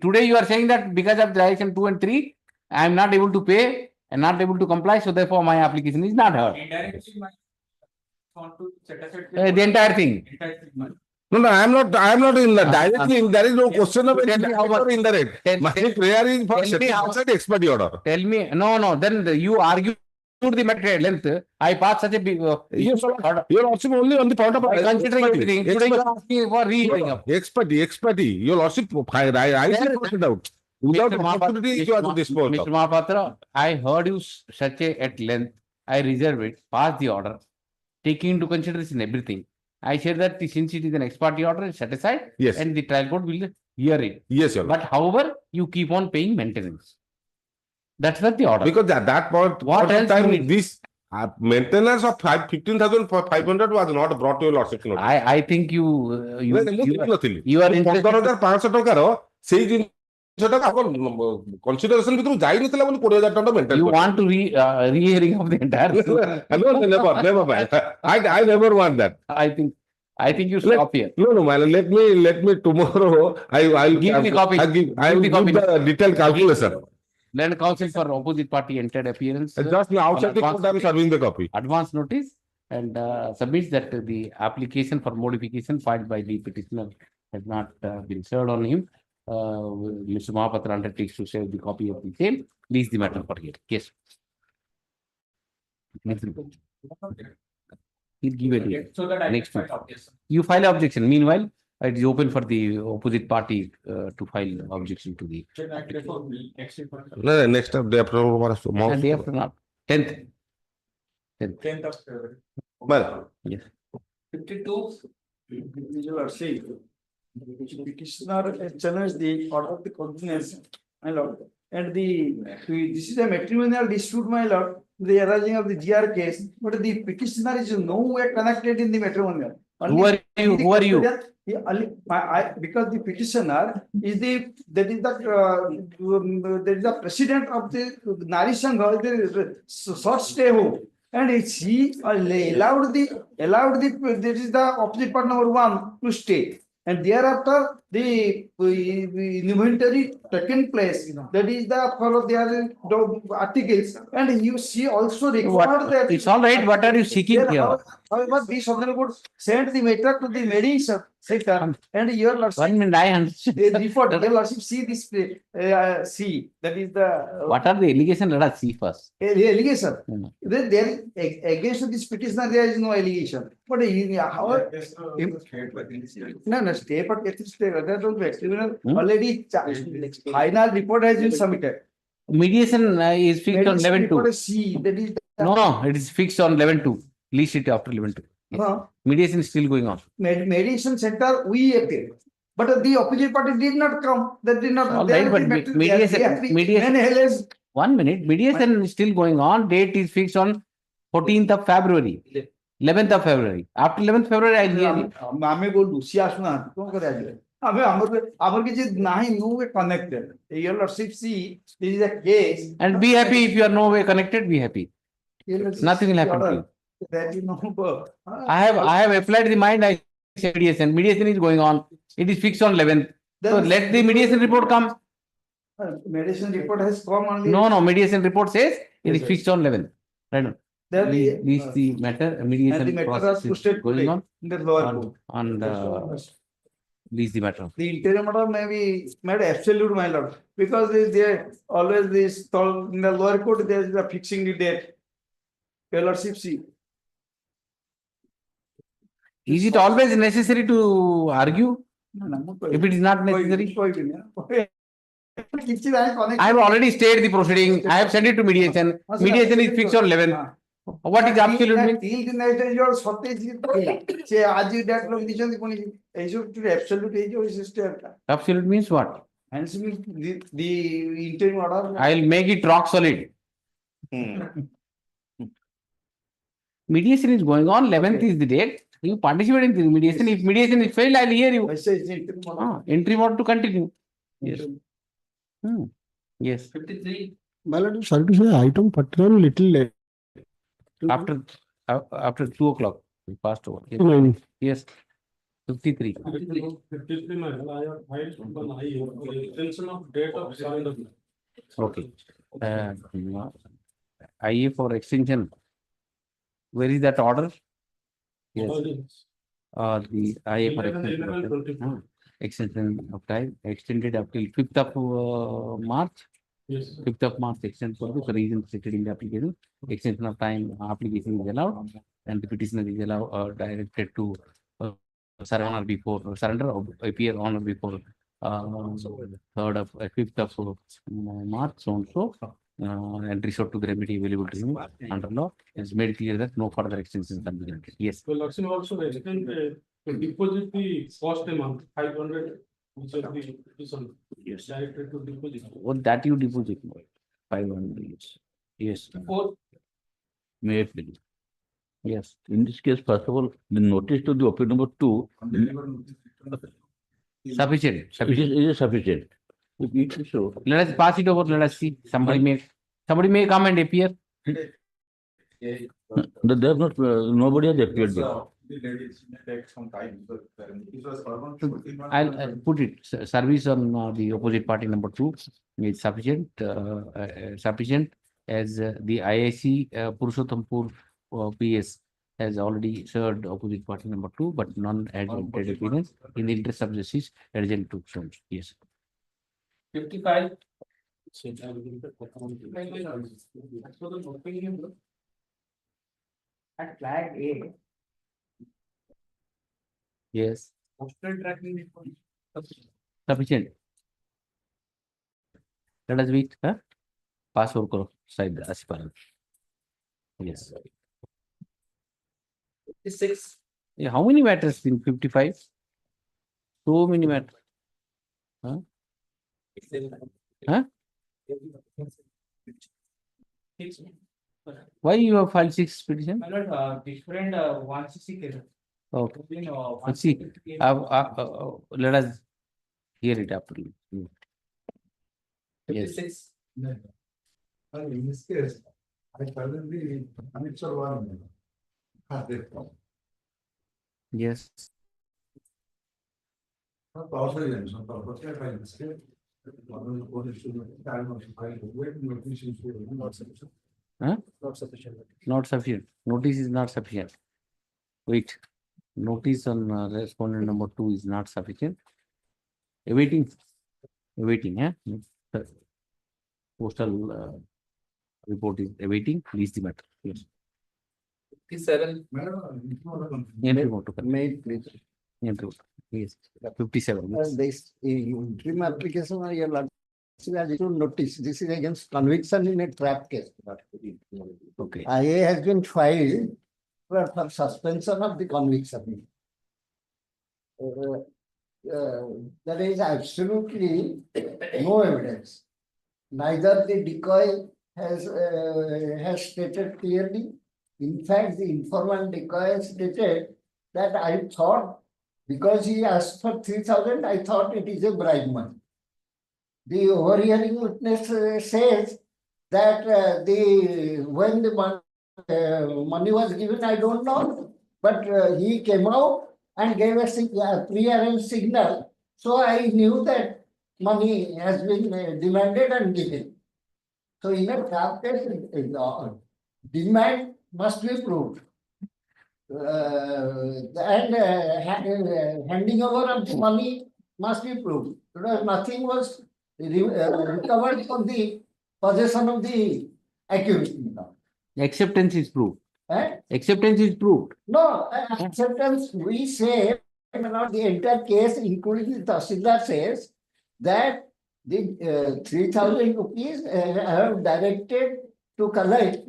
today you are saying that because of direction 2 and 3, I am not able to pay and not able to comply. So therefore, my application is not heard. Indirectly, want to set aside The entire thing. No, I am not in that. Directly, there is no question of indirect. My prayer is for setting aside the expiry order. Tell me, no. Then you argue the matter length. I pass such a big. Yes, your lordship only on the point of considering everything. Today you are asking for re-hearing of. Expertise. Your lordship, I see it out. Without opportunity, you have to dispose. Mr. Mahapatra, I heard you such at length. I reserve it. Pass the order, taking into consideration everything. I said that since it is an ex parte order, set aside. Yes. And the trial court will hear it. Yes, your But however, you keep on paying maintenance. That's not the order. Because at that point, what else time this maintenance of 15,500 was not brought to your lordship. I think you are interested. Consideration ଭିତରୁ ଯାଇ ନଥିଲା ବୋଲି 20,000 ଟଙ୍କା You want to re-hearing of the entire. never. I never want that. I think you stop here. No, let me tomorrow. I'll give the copy. I'll give the detailed calculation. Then counsel for opposite party entered appearance. Just now outside the court, I'm serving the copy. Advance notice and submits that the application for modification filed by the petitioner has not been served on him. Mr. Mahapatra undertakes to save the copy of the same. Leaves the matter for here. Yes. He'll give it here. So that I next can month. file objection. You file objection. Meanwhile, It is open for the opposite party to file objection to the. No, next step, day after tomorrow. And day after not, 10th. 10th of February. Well, Yes. 52. You are saying. Petitioner challenge the order of the continuance, my lord. And this is a matrimonial dispute, my lord, the arising of the GR case, but the petitioner is no way connected in the matrimonial. Who are you? Who are you? Because the petitioner is the president of the Nari Sangha, the short stay home. And she allowed there is the opposite part number 1 to stay. And thereafter, the inventory taken place. That is the for their articles. And she also required that. It's all right. What are you seeking here? However, this honorable court sent the matter to the mediation sector, and your lordship. 1 minute, I understand. Report, your lordship see this. See, that is the. What are the allegations? Let us see first. The allegation. There against this petitioner there is no allegation. But how? No, stay, but it is stay. Already final report has been submitted. Mediation is fixed on 11/2. See, that is. No, it is fixed on 11/2. Least it after 11/2. Yes. Mediation is still going on. Mediation center, we appeared. But the opposite party did not come. That did not. All right, but mediation. 1 minute. Mediation is still going on. Date is fixed on 14th of February. 11th of February. After 11th February, I hear you. আমি বলবো C আসুন না কোন করে আসবে আমি আমার কিছু নাই no way connected your lordship see this is a case and be happy if you are no way connected, be happy. Nothing will happen to you. That you know, I have applied the mind. I said mediation. Mediation is going on. It is fixed on 11th. So let the mediation report come. Mediation report has come only. No. Mediation report says it is fixed on 11th. Right now. Least the matter. Mediation process is going on. The lower court. And least the matter. The interim order may be made absolute, my lord, because they always this in the lower court there is a fixing the date. Your lordship see. Is it always necessary to argue? If it is not necessary, I have already stayed the proceeding. I have sent it to mediation. Mediation is fixed on 11th. What is absolute mean? Absolute means what? The interim order. I will make it rock solid. Mediation is going on. 11th is the date. You participate in the mediation. If mediation is failed, I will hear you. Interim order to continue. Yes. Yes. 53. Sorry to say, item particularly little late. After 2 o'clock, we passed over. Yes. Yes. 53. 53, I have filed extension of date of surrender. Okay. IA for extension. Where is that order? Yes. The IA for extension of time extended up till 5th of March. Yes. 5th of March extension for the reason stated in the application. Extension of time application is allowed, and the petitioner is allowed directed to surrender or appear on or before 3rd of 5th of March also. And resort to the remedy available to him under law. It's made clear that no further extensions can be granted. Yes. Well, Lordship also extend deposit the cost amount 500, which is the petition. Yes. Directed to deposit. What that you deposit 500. Yes. May I please? Yes. In this case, first of all, the notice to the OP number 2. Sufficient. It is sufficient. Let us pass it over. Let us see. Somebody may come and appear. There's not nobody has appeared there. I'll put it. Service on the opposite party number 2 is sufficient. Sufficient as the IIC Purushothampur PS has already served opposite party number 2, but none had entered appearance. In the interest of justice, urgent to show. Yes. 55. At flag A. Yes. Sufficient. Let us wait. Huh? Pass over karo side asipara. Yes. 56. Yeah, how many matters in 55? So many matters. Huh? Huh? Why you have filed 6 petition? Different 160 cases. Okay. Let's See, let us hear it after. Yes. 56. In this case, I presently annexure one. Yes. Huh? Not sufficient. Not sufficient. Notice is not sufficient. Wait. Notice on respondent number 2 is not sufficient. Awaiting. Awaiting. Yeah. Postal report is awaiting. Please the matter. Yes. 57. Entry vote to correct. May it please. Entry vote. Yes. 57. Yes. This interim application or your lot. To notice, this is against conviction in a trap case. Okay. IA has been filed for suspension of the conviction. There is absolutely no evidence. Neither the decoy has stated clearly. In fact, the informant decoy stated that I thought because he asked for 3,000, I thought it is a bribe money. The overhearing witness says that when the money was given, I don't know, but he came out and gave a pre-arranged signal. So I knew that money has been demanded and given. So in a trap case, demand must be proved. And handing over of the money must be proved. Because nothing was recovered from the possession of the accused. Acceptance is proved. Eh? Acceptance is proved. No, acceptance, we say, the entire case, including the Tahsildar says that the 3,000 rupees I have directed to collect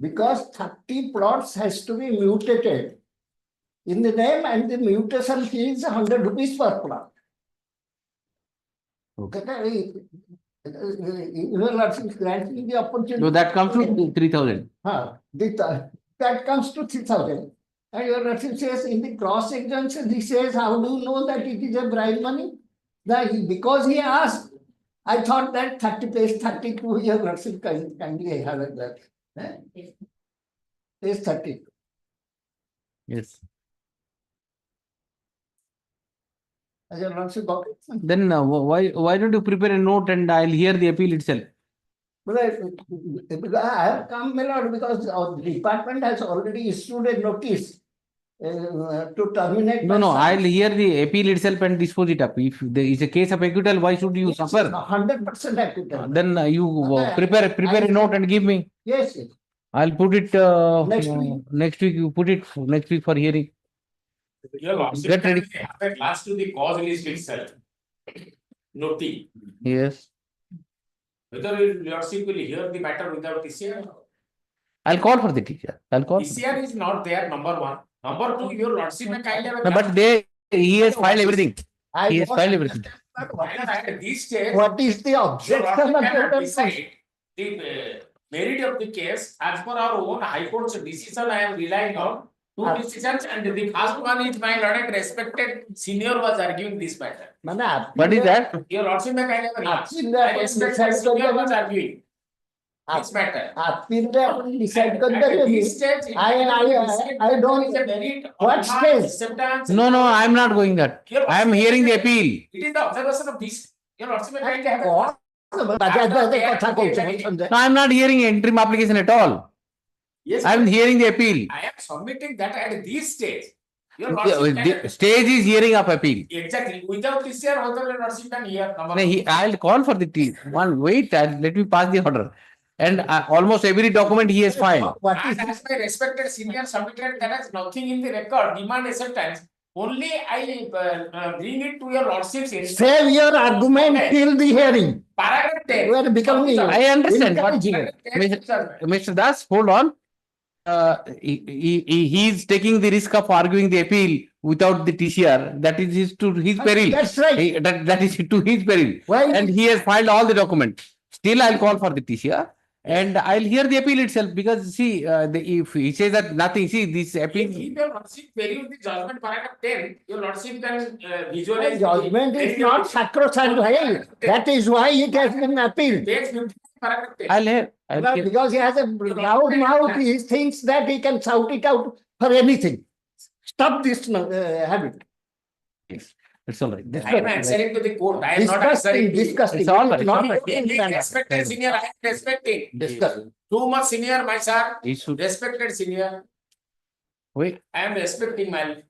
because 30 plots has to be mutated in the name and the mutation fee is 100 rupees per plot. Okay. Granting the opportunity. So that comes to 3,000. That comes to 3,000. And your Lordship says in the cross examination, he says, how do you know that it is a bribe money? Because he asked, I thought that 30 page 32, your Lordship kindly have it that. Page 30. Yes. Has your Lordship got it? Then why don't you prepare a note and I'll hear the appeal itself? But I have come, my lord, because the department has already issued a notice to terminate. No, I'll hear the appeal itself and dispose it up. If there is a case of acquittal, why should you suffer? 100% acquittal. Then you prepare a note and give me. Yes, yes. I'll put it Next week. Next week. You put it next week for hearing. Get ready. Last to the cause list itself. Noti. Yes. Whether your lordship will hear the matter without TCR. I'll call for the teacher. I'll call. TCR is not there, number one. Number two, your lordship may kind of. No, but he has filed everything. He has filed everything. At this stage, what is the objection? The merit of the case as per our own High Court's decision. I am relying on two decisions, and the first one is my lord respected senior was arguing this matter. What is that? Your lordship may kind of respected senior was arguing this matter. Decide At this stage, I don't. What stage? No, I'm not going that. I am hearing the appeal. It is the observation of this. Your lordship may kind of No, I'm not hearing interim application at all. Yes, I am hearing the appeal. I am submitting that at this stage. Your The lordship stage is hearing of appeal. exactly. Without this year, whether your lordship can hear. No, I'll call for the one. Wait, let me pass the order. And almost every document he has filed. As my respected senior submitted, there is nothing in the record. Demand acceptance. Only I bring it to your lordship's. Save your argument till the hearing. Paragraph 10. You are becoming. I understand, but Incorrigible. Mr. Das, hold on. He is taking the risk of arguing the appeal without the TCR. That is to his peril. That's right. That is to his peril. Why? And he has filed all the documents. Still, I'll call for the TCR. And I'll hear the appeal itself because see, if he says that nothing, see this appeal. If your lordship peruse the judgment paragraph 10, your lordship can visualize. Judgment is not sacrosanct. That is why it has been appealed. I'll hear. Because he has a loud mouth, he thinks that he can shout it out for anything. Stop this habit. Yes, it's all right. I am answering to the court. I am not answering. Disgusting. It's all right. It's all right. Respected senior, I am respecting. Disgusting. Too much senior, my sir. He should Respected senior. wait. I am respecting my.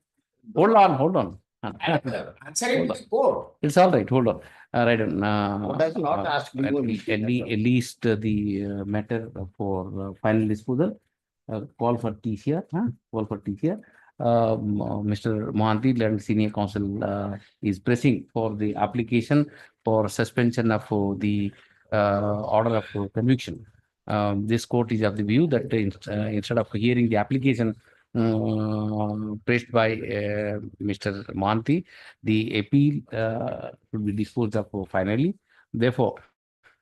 Hold on. I am answering to the court. It's all right. Hold on. Right. does not ask me at least the matter for final disposal. Call for TCR. Call for TCR. Mr. Mohanty, learned senior counsel, is pressing for the application for suspension of the order of conviction. This court is of the view that instead of hearing the application pressed by Mr. Mohanty, the appeal should be disposed of finally. Therefore,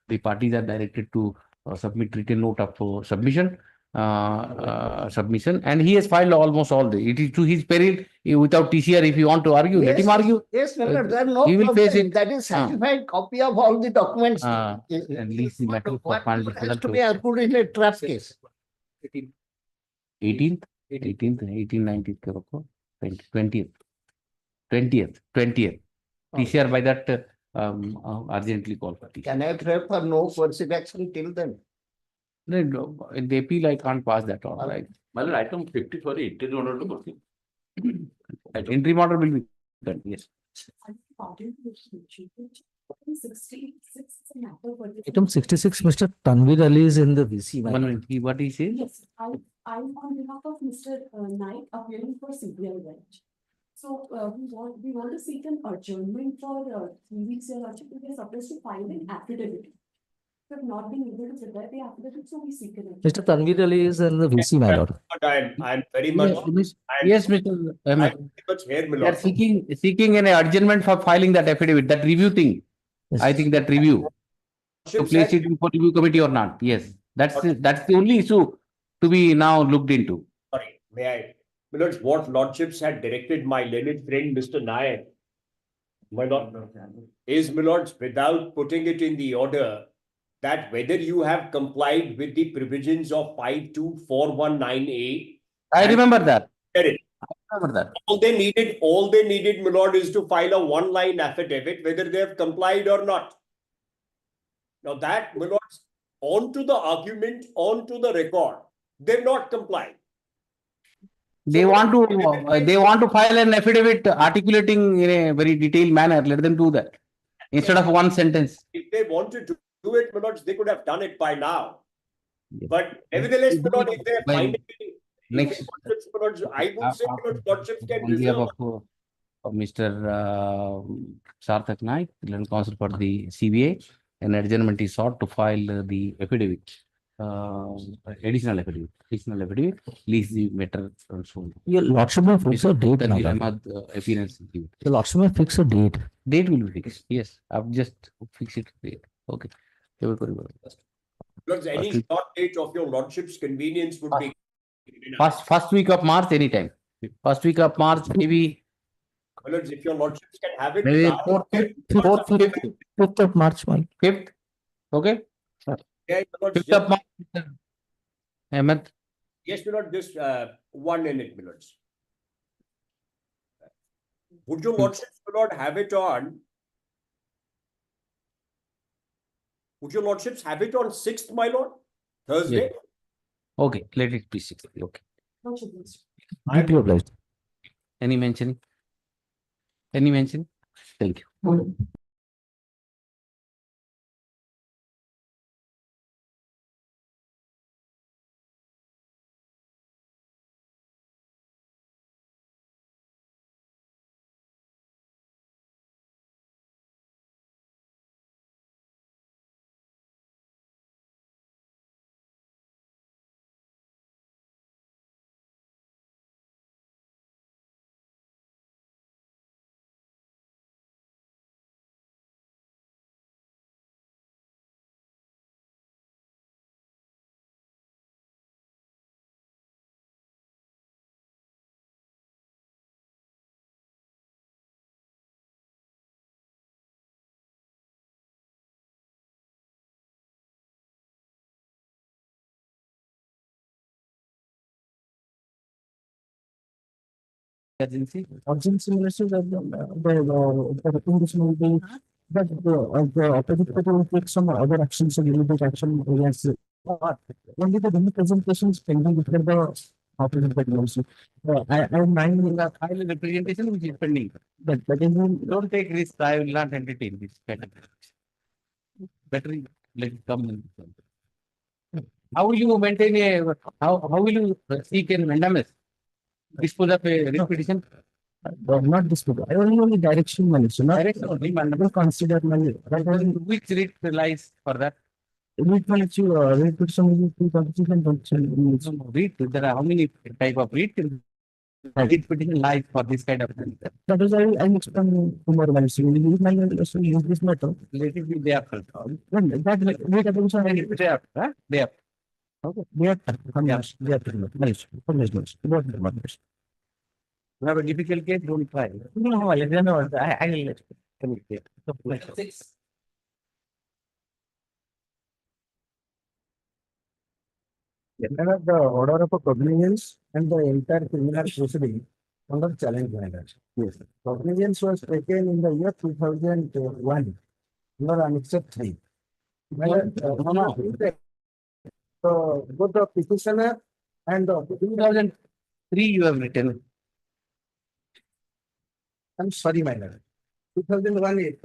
the parties are directed to submit written note of submission. And he has filed almost all the. It is to his peril without TCR. If you want to argue, let him argue. Yes, there are no He will face problem. it. That is certified copy of all the documents. At least the matter for final What has disposal to be argued in a trap case. 18th, 19th, 20th. TCR by that urgently call for TCR. Can I pray for no coercive action till then? No, in the appeal, I can't pass that on, right? Well, item 50 for the interim order to proceed. Interim order will be done, yes. Item 66, Mr. Tanvir Ali is in the VC. One minute, what he says? Yes, I'm on behalf of Mr. Knight appearing for CBL bench. So we want to seek an adjournment for 3 weeks. Your lordship, we are supposed to file an affidavit. We have not been able to prepare the affidavit, so we seek an adjournment. Mr. Tanvir Ali is in the VC, my lord. I'm very much. Yes, Mr. Ahmed. Here, my They are lord. seeking an adjournment for filing that affidavit, that review thing. I think that review. To place it for review committee or not. Yes, that's the only issue to be now looked into. Sorry, may I? My lords, what lordships had directed my learned friend, Mr. Nayak, my lord, is, my lords, without putting it in the order, that whether you have complied with the provisions of 52419A. I remember that. I remember that. All they needed, my lord, is to file a one-line affidavit, whether they have complied or not. Now that, my lords, onto the argument, onto the record, they've not complied. They want to file an affidavit articulating in a very detailed manner. Let them do that instead of one sentence. If they wanted to do it, my lords, they could have done it by now. But nevertheless, my lord, if they are finding Next, my lords, I would say, my lords, lordships can on behalf reserve. of Mr. Sarthak Naik, learned counsel for the CBA, an adjournment is sought to file the affidavit, additional affidavit, lease the matter soon. Your lordship may fix a date, my Tanvir lord. Ahmad, appearance. Your lordship may fix a date. Date will be fixed. Yes, I've just fixed it. Okay. Lords, any short date of your lordship's convenience would be. First week of March, anytime. First week of March, maybe. My lords, if your lordships can have it. Maybe now, 5th of March, my lord. 5th. Okay. yeah, my lords, 5th of March. Ahmed. yes, my lord, just 1 minute, my lords. Would your lordships, my lord, have it on? Would your lordships have it on 6th, my lord? Thursday? Yeah. Okay, let it be 6th. Okay. Deeply obliged. Any mention? Thank you. urgency? Urgency minister, the recommendation will be that the opposite party will take some other actions and immediate action against it. Only the representation is pending before the opposite party also. I am minding that File a representation which is pending. that is Don't take risk. I will not entertain this kind of. Better let it come in. How will you maintain a, how will you seek an mandamus? Dispose of a writ petition? not dispute. I only direction minister, not Direction only, mandamus. consider money. Which writ relies for that? Which one is you, wait for some 2000 Writ, there are how many type of writ? Writ petition lies for this kind of thing. That is why I'm explaining to more values. You use this method. Let it be there. That wait attention. There, huh? There. Okay. They are nice. They are nice. You have a difficult case, don't try. No, I will let you. The order of a cognizance and the entire criminal proceeding under challenge matter. Yes. Cognizance was taken in the year 2001 under Annex 3. So both the petitioner and the 2003 you have written. I'm sorry, my lord. 2001 is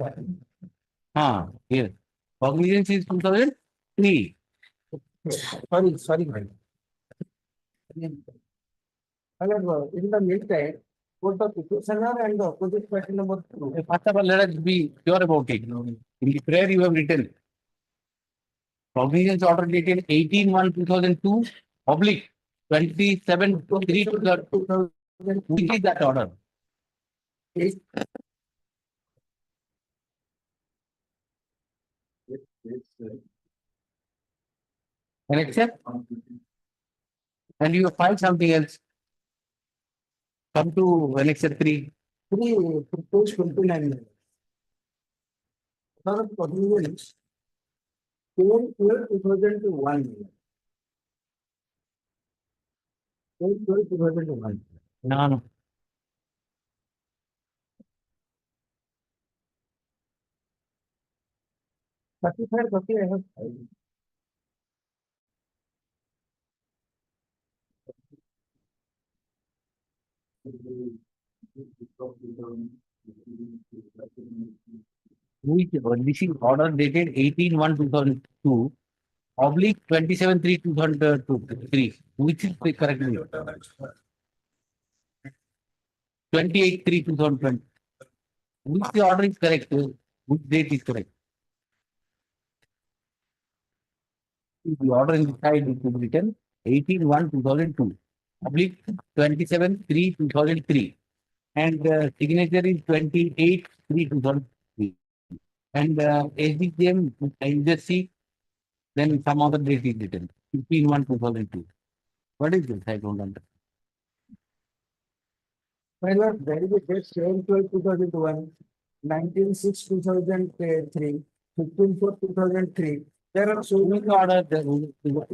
Here. Cognizance is 2003. Sorry, my lord. However, in the meantime, both the petitioner and the opposite party number 2. First of all, let us be sure about it. In the prayer you have written. Cognizance order dated 18/1/2002, oblique 27/3/2002. Which is that order? Can accept? And you find something else. Come to Annex 3. 3 proposed 29. Order of cognizance 10/12/2001. 10/12/2001. No. 35 copy I have. Which this is order dated 18/1/2002, oblique 27/3/2003. Which is the correct name? 28/3/2020. Which the order is correct? Which date is correct? The order inside it is written 18/1/2002, oblique 27/3/2003, and signature is 28/3/2003. And SDGM, I just see, then some other date is written 15/1/2002. What is this? I don't understand. My lord, there is a date 7/12/2001, 19/6/2003, 15/4/2003. There are so many orders.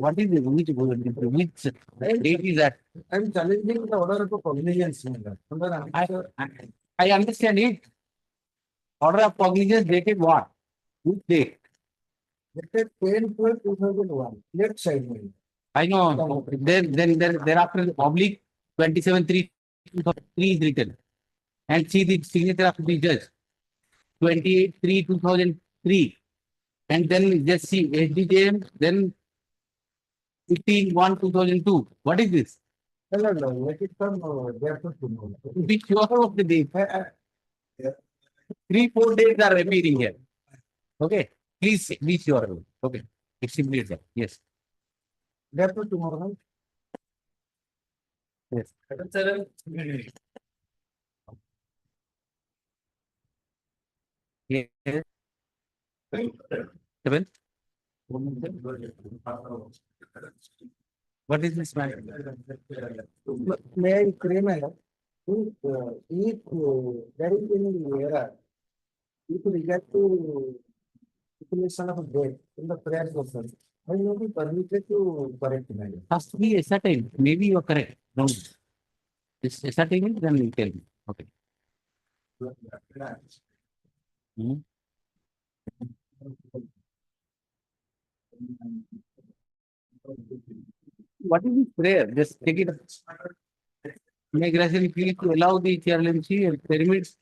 What is it? Which date is that? I'm challenging the order of cognizance. I understand it. Order of cognizance dated what? Which date? Dated 10/12/2001. Left side. I know. Thereafter oblique 27/3/2003 is written. And see the signature of the judge. 28/3/2003. And then just see SDJM, then 15/1/2002. What is this? No, let it come therefore tomorrow. Be sure of the date. 3-4 days are appearing here. Okay. Please be sure. Okay. It's simply that. Yes. Therefore tomorrow. Yes. Yes. 7. What is this matter? May I pray, my lord? If there is any error, if regard to definition of death in the prayer portion, I will be permitted to correct, my lord. Has to be a certain. Maybe you are correct. No. Is starting it, then you tell me. Okay. Hmm. What is this prayer? Just take it. May gradually please to allow the chairmancy and pyramids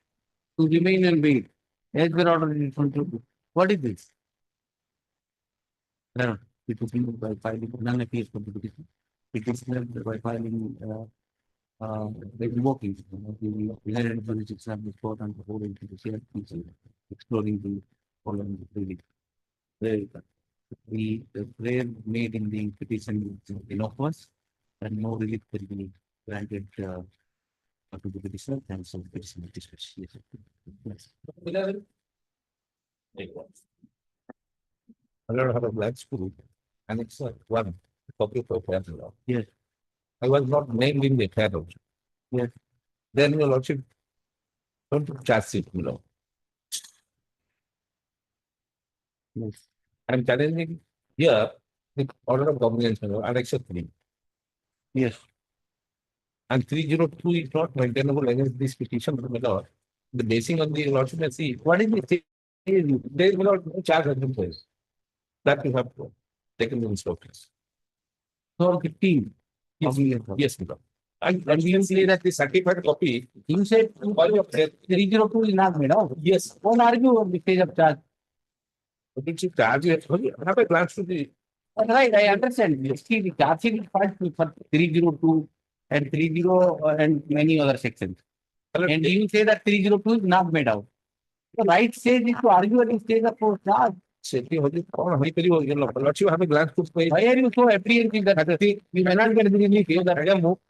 to remain and wait. As per order in front of you. What is this? No, it is by filing non-appeals for the petition. It is by filing by invoking the inherent jurisdiction of the court and the whole into the share exploring the following the the prayer made in the petition is innocuous and no relief will be granted to the petitioner and so petition is dismissed. Yes. I don't have a black school, and it's one copy of a law. Yes. I was not named in the federal. Yes. Then your lordship don't charge it below. Yes. I'm challenging here the order of governance and accept 3. Yes. And 302 is not maintainable against this petition of the law. The basing on the lordship and see what is the there will not charge at the place. That you have taken the instructions. So 15. Yes, yes, Mr. And we can say that the certified copy, You said 302 is not made out. yes, Don't argue on the stage of charge. but it's a charge. You have a glance to the Right, I understand. See, the charging is filed for 302 and 30 and many other sections. And you say that 302 is not made out. The right stage is to argue at the stage of charge. safety. Lordship have a glance to pay. Why are you so apprehensive that you may not get the relief?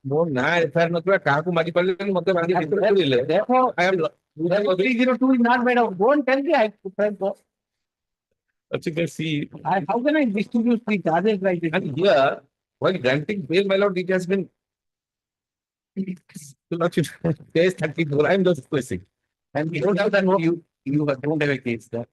More now, if I not Kaku Madipal, Therefore, I am 302 is not made out. Don't tell me I as you can see, how can I distribute three charges like this? and here, while granting bail, my lord, it has been Lordship case 34. I am just questioning. And you don't have that you don't have a case there.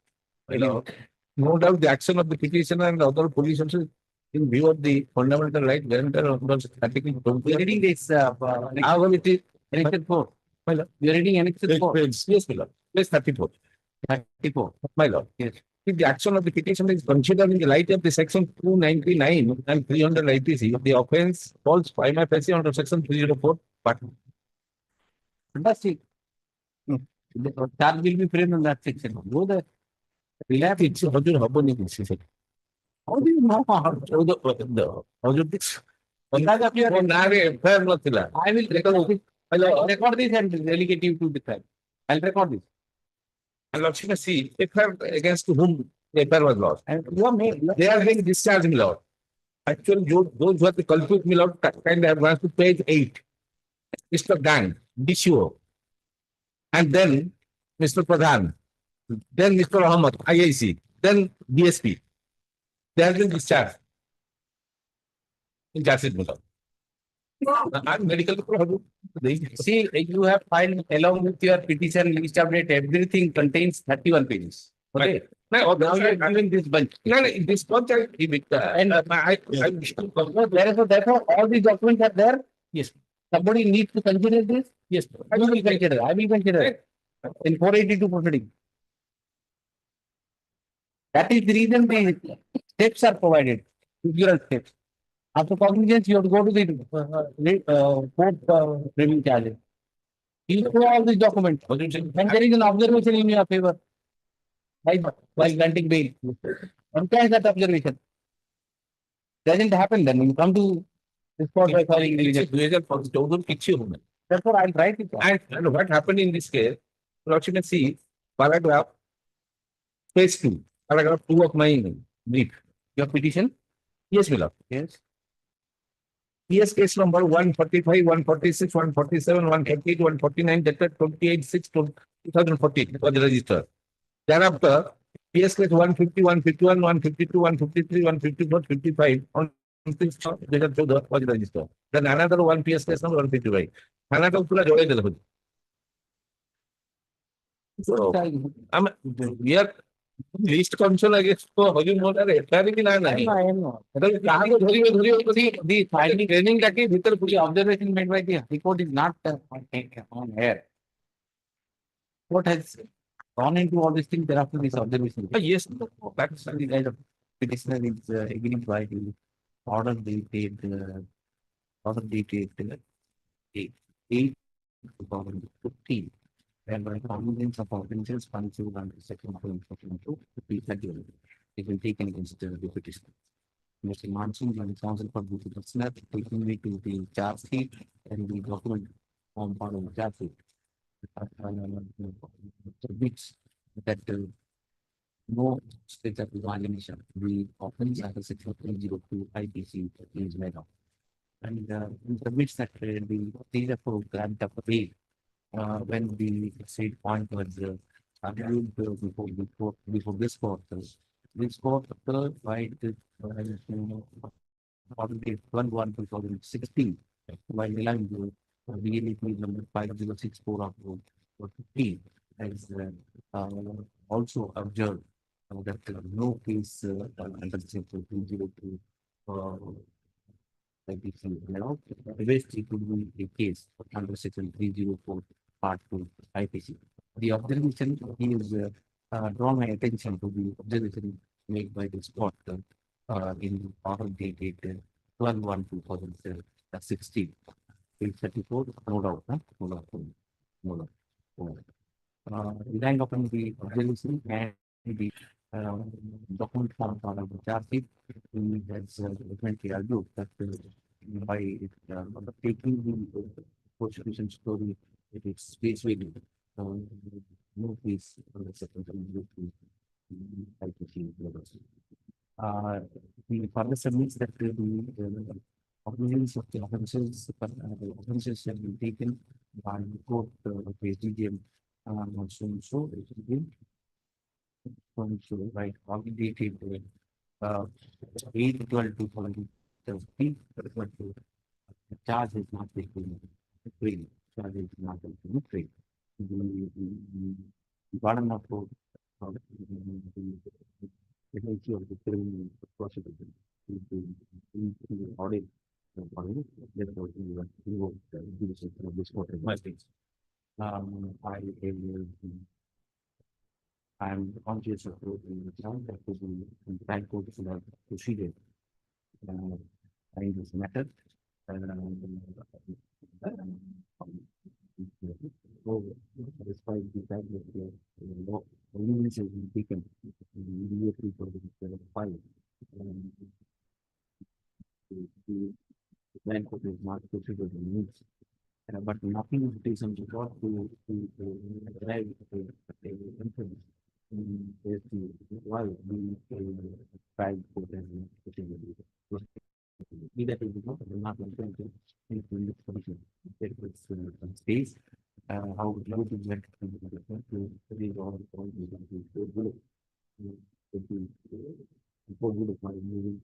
No doubt the action of the petitioner and other police also in view of the fundamental right guarantor of those Article 20. We are reading this However, it is Annexure 4. my lord. We are reading Annexure 4. Yes, my lord. Page 34. 34. My lord. Yes. If the action of the petitioner is considered in the light of the section 299 and 300 IPC, the offence falls prima facie under section 304. But Fantastic. The charge will be framed on that section. Go there. relax, it's how do you have any cases? How do you know how? How do this? I will record this and relegate you to decide. I'll record this. And Lordship see if against whom the affair was lost. And you are made. They are being discharged, my lord. Actually, those who are the culprit, my lord, kind of advance to page 8. Mr. Gang, DCO. And then Mr. Pradhan. Then Mr. Ahmad, IIC. Then DSP. They have been discharged. In Jharkhand, my lord. I'm medical. See, you have filed along with your petition list update, everything contains 31 pages. Okay. Now you are giving this bunch. No, this bunch I give it. Therefore, all these documents are there. Yes. Somebody needs to consider this. Yes. I will consider. I will consider in 482 proceeding. That is the reason the steps are provided. Procedural steps. After cognizance, you have to go to the court framing charges. You show all these documents. And there is an observation in your favor. While granting bail. And catch that observation. Doesn't happen then. You come to this court by filing diligence. Therefore, I'll write it. And what happened in this case, Lordship can see paragraph page 2, paragraph 2 of my brief. Your petition? Yes, my lord. Yes. PS case number 145, 146, 147, 138, 149, dated 28/6/2014 was registered. Thereafter, PS case 150, 151, 152, 153, 154, 55 on 2014 was registered. Then another one PS case number 155. Another pula jode dela. So, we are Least counsel against holding more entire की नाही The filing training that is with the observation made by the High Court is not on air. What has gone into all these things thereafter this observation? Yes, That's the kind of petitioner is agreeing by the order dated eight 2015. And by cognizance of offenses punishable under section 2, it will take against the petitioner. Mr. Monsoon and counsel for the petitioner taking me to the charge sheet and the document form part of the charge sheet. Submits that no state of violation, the offense under section 302 IPC is made of. And submits that the state of grant of bail when the state point was argued before this court. This court occurred by the 12/1/2016 by relying the VLAP number 5064 of 15 as also observed that no case under section 302 it could be a case under section 304 part 2 IPC. The observation is draw my attention to the observation made by this court in order dated 12/1/2016. Page 34, no doubt, no doubt. Relying upon the observation and the document form part of the charge sheet, he has definitely argued that by taking the prosecution story, it is space value. No case on the second he further submits that the cognizance of the offences have been taken by the court of SDGM so right dated 8/12/2017. The charge is not taken free. Charge is not taken free. The burden of the agency of the criminal prosecution is the audit. Therefore, this court I am conscious of the that the High Court of proceeded in this matter. Despite the fact that the ordinance has been taken immediately for the file, the High Court is not considered the needs. But nothing is taken to court to arrive at the inference. Why we tried for them either it is not in this space how low to get to read all before we define moving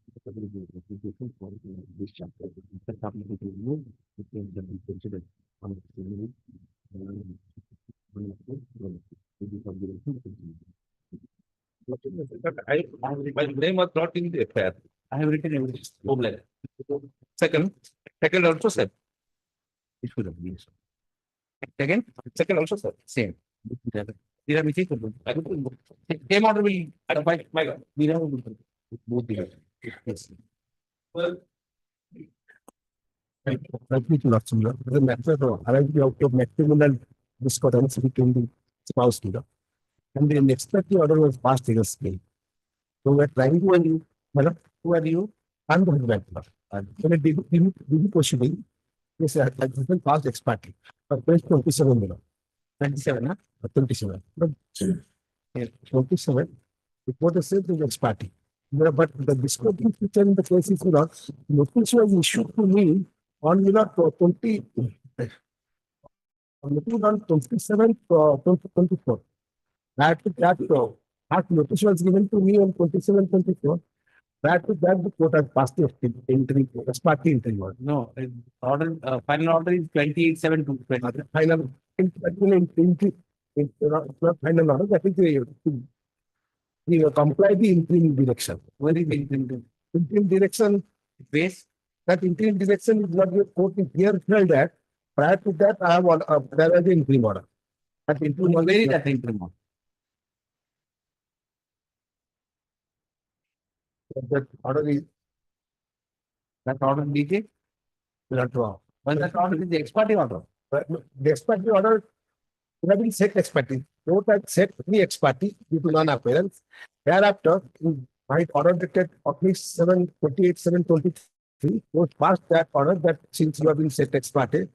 for this chapter. That's happening to move, it can be considered on the my name was not in the affair. I have written everything. Hon'Ble. Second also said. It should have been. Second also said. Same. These are mistakes. Same order will my God. We have both the yes. Well, the method arrived out of maximum discordance between the spouse to and the expected order was passed in a scale. So we're trying to who are you? I'm the husband. And the proceeding is a past ex parte. But page 27 27, 27. But 27, before the same thing ex parte. But the disputing feature in the case is notice was issued to me on 20 on 27th 2024. That notice was given to me on 27/24. That the court has passed the entry as party entry order. No, order final order is 28/7/20. Final final order that is You comply the interim direction. Where is the interim? Interim direction base. That interim direction is what your court is here held at. Prior to that, I have there was the interim order. That interim order. Where is that interim order? That order is. That order is Not wrong. When that order is the ex parte order. But the ex parte order, you have been set ex parte. Court had set the ex parte due to non-appearance. Thereafter, in my order dated August 7, 28, 7/23, court passed that order that since you have been set ex parte,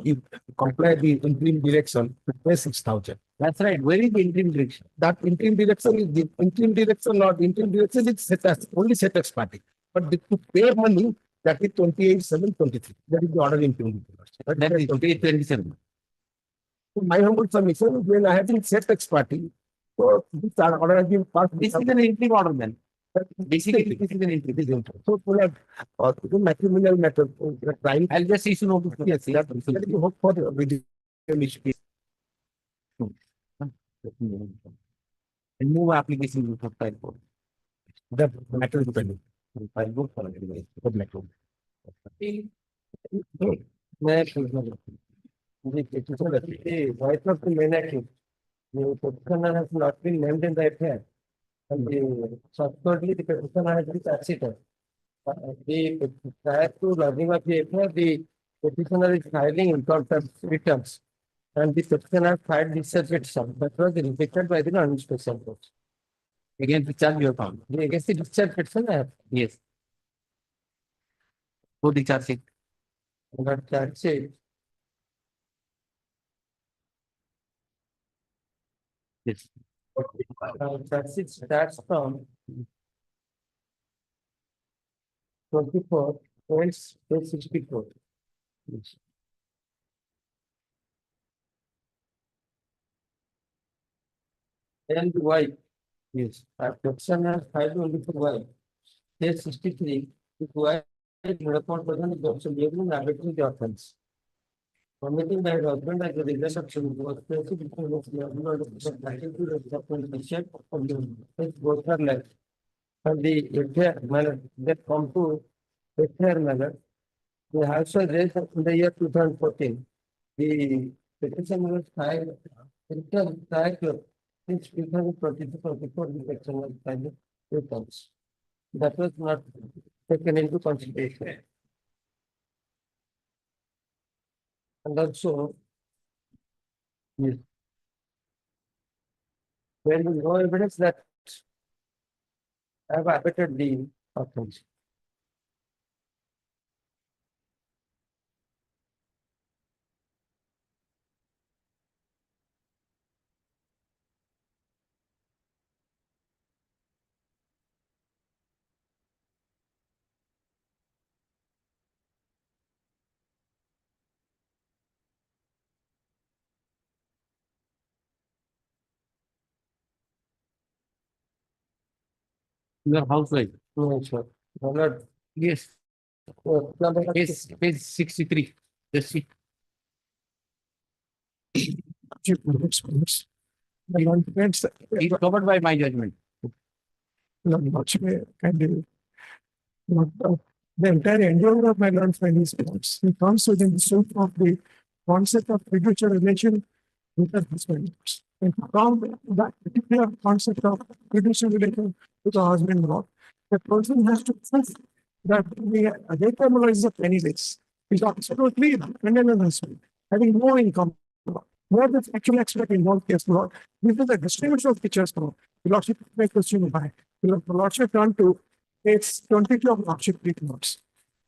you comply the interim direction to pay 6,000. That's right. Where is the interim direction? That interim direction is the interim direction, not interim direction is set as only set ex parte. But to pay money, that is 28/7/23. That is the order interim. That is 28/27. My humble submission, when I have been set ex parte, so this order has been passed. This is an interim order then. Basically, this is an interim. So, the matrimonial matter, trying. I'll just issue notice. Yes, that is hope for the video. And move application for file for. That matter is pending. I'll go for it. Good matter. Why not the main action? The petitioner has not been named in the affair. And subsequently, the petitioner has been accepted. Prior to lodging of the affair, the petitioner is filing income tax returns. And the petitioner filed disagreement that was rejected by the non-special court. Against the charge you have found. Against the discharge petitioner, Yes. Who the charge sheet? that charge sheet. Yes. Charge sheet starts from 24, ends page 64. Yes. And Y. Yes. Petitioner filed only for Y. Page 63, if Y is report present, the option given in arbitrary the offense. Permitting by husband as a result of some was specific to both her life. And the affair manner that come to affair manner, they also raised in the year 2014. The petition was filed, since 2024, the petition was filed 2 times. That was not taken into consideration. And also, yes, there is no evidence that I have abetted the offense. Your housewife. No, sir. No, not. Yes. Page 63. Just see. It's It's covered by my judgment. The entire endeavor of my learned Chinese sports, it comes within the scope of the concept of fiducial relation with the husband. And from that particular concept of fiducial relation with the husband law, the person has to prove that the decriminalization of any race is absolutely dependent on the husband, having no income. More than actual expert in one case law, this is a distribution of features law. The lordship may question by. The lordship turn to page 22 of lordship notes.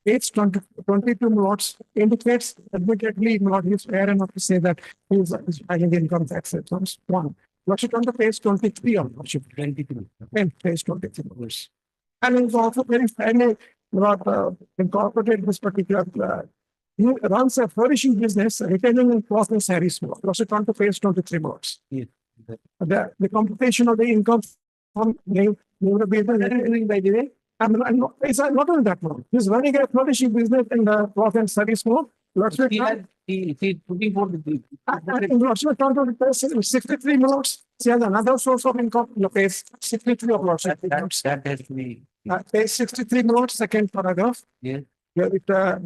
Page 22 notes indicates admittedly not is fair enough to say that he is filing the income tax returns. One. Lordship turn to page 23 of lordship 23 and page 23. And it's also very fairly incorporated this particular. He runs a furnishing business, retailing and cloth and sarees. Also, turn to page 23 notes. Yes. The computation of the income from by the way, it's not only that one. He's running a furnishing business in the cloth and sarees mode. He's putting forth the. Turn to page 63 notes. She has another source of income, page 63 of lordship. That has to be. Page 63 notes, second paragraph. Yes. Where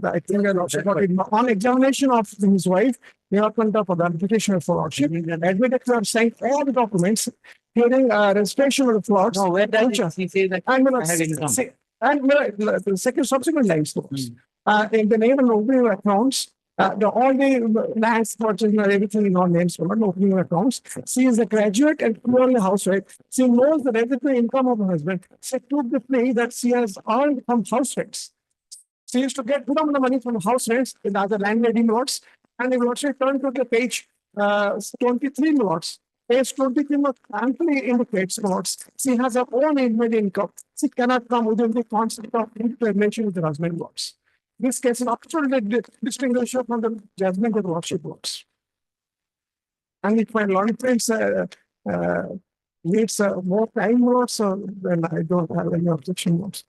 I think the lordship got it. On examination of his wife, development of the application for lordship, admitted to have signed all the documents, hearing registration of the plots. No, where does he say that And I have income? the second subsequent lines, in the name and opening of accounts, all the lands purchased and everything in all names, but opening of accounts. She is a graduate and purely housewife. She knows the regular income of her husband. She took the plea that she has earned from house rents. She used to get good amount of money from house rents in other landlady lots. And if you turn to the page 23 lots, page 23 lots amply indicates lots. She has her own immediate income. She cannot come within the concept of interrelation with the husband lots. This case is absolutely distinguishable from the judgment of lordship lots. And if my law friends needs more time lots, then I don't have any objection lots.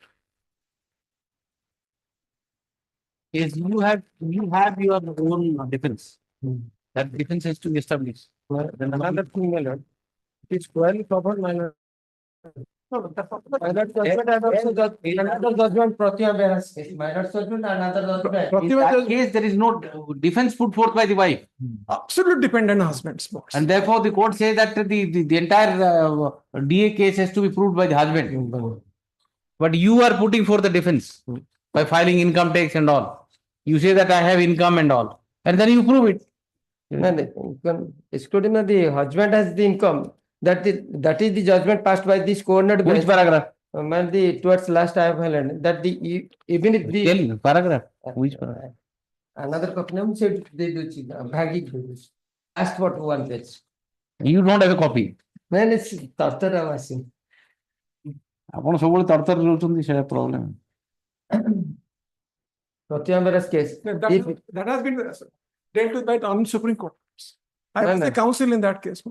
Yes, you have your own defense. That defense has to be established. Then another thing, my lord, it is well covered, my lord. Another judgment, Pratyam Behr's case, minor judgment, another judgment. In that case, there is no defense put forth by the wife. Absolute dependent husband's box. And therefore, the court says that the entire DA case has to be proved by the husband. But you are putting forth the defense by filing income tax and all. You say that I have income and all. And then you prove it. Excluding the husband has the income. That is the judgment passed by this coordinate. Which paragraph? Towards last I have held that even if the Tell me, paragraph. Which paragraph? another copy said they do asked for one page. You don't have a copy. Man, it's Tartar I'm asking. ଆପଣ ସବୁବେଳେ ତରତର ରହୁଛନ୍ତି ସେଇଟା problem. Pratyam Behr's case. That has been dealt with by the Supreme Court. I was the counsel in that case.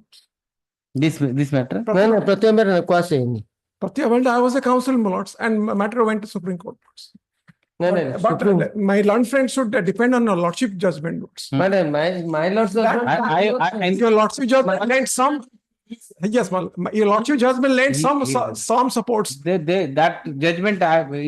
This matter? No, Pratyam Behr was saying. Pratyam, I was a counsel in Lords and matter went to Supreme Court. But my learned friend should depend on your lordship judgment. My lord's judgment. Your lordship judgment lent some. Yes, your lordship judgment lent some supports. That judgment,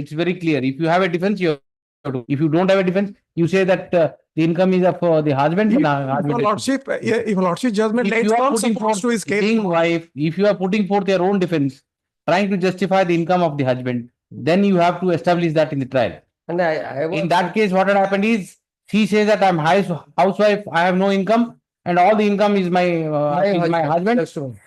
it's very clear. If you have a defense, you have to. If you don't have a defense, you say that the income is of the husband. If lordship judgment lent some supports to his case. Wife, if you are putting forth your own defense, trying to justify the income of the husband, then you have to establish that in the trial. And in that case, what had happened is, she says that I'm housewife, I have no income, and all the income is my husband.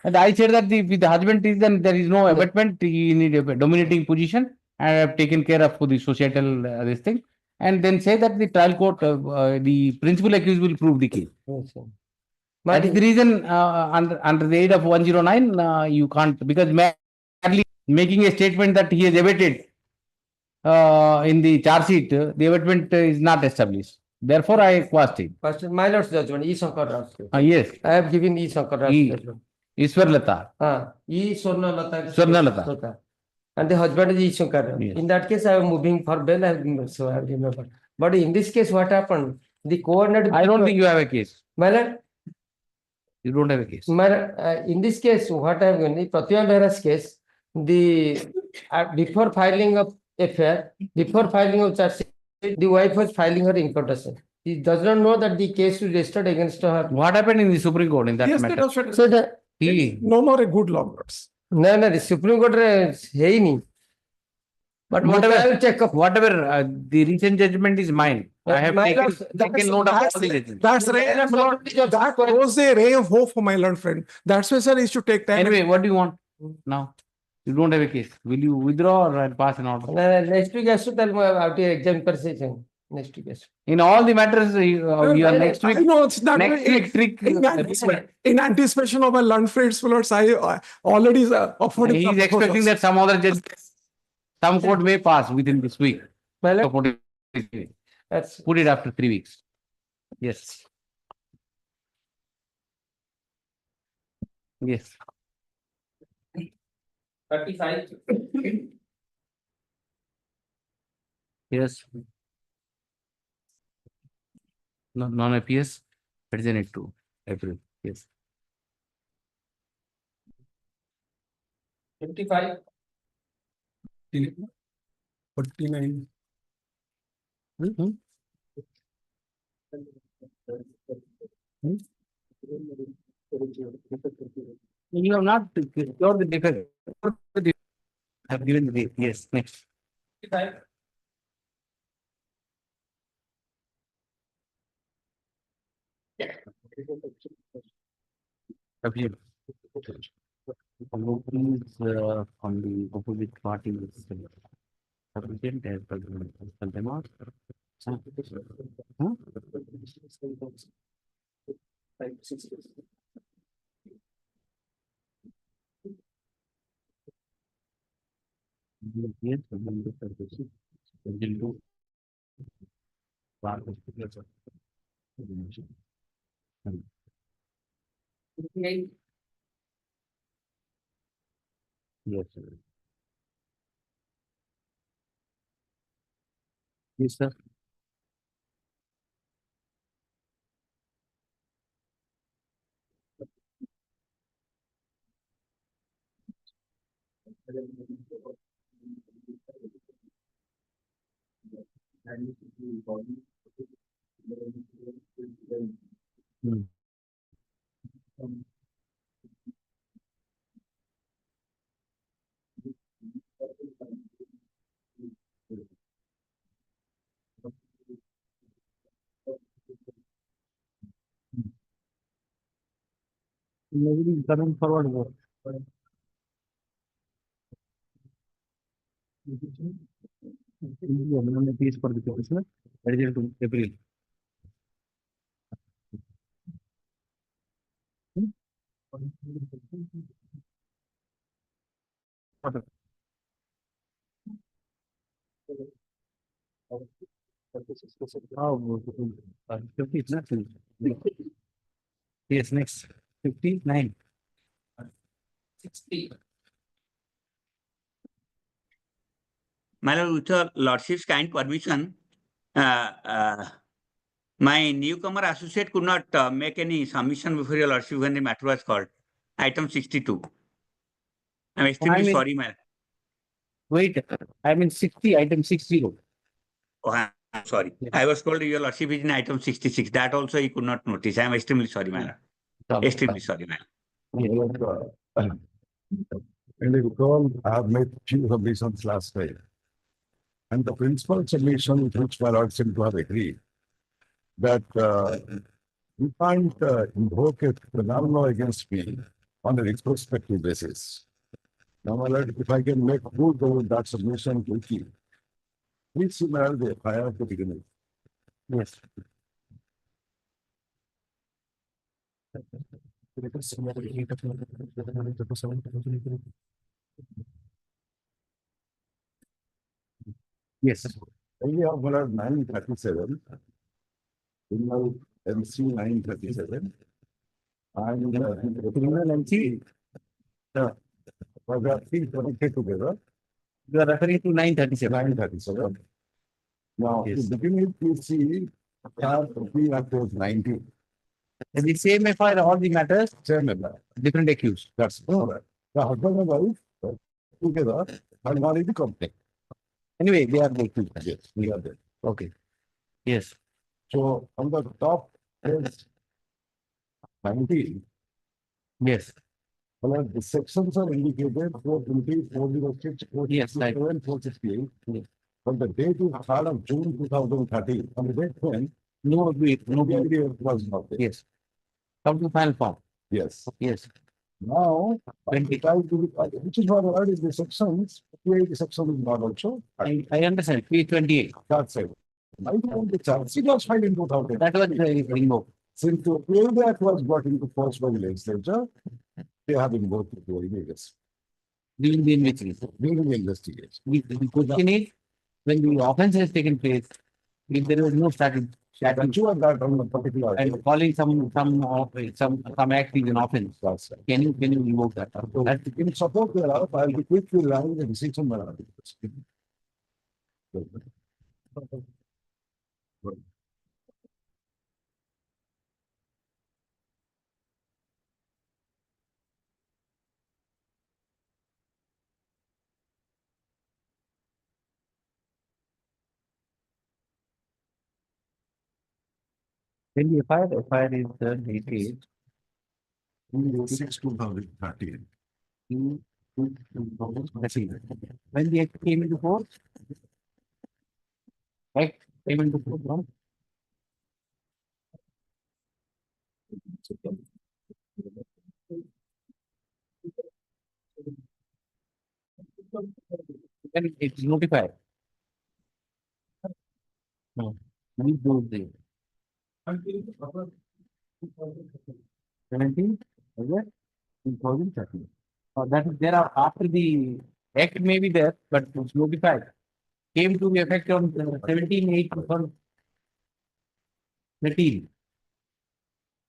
And I said that if the husband is, then there is no abatement, he need a dominating position, and I have taken care of the societal this thing. And then say that the trial court, the principal accused will prove the case. That is the reason under the aid of 109, you can't, because merely making a statement that he has abated in the charge sheet, the abatement is not established. Therefore, I quashed it. My lord's judgment, E. Sankar Rao. Yes. I have given E. Sankar Rao judgment. Ishwarlata. E. Swarnalata. And the husband is E. Sankar Rao. In that case, I am moving for bail. So I remember. But in this case, what happened? The coordinate. I don't think you have a case. My lord. You don't have a case. In this case, what I have given, the Pratyam Behr's case, before filing of affair, before filing of charge sheet, the wife was filing her incontestation. He does not know that the case is registered against her. What happened in the Supreme Court in that matter? So no more a good law. No, the Supreme Court is hey. But whatever the recent judgment is mine. I have taken note of all the judgments. That was a ray of hope for my learned friend. That's why, sir, he should take time. Anyway, what do you want now? You don't have a case. Will you withdraw or pass an order? Next week, I should tell me about your exam preparation. Next week. In all the matters, you are next week. No, it's not. Next week, trick. In anticipation of my learned friend's words, I already offered. He is expecting that some other judge, some court may pass within this week. So put it after 3 weeks. Yes. Yes. 35. Yes. Non-APS, 29 to April. Yes. 55. 49. You have not cured the defect. Have given the, yes, next. 55. Appeal. Please, on the opposite party is sufficient as per the demand. Huh? Yes, and the services will do. Yes, sir. Yes, sir. Hmm. Maybe coming forward more. Piece for the commissioner, adjourned to April. Oh, 50 is not finished. Yes, next. 59. 60. My lord, with your lordship's kind permission, my newcomer associate could not make any submission before your lordship when the matter was called. Item 62. I'm extremely sorry, my. Wait, I'm in 60, item 60. Oh, I'm sorry. I was told your lordship is in item 66. That also he could not notice. I'm extremely sorry, my lord. Extremely sorry, my lord. And I recall, I have made few submissions last night. And the principal submission with which my lord seemed to have agreed that you can't invoke a phenomenon against me on a retrospective basis. Now, my lord, if I can make good over that submission quickly, please see my lord the FIR to begin with. Yes. Yes. We have one at 937. Criminal MC 937. And criminal MC. Paragraph 3 connected together. You are referring to 937. 937. Now, Yes. to begin with, you see, we have those 90. And the same FIR, all the matters, Same matter. different accused. That's correct. The husband and wife together are not in the complaint. Anyway, they are the accused. Yes, we are there. Okay. Yes. So on the top is 19. Yes. Well, the sections are indicated 420, 406, 467, 468. Yes. From the date of 3rd of June 2013, on the date when no idea was not there. Yes. Come to final form. Yes. Yes. Now, which is what is the sections, the section is not also. I understand. P28. That's it. I found the charge. It was filed in 2000. That was removed. Since the appeal that was brought into force by the legislature, they have been both for years. During the investigation. During the investigation. The question is, when the offense has taken place, if there was no statute, Sure that on a particular and calling some act is an offense, can you revoke that? In support thereof, I'll be quick to run the decision. When the FIR is dated 6/2013. When the act came into force? Right, came into force, no? When it's notified. No, we do the 17, is it? 2013. That is there after the act may be there, but it's notified. Came to the effect on 17/8/2013.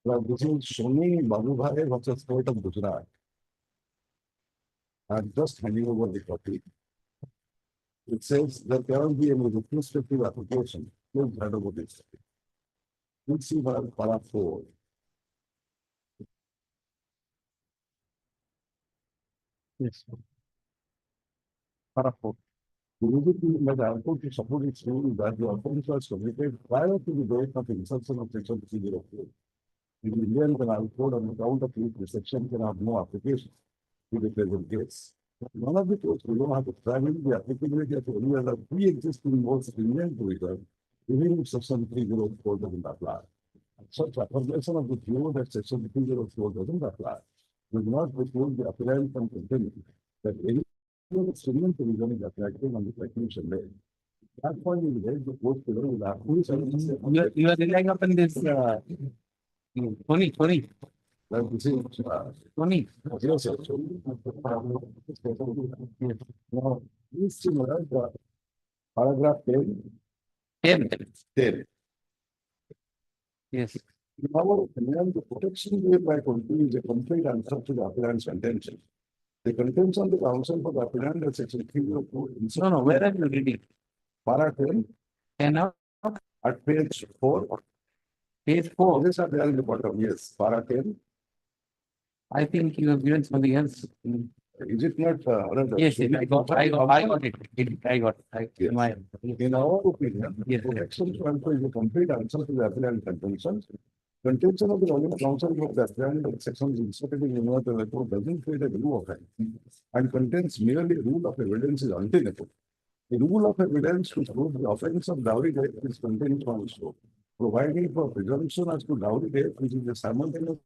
Now, this is Shoni Babubhai versus State of Gujarat. I'm just handing over the copy. It says that there will be a retrospective application. Please hand over this. Please see para 4. Yes. Para 4. Immediately, like I put to support its rule that the offence was committed prior to the date of insertion of section 304. In the Indian Penal Code, on account of which the section can have no application to the present case. None of the courts will have to travel the applicability of any other pre-existing more stringent provision, even if section 304 doesn't apply. Such affirmation of the view that section 304 doesn't apply does not preclude the applicant from contending that any stringent provision is attractive on the preclusion day. That point is raised, the court will have to. You are relying upon this, Tony. Like this is, Tony. yes, sir. Now, this similar, paragraph 10. 10. Yes. In our opinion, the protection given by country is a complete answer to the applicant's contention. The contention of the counsel for the applicant is section 302. No, where are you reading? Para 10. 10 out? At page 4. Page 4. This are there in the bottom, yes, para 10. I think you have given something else. Is it not? Yes, I got it. Yes. In our opinion, protection is a complete answer to the applicant contention. Contention of the relevant counsel for the applicant sections inserted in the report doesn't create a rule of offense and contains merely a rule of evidence is untenable. The rule of evidence to prove the offense of dowry rape is contained also, providing for presumption as to dowry rape, which is a simultaneous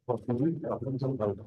for proving the offense of dowry.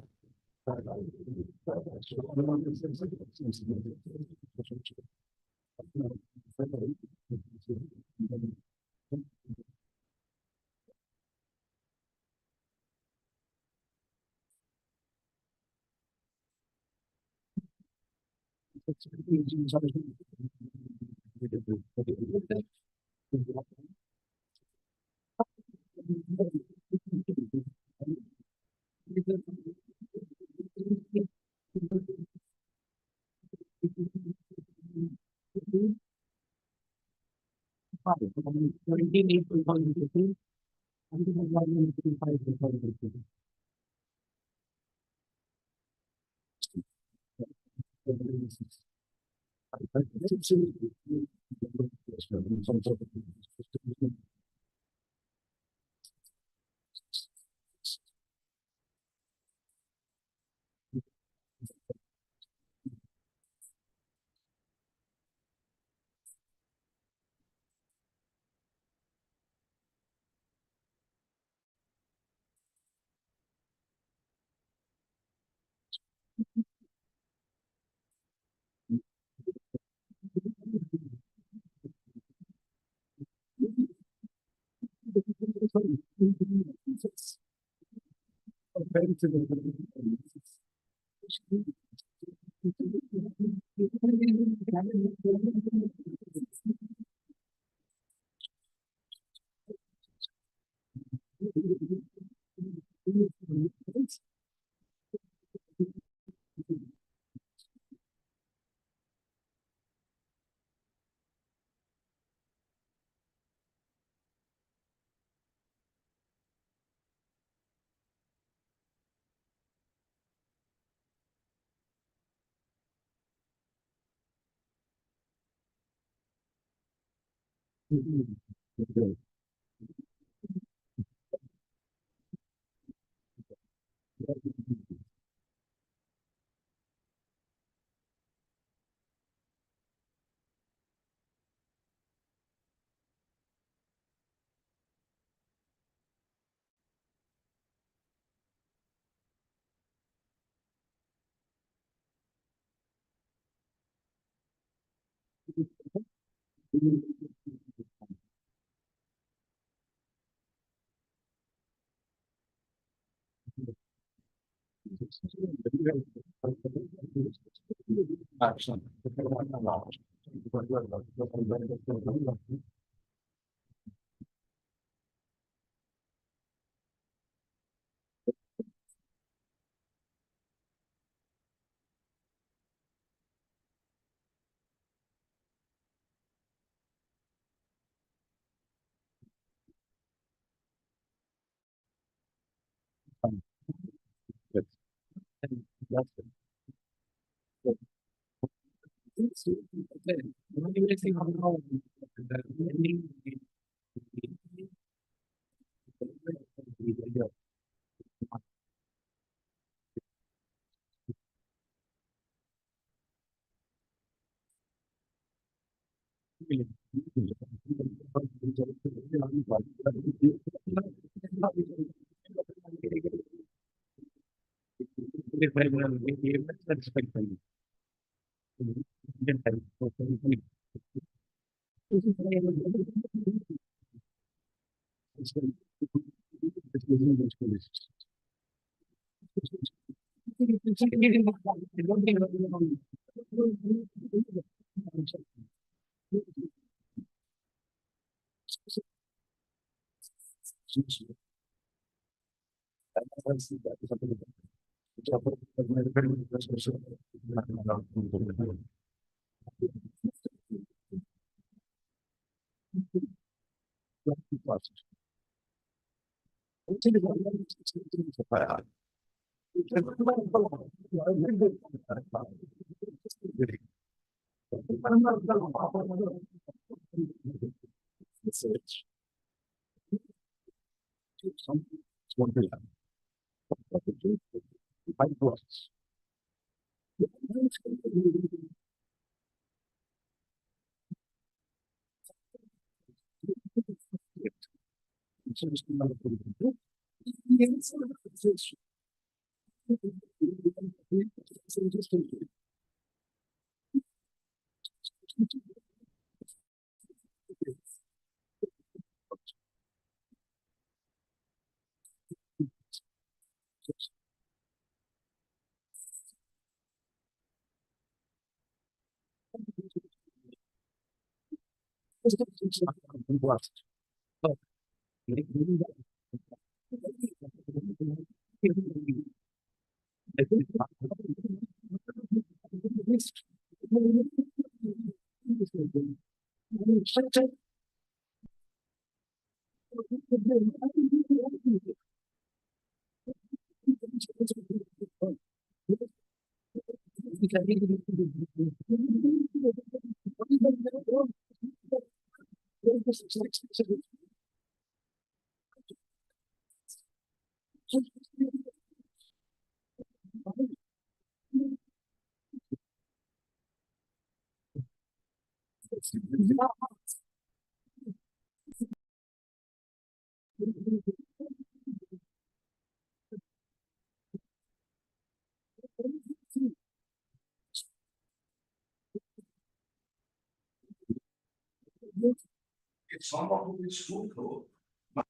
Action.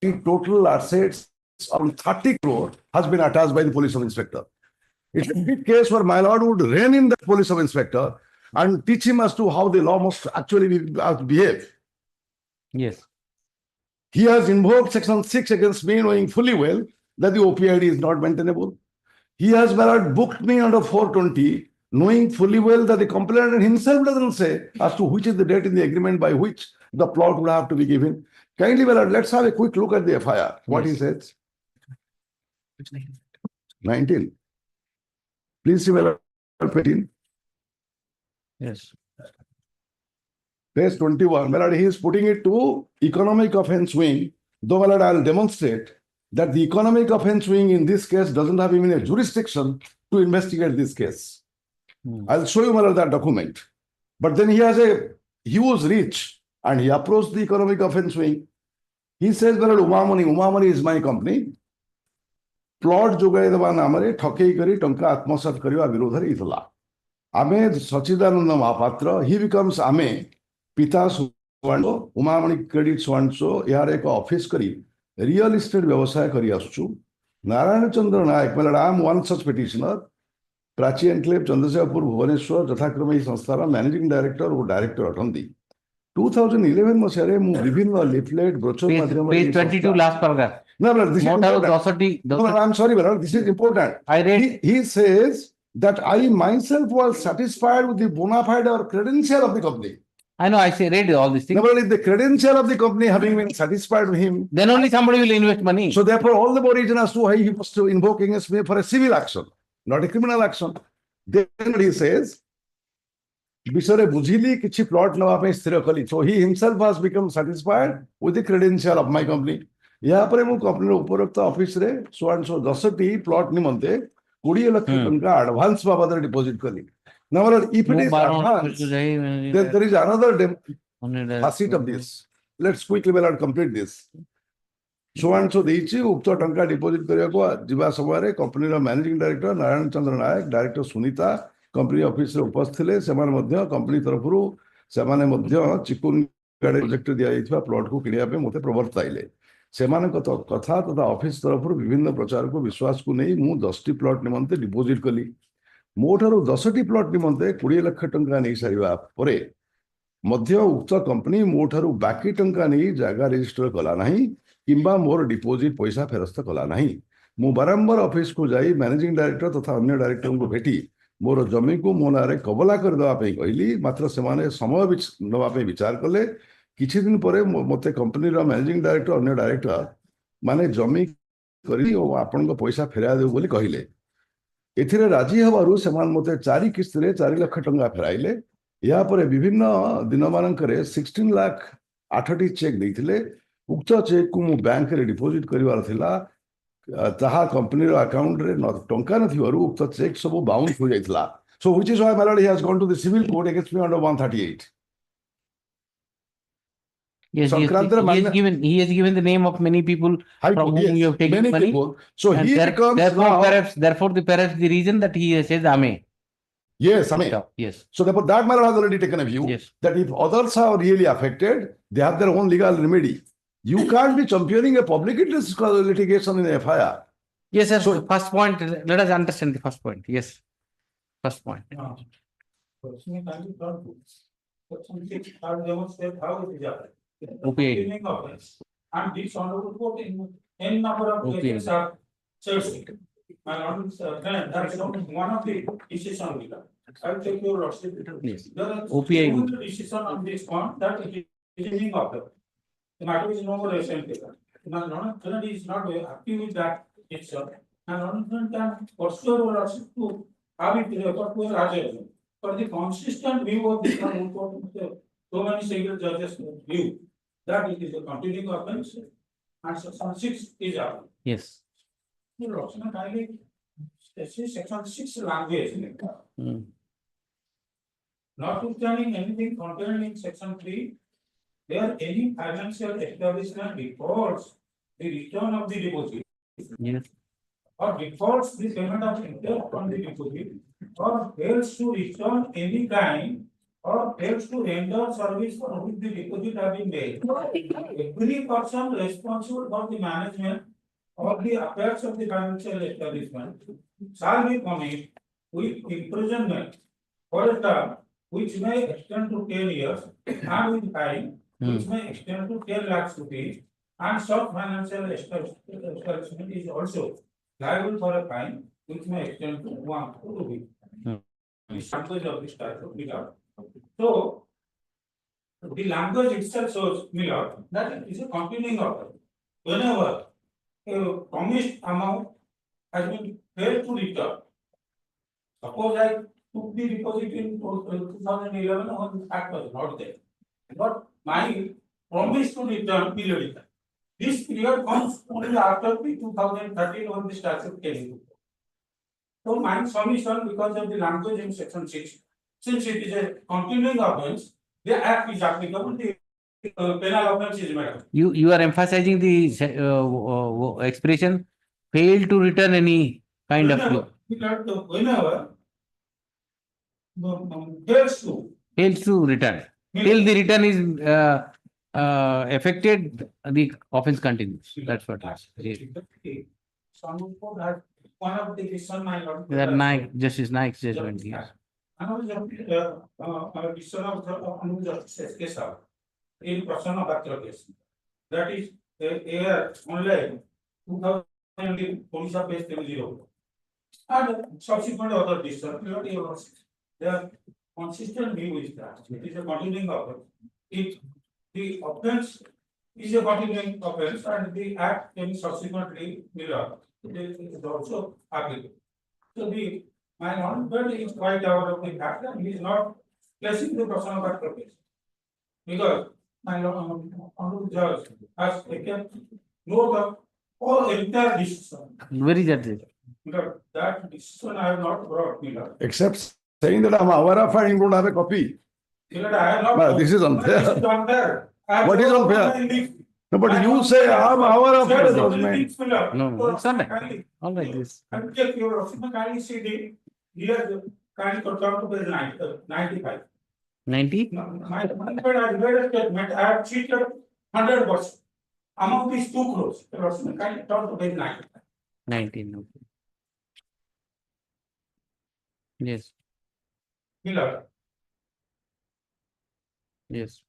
The total assets of 30 crore has been attached by the police sub-inspector. It's a big case where my lord would rein in the police sub-inspector and teach him as to how the law must actually behave. Yes. He has invoked section 6 against me, knowing fully well that the OPID is not maintainable. He has booked me under 420, knowing fully well that the complainant himself doesn't say as to which is the date in the agreement by which the plot would have to be given. Kindly, my lord, let's have a quick look at the FIR. What he says. 19. Please see, my lord, 18. Yes. Page 21, my lord, he is putting it to economic offense wing. Though, my lord, I'll demonstrate that the economic offense wing in this case doesn't have even a jurisdiction to investigate this case. I'll show you, my lord, that document. But then he has a huge reach and he approached the economic offense wing. He says, my lord, Umamani is my company. Plot jogai deba namare ठकेई करी टंका आत्मसात करिवा विरोधरे इथला आमे Sachidanand Mahapatra he becomes आमे पिता सुवांडो उमामणि credit सुवांडो यार एक office करी रियल एस्टेट व्यवसाय करी आसुचु नारायण चंद्र नायक मतलब I am one such petitioner Prachi enclave Chandrasekharpur Bhubaneswar यथाक्रमे ही संस्थार मैनेजिंग डायरेक्टर और डायरेक्टर अटंदी 2011 मसीह मु विभिन्न लिफलेट ब्रोचर माध्यम Page 22 last paragraph. No, but this is important. No, I'm sorry, but this is important. I read. He says that I myself was satisfied with the bona fide or credential of the company. I know, I say read all these things. No, but if the credential of the company having been satisfied with him, then only somebody will invest money. So therefore, all the more reason as to why he was to invoke against me for a civil action, not a criminal action. Then he says, Bisore bujili kichi plot nava pe sthira kali. So he himself has become satisfied with the credential of my company. यहाँ पर मु company उपरोक्त office रे so and so 10टी plot निमंते 20 लाख टंका advance बाबद deposit कली now if it is advance then there is another facet of this. Let's quickly complete this. So and so देइछि उक्त टंका डिपॉजिट करिया को जिबा समय रे कंपनी रो मैनेजिंग डायरेक्टर नारायण चंद्र नायक डायरेक्टर सुनीता कंपनी ऑफिस रे उपस्थित थिले सेमान मध्य कंपनी तरफरु सेमाने मध्य चिकुन गाडी प्रोजेक्ट दिया जाइथिबा प्लॉट को किनिया पे मते प्रवर्ताइले सेमानक कथा तथा ऑफिस तरफ विभिन्न प्रचार को विश्वास को नहीं मु 10टी प्लॉट निमंते डिपॉजिट कली मोठारु 10टी प्लॉट निमंते 20 लाख टंका नहीं सारिबा परे मध्य उक्त कंपनी मोठारु बाकी टंका नहीं जागा रजिस्टर कला नहीं किंबा मोर डिपॉजिट पैसा फेरस्त कला नहीं मु बारंबार ऑफिस को जाई मैनेजिंग डायरेक्टर तथा अन्य डायरेक्टर को भेटी मोर जमी को मो नारे कबला कर देवा पे कहली मात्र सेमाने समय नवा पे विचार कले किछि दिन परे मते कंपनी रो मैनेजिंग डायरेक्टर अन्य डायरेक्टर माने जमी करी ओ आपन को पैसा फेरा देउ बोली कहिले एथिरे राजी हबारु सेमान मते 4 किस्त रे 4 लाख टंका फेराइले या परे विभिन्न दिन मानकरे 16 लाख 8टी चेक देथिले उक्त चेक को मु बैंक रे डिपॉजिट करिवार थिला ताहा कंपनी रो अकाउंट रे टंका नथिवारु उक्त चेक सब बाउंस हो जाइतला so which is why my lord he has gone to the civil court against me under 138. Yes, he has given the name of many people from whom you have taken money. So he becomes therefore perhaps the reason that he says Ame. Yes, Ame. Yes. So therefore that man has already taken a view that if others are really affected, they have their own legal remedy. You can't be championing a public interest litigation in a FIR. Yes, sir. So first point, let us understand the first point. Yes. First point. Okay. And this honorable court in n number of cases are certain. That is one of the decision leader. I'll take your lordship. Yes. OPI decision on this one that is beginning of the matter is no more recent. Now, is not happy with that decision. And non can pursue your lordship to have it referred to a Raja. For the consistent view of the honorable court, so many single judges view that it is a continuing offense and section 6 is out. Yes. Section 6 language. Notwithstanding anything contained in section 3, there any financial establishment reports the return of the deposit. Yes. Or reports the payment of interest on the deposit or fails to return any kind or fails to render service for which the deposit have been made. Every person responsible for the management of the affairs of the financial establishment shall be punished with imprisonment for a term which may extend to 10 years and with fine which may extend to 10 lakhs rupees, and such financial establishment is also liable for a fine which may extend to 1 crore rupees. The language of this type of legal. So, the language itself shows, Miller, that it is a continuing offer. Whenever a promised amount has been failed to return, suppose I took the deposit in 2011 when the fact was not there, But my promise to return period. This period comes only after the 2013 when the statute came into. So my submission, because of the language in section 6, since it is a continuing offence, the act is applicable, the penal offence is made. You are emphasizing the expression fail to return any kind of Whenever fails to return. Till the return is affected, the offence continues. That's what it is. One of the decision my lord. That Naik, Justice Naik's judgment, yes. Another decision of Hon'Ble Justice case in Prasanna Batra case. That is year online 2000 Orissa page 30. And subsequent other decision, their consistent view is that it is a continuing offence. If the offence is a continuing offence and the act can subsequently mirror, it is also applicable. So my Hon'Ble is quite aware of the fact that he is not placing the person of that case. Because my Hon'Ble Judge has taken note of all entire decision. Very judge. Because that decision I have not brought, Miller. Except saying that I'm aware of and you don't have a copy. Miller, I have not. Well, this is unfair. This is unfair. What is unfair? No, but you say I'm aware of it, judgment. No, it's not like, all like this. And check your kindly see the here kindly come to page 95. 90? My I read a statement, I have cheated 100%. Among these 2 crores, kindly turn to page 95. 19, okay. Yes, Miller, yes.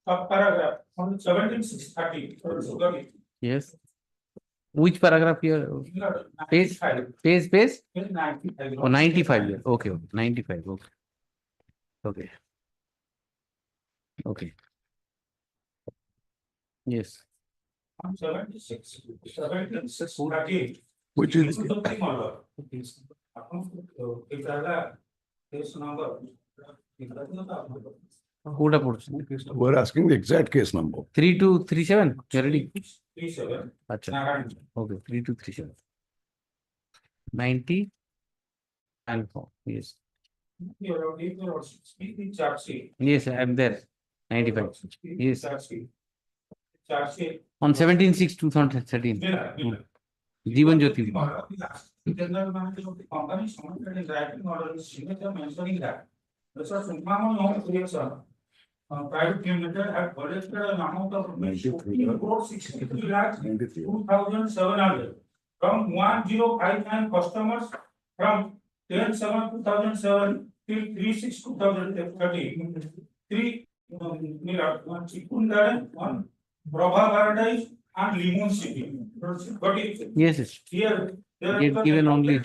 paragraph on 17,630. Yes. Which paragraph here? Page? Page? Page 95. Oh, 95 here. Okay, okay. 95. Okay. Okay. Okay. Yes. On 17,630. Which is Something or case number. we're asking the exact case number. 3237. You ready? 37. Acha. Okay, 3237. 90 and 4. Yes. Yes, I'm there. 95. Yes. On 17/6/2013. Jeevan Jyoti. General manager of the company submitted in writing order his signature mentioning that Mr. Sukhmamo Home Creation, private limited had collected an amount of 14 crore 63 lakhs 2,700 from 1059 customers from 10/7/2007 till 3/6/2013. 3 Chikun Garden, 1 Prabha Paradise and Limon City. But Yes, yes. here Get given only.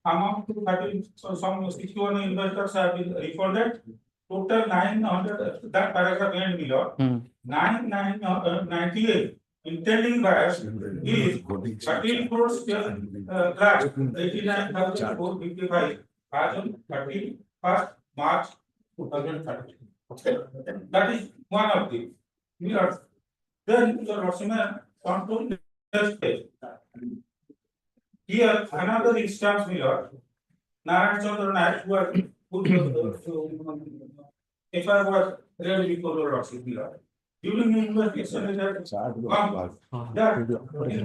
amount to 13, so some 61 investors have been refunded. Total 900, that paragraph end below. 998 intending buyers is 13 crores lakhs 89,455 as on 31st March 2013. That is one of the mirrors. Then the Rosina control next page. Here another instance mirror. Narayan Chandra Naik if I was read before the Roxy mirror. During the investigation, in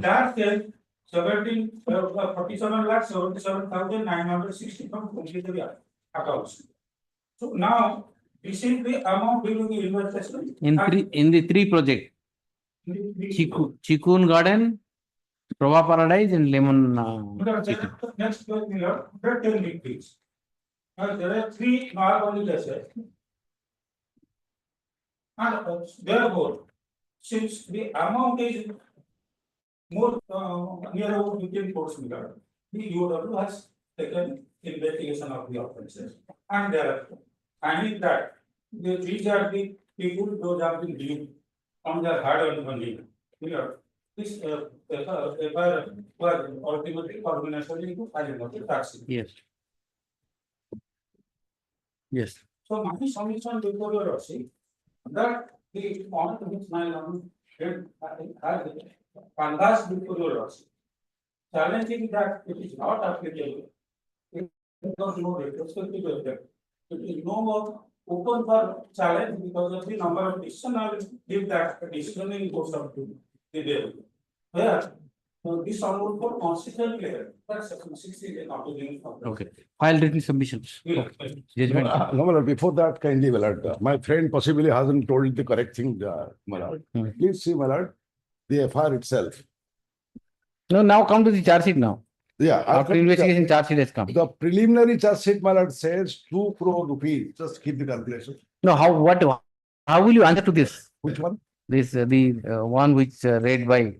that case, 47,77,960 from completed accounts. So now this is the amount during the investigation. In the 3 project. Chikun Garden, Prabha Paradise and Lemon. Next page mirror, there 10 meetings. There are 3 normal cases. And therefore, since the amount is more near about 15 crores meter, the UW has taken investigation of the offences. And thereafter, finding that these are the people those have been due on their hard-earned money. This were ultimately organized into filing of the tax. Yes. Yes. So my submission before your see that the point which my had canvas before your challenging that it is not applicable. It was no retrospective effect. It is no more open for challenge because of the number of decision. I will give that decision in course of the day. Where this onward for constitutional clear. That's section 60 is not doing. Okay. File written submissions. Okay. Judgment. No, my lord, before that, kindly, my lord, my friend possibly hasn't told the correct thing, my lord. Please see, my lord, the FIR itself. No, now come to the charge sheet now. Yeah. After investigation, charge sheet has come. The preliminary charge sheet, my lord, says 2 crore rupees. Just keep the calculation. No, how will you answer to this? Which one? This the one which read by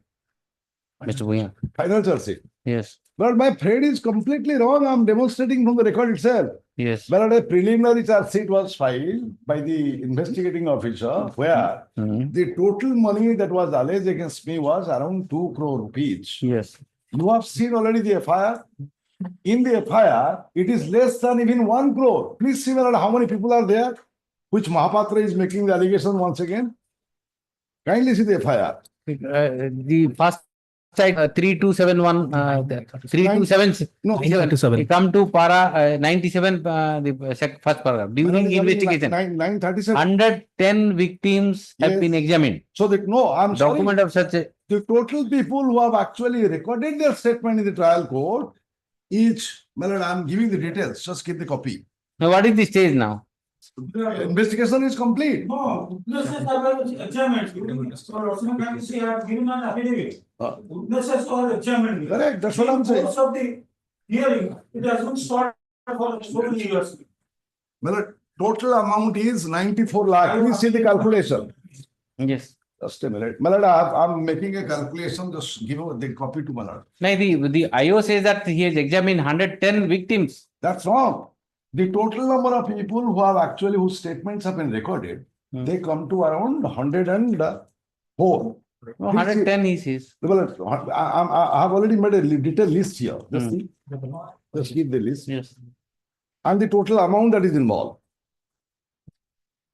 Mr. Bhuyan. Final charge sheet. Yes. But my friend is completely wrong. I'm demonstrating from the record itself. Yes. But a preliminary charge sheet was filed by the investigating officer where the total money that was alleged against me was around 2 crore rupees. Yes. You have seen already the FIR. In the FIR, it is less than even 1 crore. Please see how many people are there, which Mahapatra is making the allegation once again. Kindly see the FIR. The first side 3271 3276 No, we come to para 97 the first paragraph during investigation 937 110 victims have been examined. So that no, I'm sorry. Document of such a The total people who have actually recorded their statement in the trial court, each, my lord, I'm giving the details, just keep the copy. Now what is the stage now? Investigation is complete. No, witnesses are examined. So Rosman Kansi have given an affidavit. Witnesses are examined. Correct, that's what I'm saying. In course of the hearing, it has been started for so many years. My lord, total amount is 94 lakh. Please see the calculation. Yes. Just a minute. My lord, I'm making a calculation, just give the copy to my lord. No, the IO says that he has examined 110 victims. That's wrong. The total number of people who have actually, whose statements have been recorded, they come to around 104. No, 110 he says. Well, I have already made a detailed list here. Just see. Just keep the list. Yes. And the total amount that is involved.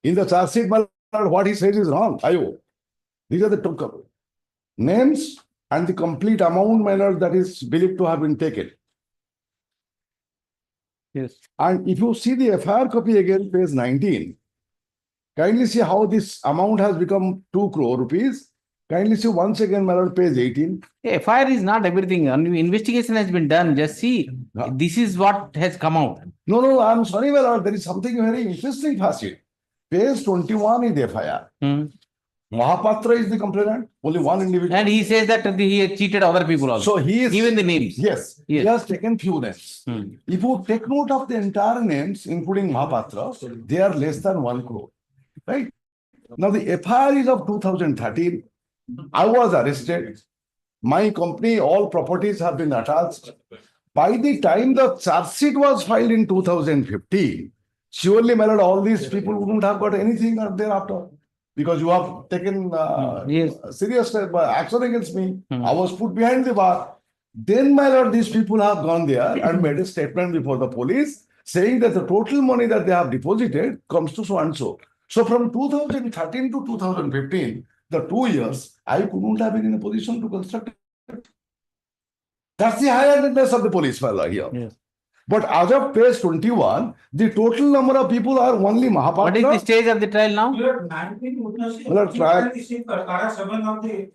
In the charge sheet, what he says is wrong. These are the two names and the complete amount that is believed to have been taken. Yes. And if you see the FIR copy again, page 19, kindly see how this amount has become 2 crore rupees. Kindly see once again, my lord, page 18. FIR is not everything. Investigation has been done. Just see, this is what has come out. No, I'm sorry, my lord, there is something very interesting facet. Page 21 is the FIR. Mahapatra is the complainant, only one individual. And he says that he has cheated other people also. So he is given the names. Yes, he has taken few names. If you take note of the entire names, including Mahapatra, they are less than 1 crore. Right? Now the FIR is of 2013. I was arrested. My company, all properties have been attached. By the time the charge sheet was filed in 2015, surely, my lord, all these people wouldn't have got anything thereafter. Because you have taken serious action against me. I was put behind the bar. Then, my lord, these people have gone there and made a statement before the police saying that the total money that they have deposited comes to so and so. So from 2013 to 2015, the 2 years, I couldn't have been in a position to construct it. That's the high-handedness of the police, my lord, here. Yes. But as of page 21, the total number of people are only Mahapatra. What is the stage of the trial now? You have 19 witnesses. Well, trial. Para 7 of the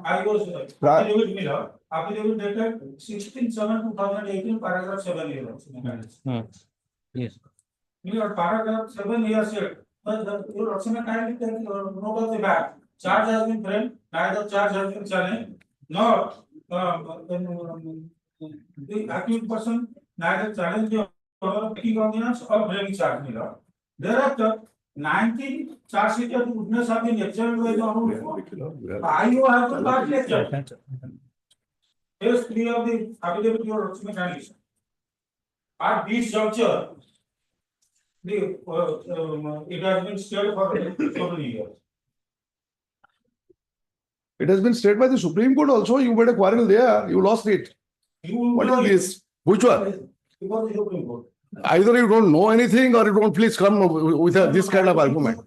I was affidavit Miller. Affidavit dated 16/7/2018, paragraph 7 here. Yes. Your paragraph 7 here said, but your document kindly take note of the back. Charge has been framed, neither charge has been challenged, nor the accused person neither challenge the order of taking cognizance or bringing charge Miller. Thereafter, 19 charge sheet of witness have been examined by the honorable court. IO have to start lecture. Page 3 of the affidavit your document kindly. At this juncture, it has been stayed for so many years. It has been stayed by the Supreme Court also. You made a quarrel there. You lost it. What is this? Which one? Because the Supreme Court. Either you don't know anything or you don't please come with this kind of argument.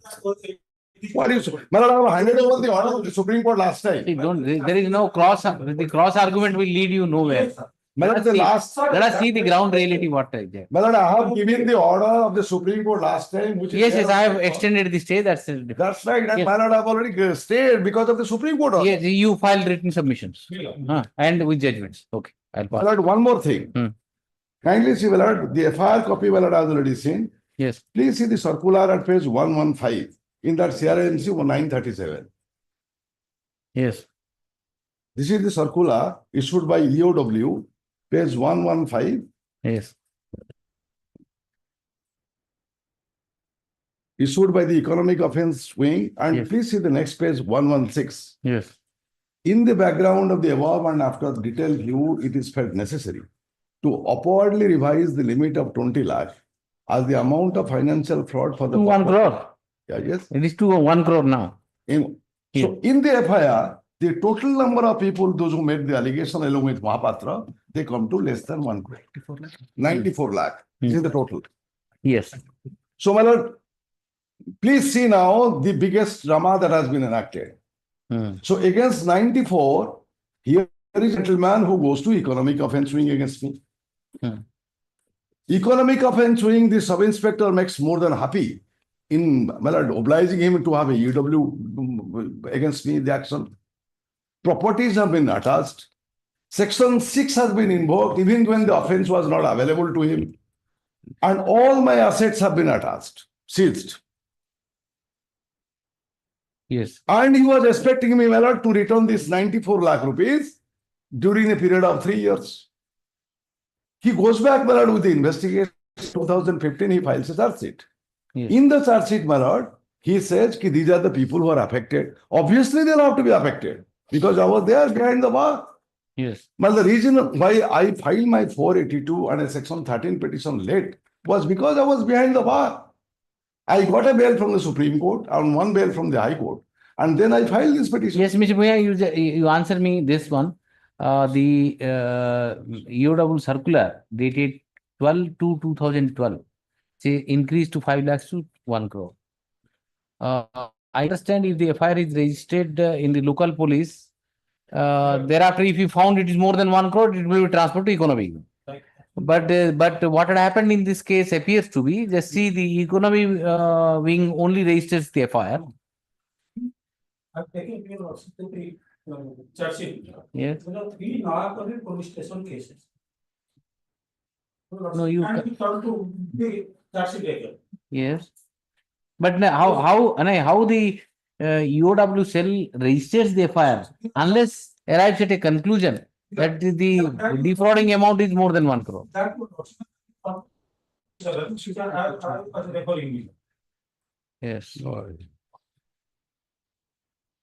What is, my lord, I handed over the order of the Supreme Court last time. There is no cross, the cross argument will lead you nowhere. My lord, Let us see the ground reality what is there. My lord, I have given the order of the Supreme Court last time, which is. Yes, I have extended the stay, that's That's right, and Yes. my lord, I have already stayed because of the Supreme Court order. Yes, you filed written submissions. And with judgments. Okay, I'll My pass. lord, one more thing. Kindly see, my lord, the FIR copy, my lord, I have already seen. Yes. Please see the circular at page 115 in that CRMC 937. Yes. This is the circular issued by EOW, page 115. Yes. Issued by the Economic Offence Wing, and please see the next page 116. Yes. In the background of the above and after detailed view, it is felt necessary to upwardly revise the limit of 20 lakh as the amount of financial fraud for the. To 1 crore. Yeah, yes. It is to 1 crore now. So in the FIR, the total number of people, those who made the allegation along with Mahapatra, they come to less than 1 crore. 94 lakh. This is the total. Yes. So, my lord, please see now the biggest drama that has been enacted. So against 94, here is a gentleman who goes to economic offence wing against me. Economic offence wing, the sub-inspector makes more than happy in, my lord, obliging him to have a UW against me, the action. Properties have been attached. Section 6 has been invoked even when the offence was not available to him. And all my assets have been attached, seized. Yes. And he was expecting me, my lord, to return this 94 lakh rupees during a period of 3 years. He goes back, my lord, with the investigation. 2015, he files a charge sheet. Yes. In the charge sheet, my lord, he says that these are the people who are affected. Obviously, they'll have to be affected because I was there behind the bar. Yes. But the reason why I filed my 482 and a section 13 petition late was because I was behind the bar. I got a bail from the Supreme Court and one bail from the High Court. And then I filed this petition. Yes, Mr. Bhuya, you answer me this one. The EOW circular dated 12/2/2012 say increased to 5 lakhs to 1 crore. I understand if the FIR is registered in the local police, thereafter if you found it is more than 1 crore, it will be transferred to economy. But what had happened in this case appears to be, just see the economy wing only registers the FIR. I've taken care of the charge sheet. Yes. There are 3 non-police police station cases. No, you and we come to the charge sheet again. Yes. But now how the EOW cell registers the FIR unless arrives at a conclusion that the defrauding amount is more than 1 crore. That would also referring me. Yes.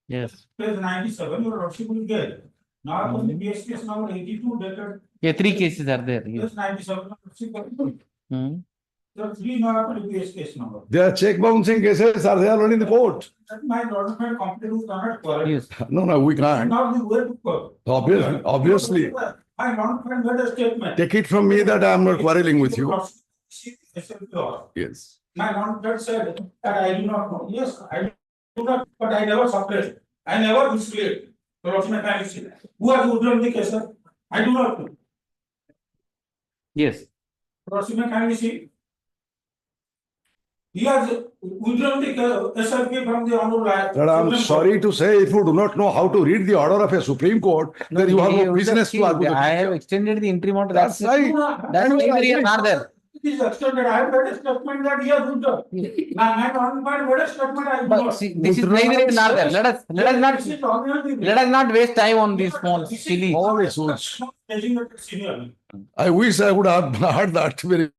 Yes. Page 97, your lordship will get. Now, on the base case number 82 dated. Yeah, 3 cases are there. Yes. Page 97, there are 3 non base case number. Their check bouncing cases are there only in the court. That my lordship complaint cannot correct. Yes. No, we can't. Now the way to court. Obviously. I don't made a statement. Take it from me that I am not quarreling with you. Yes. My non said that I do not know. Yes, I do not, but I never suppressed. I never misled. Who are the withdrawn the case? I do not know. Yes. He has withdrawn the SRK from the honorable. But I'm sorry to say, if you do not know how to read the order of a Supreme Court, then you have no business to argue. I have extended the interim order. That's right. That's another. It is extended. I have made a statement that he has withdrawn. I have made a statement. I do But not. see, this is neither here nor there. Let us not waste time on this small silly. Always. I wish I would have heard that very.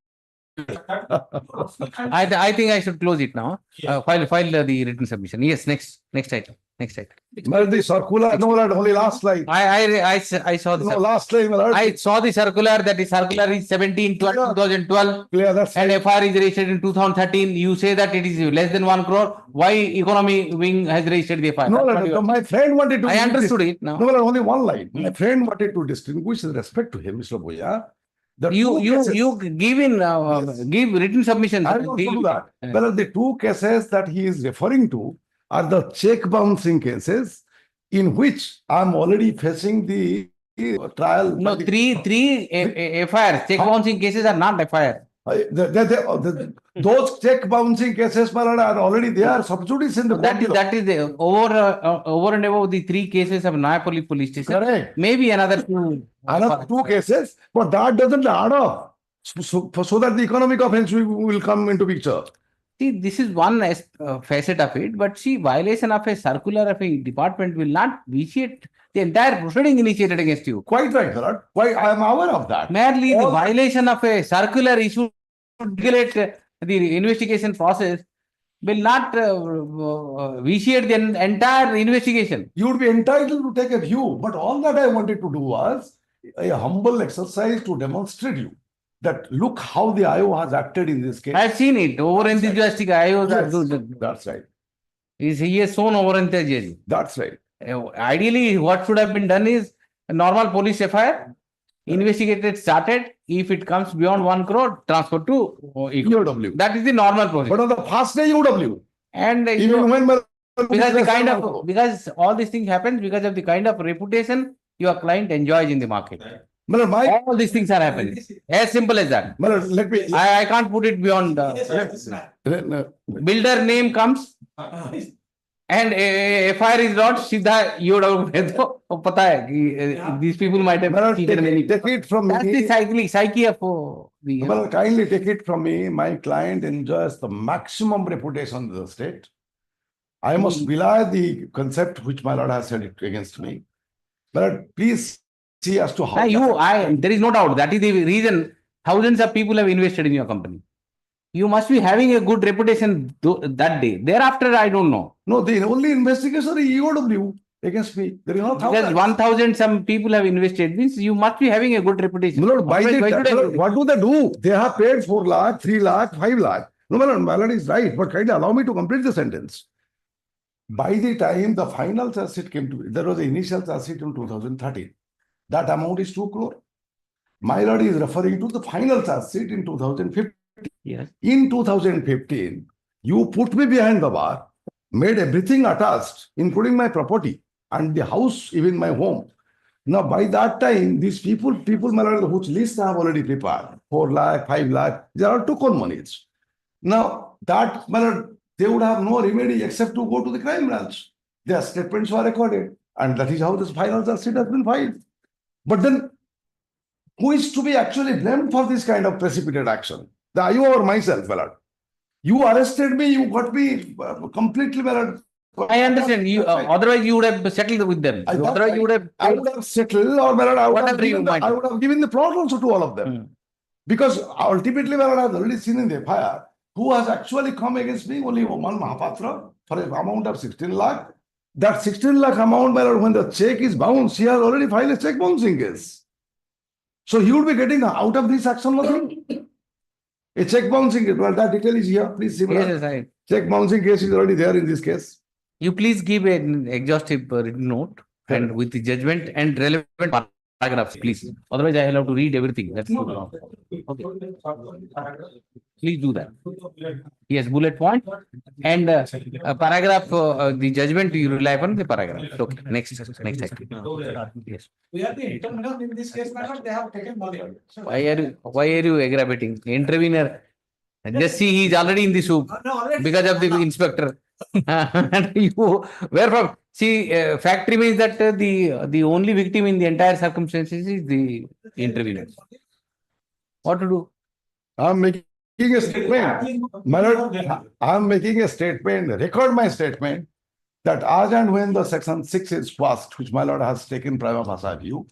I think I should close it now. File the written submission. Yes, next item. But the circular, no, only last slide. I saw the No, last slide. I saw the circular, that the circular is 17/12/2012 and FIR is registered in 2013. You say that it is less than 1 crore. Why economy wing has registered the FIR? No, my friend wanted to. I understood it now. No, only one line. My friend wanted to distinguish with respect to him, Mr. Bhuya, The You, two you, cases- you give in, give written submissions. I want to do that. Well, the two cases that he is referring to are the check bouncing cases in which I'm already facing the trial. No, three FIRs, check bouncing cases are not FIR. Those check bouncing cases, my lord, are already there, sub judice in the That is, court below. the over and above the three cases of Napoli police station. Correct. Maybe another two. Another two cases, but that doesn't add up. So that the economic offense will come into picture. See, this is one facet of it, but see, violation of a circular of a department will not vitiate the entire proceeding initiated against you. Quite right, my lord. Quite, I am aware of that. Merely the violation of a circular issue to regulate the investigation process will not vitiate the entire investigation. You would be entitled to take a view, but all that I wanted to do was a humble exercise to demonstrate you that look how the IO has acted in this case. I've seen it. Over enthusiastic IO. That's right. He has shown over enthusiasm. That's right. Ideally, what should have been done is a normal police FIR, investigated, started. If it comes beyond 1 crore, transfer to EOW. That is the normal process. But on the first day, EOW. And even when because the kind of because all these things happens because of the kind of reputation your client enjoys in the market. All these things are happening. As simple as that. Let me. I can't put it beyond. Builder name comes. And FIR is not Siddha, you would have these people might have take it from That's me. the psyche of the. Well, kindly take it from me. My client enjoys the maximum reputation in the state. I must belie the concept which my lord has said against me. But please see as to how. There is no doubt. That is the reason thousands of people have invested in your company. You must be having a good reputation that day. Thereafter, I don't know. No, the only investigation is EOW against me. There is no because 1,000 some people have invested. Means you must be having a good reputation. Lord, what do they do? They have paid 4 lakh, 3 lakh, 5 lakh. No, my lord is right, but kindly allow me to complete the sentence. By the time the final charge sheet came to, there was an initial charge sheet in 2013. That amount is 2 crore. My lord is referring to the final charge sheet in 2015. Yes. In 2015, you put me behind the bar, made everything attached, including my property and the house, even my home. Now, by that time, these people, my lord, whose list I have already prepared, 4 lakh, 5 lakh, they are took on monies. Now, that, my lord, they would have no remedy except to go to the crime branch. Their statements were recorded, and that is how this final charge sheet has been filed. But then, who is to be actually blamed for this kind of precipitate action? The IO or myself, my lord. You arrested me, you got me completely, my lord. I understand. You otherwise you would have settled with them. Otherwise you would have. I would have settled, or my lord, I would have given the plot also to all of them. Because ultimately, my lord, I have already seen in the FIR who has actually come against me, only one Mahapatra for an amount of 16 lakh. That 16 lakh amount, my lord, when the check is bounced, he has already filed a check bouncing case. So he would be getting out of this action nothing. A check bouncing case, well, that detail is here. Please see. Yes, right. Check bouncing case is already there in this case. You please give an exhaustive written note and with the judgment and relevant paragraphs, please. Otherwise, I will have to read everything. That's too long. Okay. Please do that. Yes, bullet point and paragraph. The judgment you rely upon the paragraph. Okay. Next item. Yes. We are the intervener in this case, madam. They have taken money. Why are you aggravating? The intervener. Just see, he is already in the soup because of the inspector. And you, where from? See, fact remains that the only victim in the entire circumstances is the intervener. What to do? I'm making a statement. My lord, I'm making a statement. Record my statement that as and when the section 6 is passed, which my lord has taken prima facie view,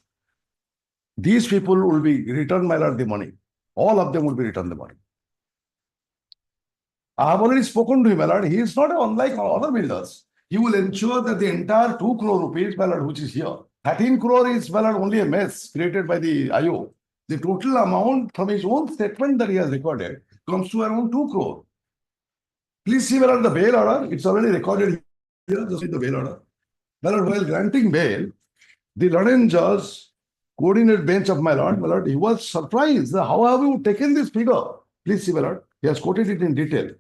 these people will be returned, my lord, the money. All of them will be returned the money. I have already spoken to him, my lord. He is not unlike other builders. He will ensure that the entire 2 crore rupees, my lord, which is here, 13 crore is, my lord, only a mess created by the IO. The total amount from his own statement that he has recorded comes to around 2 crore. Please see, my lord, the bail order. It's already recorded here. Just see the bail order. My lord, while granting bail, the London judge coordinate bench of my lord, he was surprised. How have you taken this figure? Please see, my lord. He has quoted it in detail.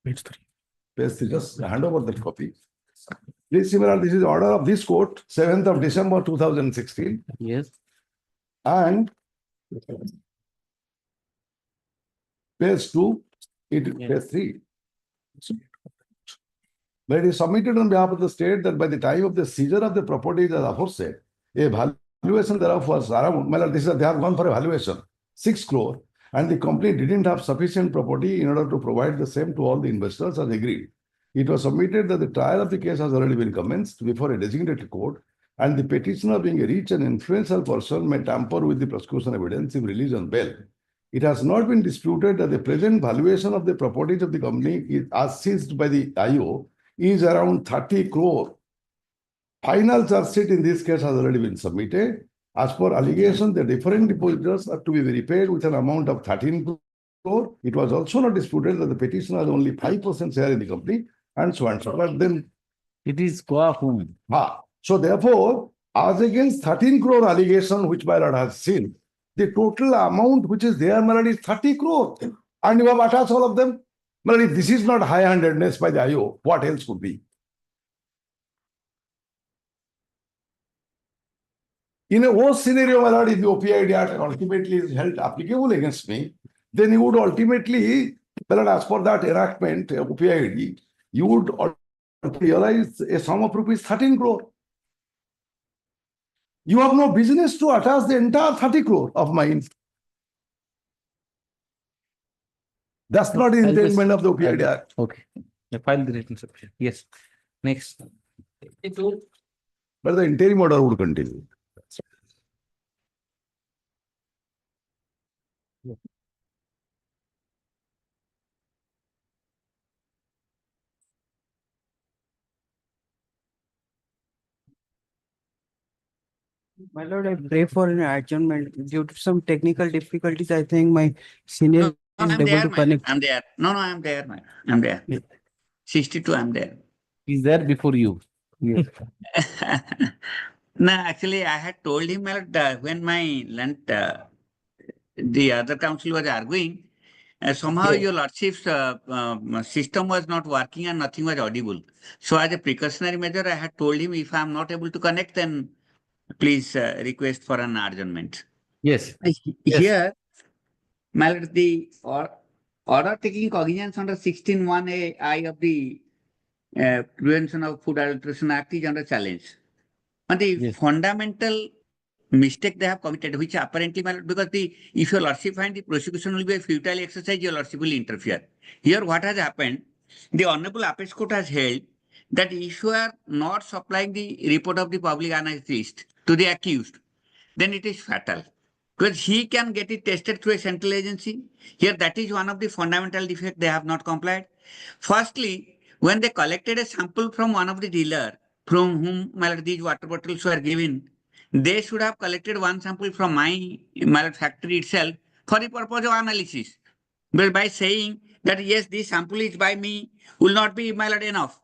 Page 3. Page 3, just hand over that copy. Please see, my lord, this is order of this court, 7th of December 2016. Yes. And page 2, page 3. But it is submitted on behalf of the state that by the time of the seizure of the property as aforesaid, a valuation thereof was around, my lord, they have gone for a valuation, 6 crore, and the company didn't have sufficient property in order to provide the same to all the investors as agreed. It was submitted that the trial of the case has already been commenced before a designated court, and the petitioner, being a rich and influential person, may tamper with the prosecution evidence if released on bail. It has not been disputed that the present valuation of the properties of the company is as seized by the IO is around 30 crore. Final charge sheet in this case has already been submitted. As per allegation, the different depositors are to be repaid with an amount of 13 crore. It was also not disputed that the petitioner has only 5% share in the company, and so on. So, but then it is co-whom. So therefore, as against 13 crore allegation which my lord has seen, the total amount which is there, my lord, is 30 crore. And you have attached all of them. My lord, if this is not high-handedness by the IO, what else could be? In a worse scenario, my lord, if the OPID Act ultimately is held applicable against me, then you would ultimately, my lord, as per that enactment, OPID, you would realize a sum of rupees 13 crore. You have no business to attach the entire 30 crore of mine. That's not the intendment of the OPID Act. Okay. I filed the written submission. Yes. Next. But the interim order would continue. My lord, I pray for an adjournment. Due to some technical difficulties, I think my senior is I'm able there, to man. connect. I'm there. No, I'm there, man. I'm there. 62, I'm there. He's there before you. Yes. No, actually, I had told him when my the other counsel was arguing, somehow your lordship's system was not working and nothing was audible. So as a precautionary measure, I had told him if I'm not able to connect, then please request for an adjournment. Yes. Here, my lord, the order taking cognizance under 16(1)(a)(I) of the Prevention of Food Adulteration Act is under challenge. And the fundamental mistake they have committed, which apparently, my lord, because if your lordship find the prosecution will be a futile exercise, your lordship will interfere. Here, what has happened? The Honorable Apex Court has held that if you are not supplying the report of the public analyst to the accused, then it is fatal. Because he can get it tested through a central agency. Here, that is one of the fundamental defects they have not complied. Firstly, when they collected a sample from one of the dealer from whom these water bottles were given, they should have collected one sample from my factory itself for the purpose of analysis. But by saying that yes, this sample is by me will not be enough.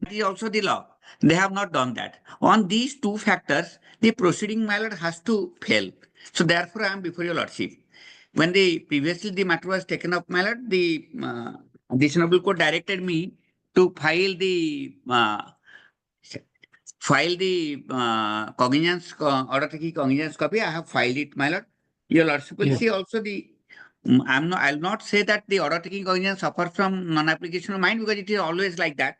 That is also the law. They have not done that. On these two factors, the proceeding has to fail. So therefore, I am before your lordship. When previously the matter was taken up, the Dismissal court directed me to file the cognizance order taking cognizance copy. I have filed it, my lord. Your lordship will see also I'll not say that the order taking cognizance suffers from non-application of mind, because it is always like that.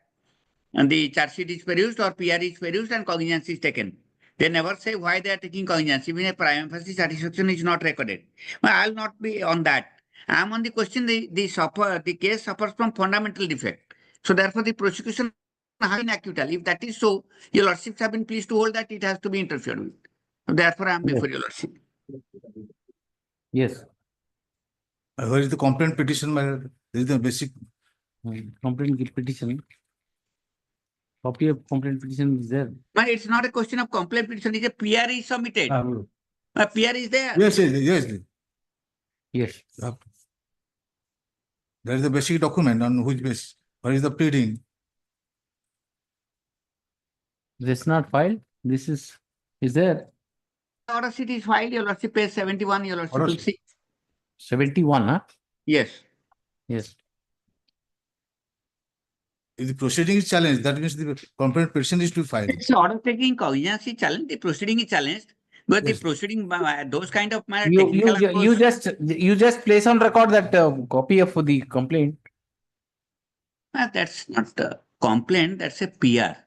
And the charge sheet is produced or PR is produced and cognizance is taken. They never say why they are taking cognizance. Even a prima facie satisfaction is not recorded. But I'll not be on that. I am on the question, the case suffers from fundamental defect. So therefore, the prosecution has been acquittal. If that is so, your lordships have been pleased to hold that it has to be interfered with. So therefore, I am before your lordship. Yes. Where is the complaint petition? This is the basic complaint petition. Copy of complaint petition is there. But it's not a question of complaint petition. It's a PR is submitted. A PR is there. Yes. There is a basic document on which basis. Where is the pleading? This is not filed. This is there. order sheet is filed, your lordship, page 71, your lordship will see. 71, huh? Yes. Yes. If the proceeding is challenged, that means the complaint petition is to be filed. It's order taking cognizance is challenged, the proceeding is challenged, but the Yes. proceeding, those kind of You technical you just place on record that copy of the complaint. That's not a complaint, that's a PR.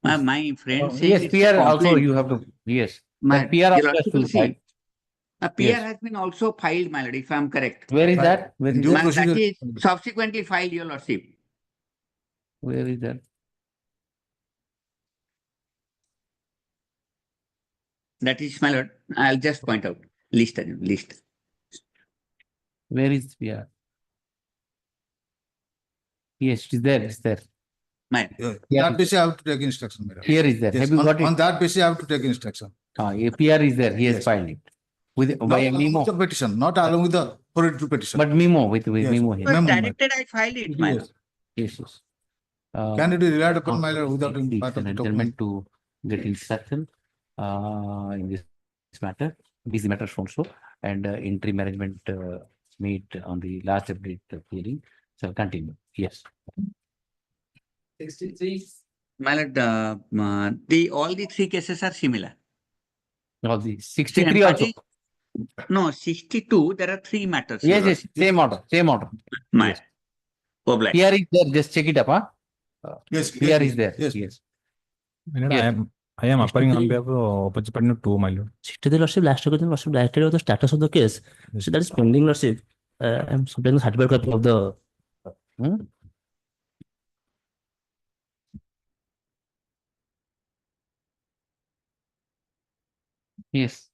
My friend says Yes, it's PR a also complaint. you have to, yes. My That PR your also has lordship to will be filed. see. A PR Yes. has been also filed, my lord, if I'm correct. Where is that? Where is Due that? procedure- That is subsequently filed, your lordship. Where is that? That is, my lord, I'll just point out, list. Where is PR? Yes, it is there, it's there. My, Yeah, that basis I have to take instruction, madam. Here is there. Yes, Have you got on it? that basis I have to take instruction. A PR is there, he has Yes. filed it. With, Not by a along memo, with the petition, not along with the 482 petition. but memo, with Yes. memo here. was Memo, my- directed, I filed it, my Yes. lord. Yes, yes. Can it be relied upon, my lord, without any Seeks part of an the document? adjournment to get instruction in this matter, these matters also, and interim management meet on the last update hearing shall continue. Yes. 63. My lord, all the three cases are similar. All the 63 also. No, 62, there are three matters. Yes, your yes, same order, same order. My, Yes. obliged. PR is there, just check it up, huh? Yes. PR is there, Yes. yes. I am appearing on behalf of opposition to my lord. To the lordship, last question, lordship, directed of the status of the case. So that is pending, lordship. I'm supplying the certificate copy of the. Yes.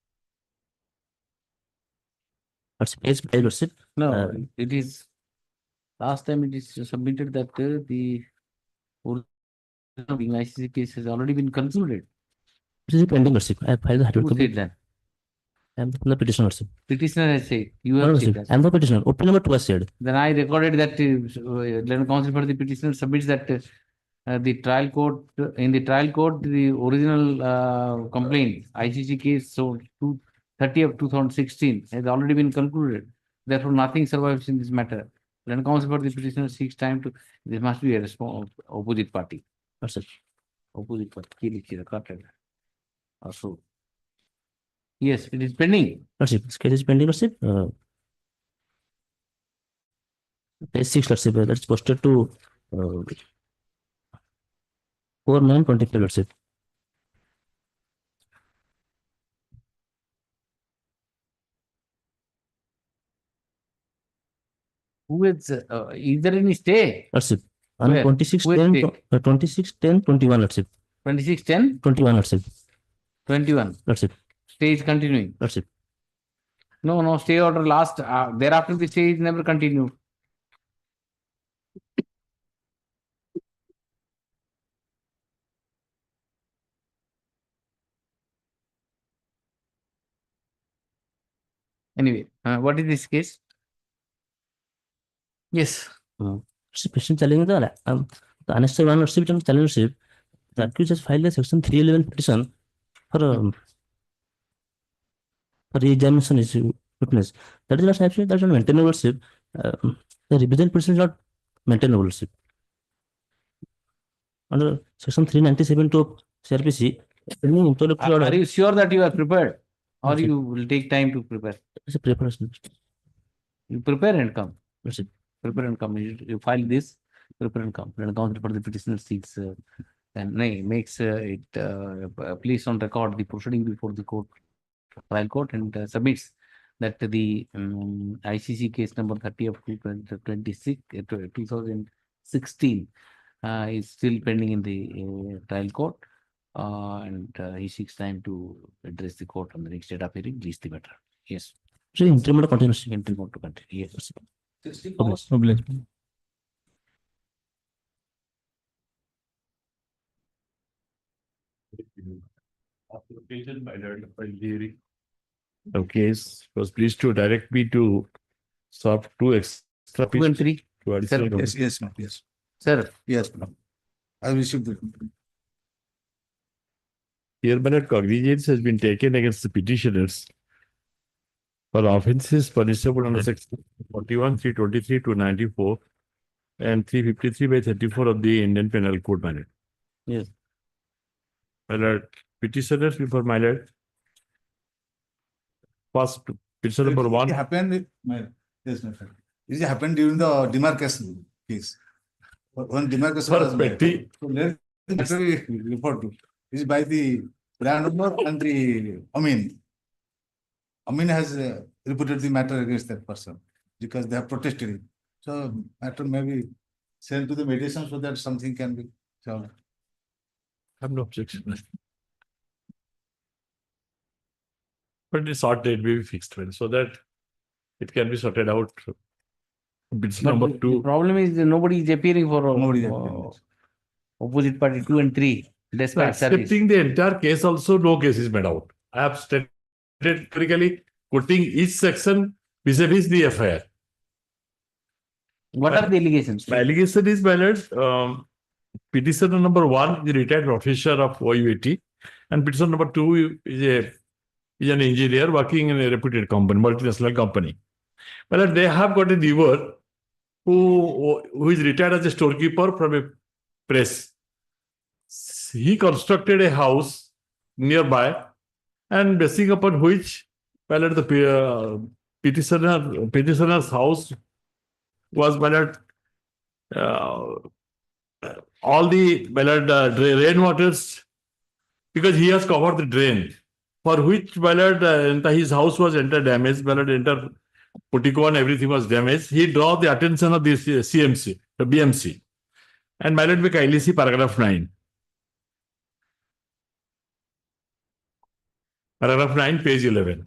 Lordship. No, it is, last time it is submitted that the original ICC case has already been concluded. This is pending, lordship. I filed the Who certificate said copy. that? I am the petitioner, lordship. Petitioner has said, you No, have said lordship. that. I am the petitioner. Open number 2 has said. Then I recorded that Learned Counsel for the petitioner submits that the trial court, in the trial court, the original complaint, ICC case, so 30 of 2016 has already been concluded. Therefore, nothing survives in this matter. Learned Counsel for the petitioner seeks time to, this must be a opposite party. Lordship. Opposite party. Key likhti recorded. Also. Yes, it is pending. Lordship, this case is pending, lordship. Page 6, lordship. That's posted to 4925, lordship. Who is, is there any stay? Lordship. On Where? 26, Which 10, date? 26, 10, 21, lordship. 26, 10, 21, lordship. 21. Lordship. Stay is continuing. Lordship. No, stay order last, thereafter the stay is never continued. Anyway, what is this case? Yes. Petition challenging the unnecessary one lordship and challenge lordship. The accused has filed a section 311 petition for re-examination is witness. That is not actually that's not maintainable lordship. The revision petition is not maintainable lordship. Under section 397 to CRPC, any intellectual order. Are you sure that you are prepared? Or Lordship. you will take time to prepare? It's a preparation. You prepare and come. Lordship. Prepare and come. You file this, prepare and come. Then counsel for the petitioner seeks and makes it place on record the proceeding before the court, trial court, and submits that the ICC case number 30 of 2016 is still pending in the trial court, and he seeks time to address the court on the next date of hearing, release the matter. Yes. So interim continuous. Interim to continue. Yes. 64. Application by the case was pleased to direct me to solve 2 extra 2 and 3. Yes, ma'am. Yes. Sir. Yes, ma'am. I received it. Here, my lord, cognizance has been taken against the petitioners for offences punishable under section 41, 323 to 94 and 353 by 34 of the Indian Penal Code, my lord. Yes. My lord, petitioners before my lord. First, petition number one. It happened, yes, my friend. It happened during the demarcation case. When demarcation was made. So let the report is by the brand owner and the Amin. Amin has reported the matter against that person because they have protested it. So matter may be sent to the mediation so that something can be solved. I have no objection. But the sort date may be fixed well, so that it can be sorted out. Petition number The two. problem is that nobody is appearing for opposite party 2 and 3. Despite service. Accepting the entire case also, no case is made out. I have stated critically quoting each section vis-a-vis the FIR. What are the allegations? My allegation is, my lord, petitioner number one, the retired officer of OUAT, and petitioner number two is an engineer working in a reputed company, multinational company. But they have got a neighbor who is retired as a storekeeper from a press. He constructed a house nearby, and basing upon which, well, the petitioner's house was, well, all the rainwaters, because he has covered the drain, for which, well, his house was damaged, well, portico and everything was damaged. He draw the attention of the CMC, the BMC, and my lord, we kindly see paragraph 9. Paragraph 9, page 11.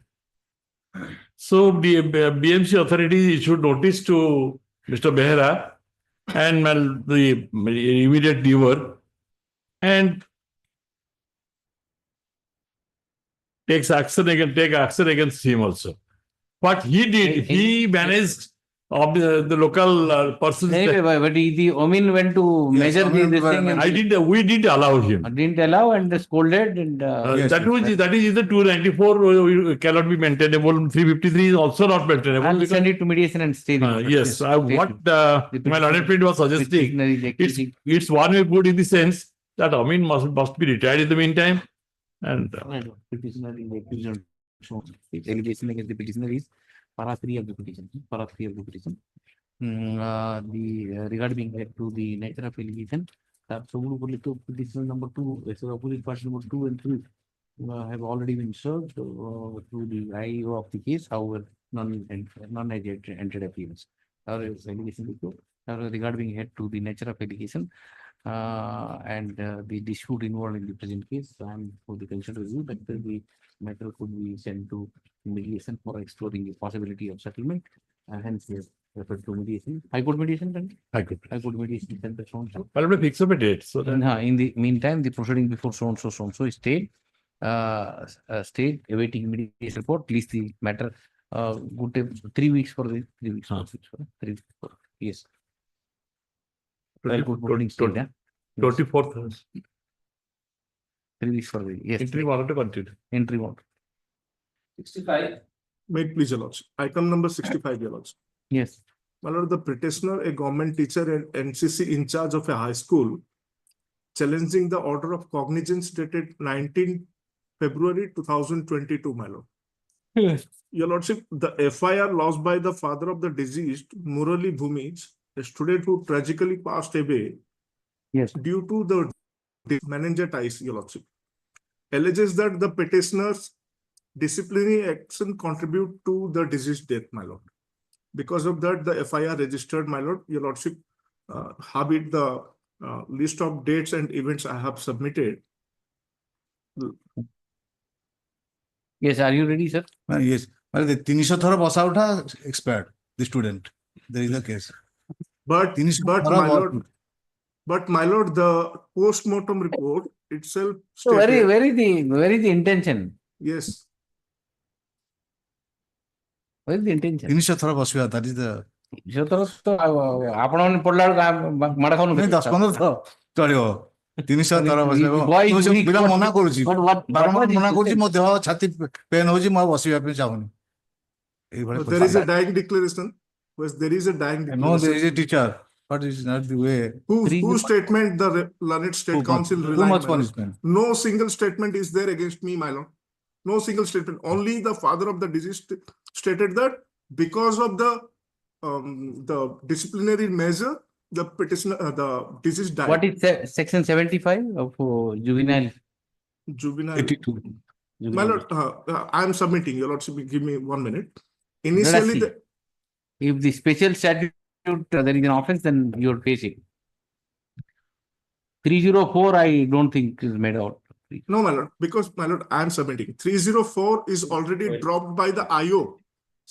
So the BMC authority issued notice to Mr. Behera and the immediate neighbor, and take action against him also. What he did, he managed the local persons. But the Omin went to measure this thing. And we didn't allow him. Didn't allow and they scolded. And that is the 294 cannot be maintainable. 353 is also not maintainable. I'll send it to mediation and stay. Yes, what my learned friend was suggesting, it's one way good in the sense that Amin must be retired in the meantime. And allegation against the petitioner is para 3 of the petition. Para 3 of the petition. The regard being head to the nature of allegation. Petition number 2, so opposite party number 2 and 3 have already been served through the IO of the case. However, non-entered appearance. Allegation regard being head to the nature of allegation. And the dispute involved in the present case, and for the consent review, that the matter could be sent to mediation for exploring the possibility of settlement, and hence we have referred to mediation. High Court mediation done? High Court mediation sent the so-and-so. Well, we fix up a date. So then, in the meantime, the proceeding before so-and-so is stayed, awaiting mediation report. Please the matter, good 3 weeks for the 3 weeks. 3 weeks. Yes. 24th. 3 weeks for the yes. Entry warrant to continue. Entry warrant. 65. May it please, your lordship. Item number 65, your lordship. Yes. My lord, the petitioner, a government teacher and NCC in charge of a high school, challenging the order of cognizance dated 19 February 2022, my lord. Yes. Your lordship, the FIR lodged by the father of the deceased, Murali Bhumij, a student who tragically passed away due to the meningitis, your lordship, alleges that the petitioner's disciplinary action contribute to the deceased death, my lord. Because of that, the FIR registered, my lord. Your lordship, have it the list of dates and events I have submitted. Yes, are you ready, sir? Yes. Well, the 300 thora basa utha expired, the student. There is a case. But my lord, the post-mortem report itself. So where is the intention? Yes. Where is the intention? 300 thora basiba, that is the. 300 thora to ଆପଣ ପଡିଲା ବେଳକୁ ମାଡ ଖାଉନୁ 10-15 ଥର ଚଳିବ 300 ତର ବସିବ Boy is ମୁଁ weak, ପିଲା but- ମନା କରୁଛି but what ବାରମ୍ବାର was ମନା his କରୁଛି mistake? ମୋ ଦେହ ଛାତି ପେନ୍ ହଉଛି ମୁଁ ଆଉ ବସିବା ପାଇଁ ଚାହୁଁନି ଏଇଭଳି There is a dying declaration. Yes, there is a dying no there is declaration. a teacher but it's not the way Whose statement the learned state council too relied, much my lord. punishment No single statement is there against me, my lord. No single statement. Only the father of the deceased stated that because of the disciplinary measure, the petitioner, the deceased died. What is section 75 of juvenile? Juvenile. 82 My lord, I am submitting. Your lordship, give me 1 minute. Initially, Let us see. If the special statute there is an offense, then you're facing. 304, I don't think is made out. no, my lord, because my lord, I am submitting. 304 is already dropped by the IO.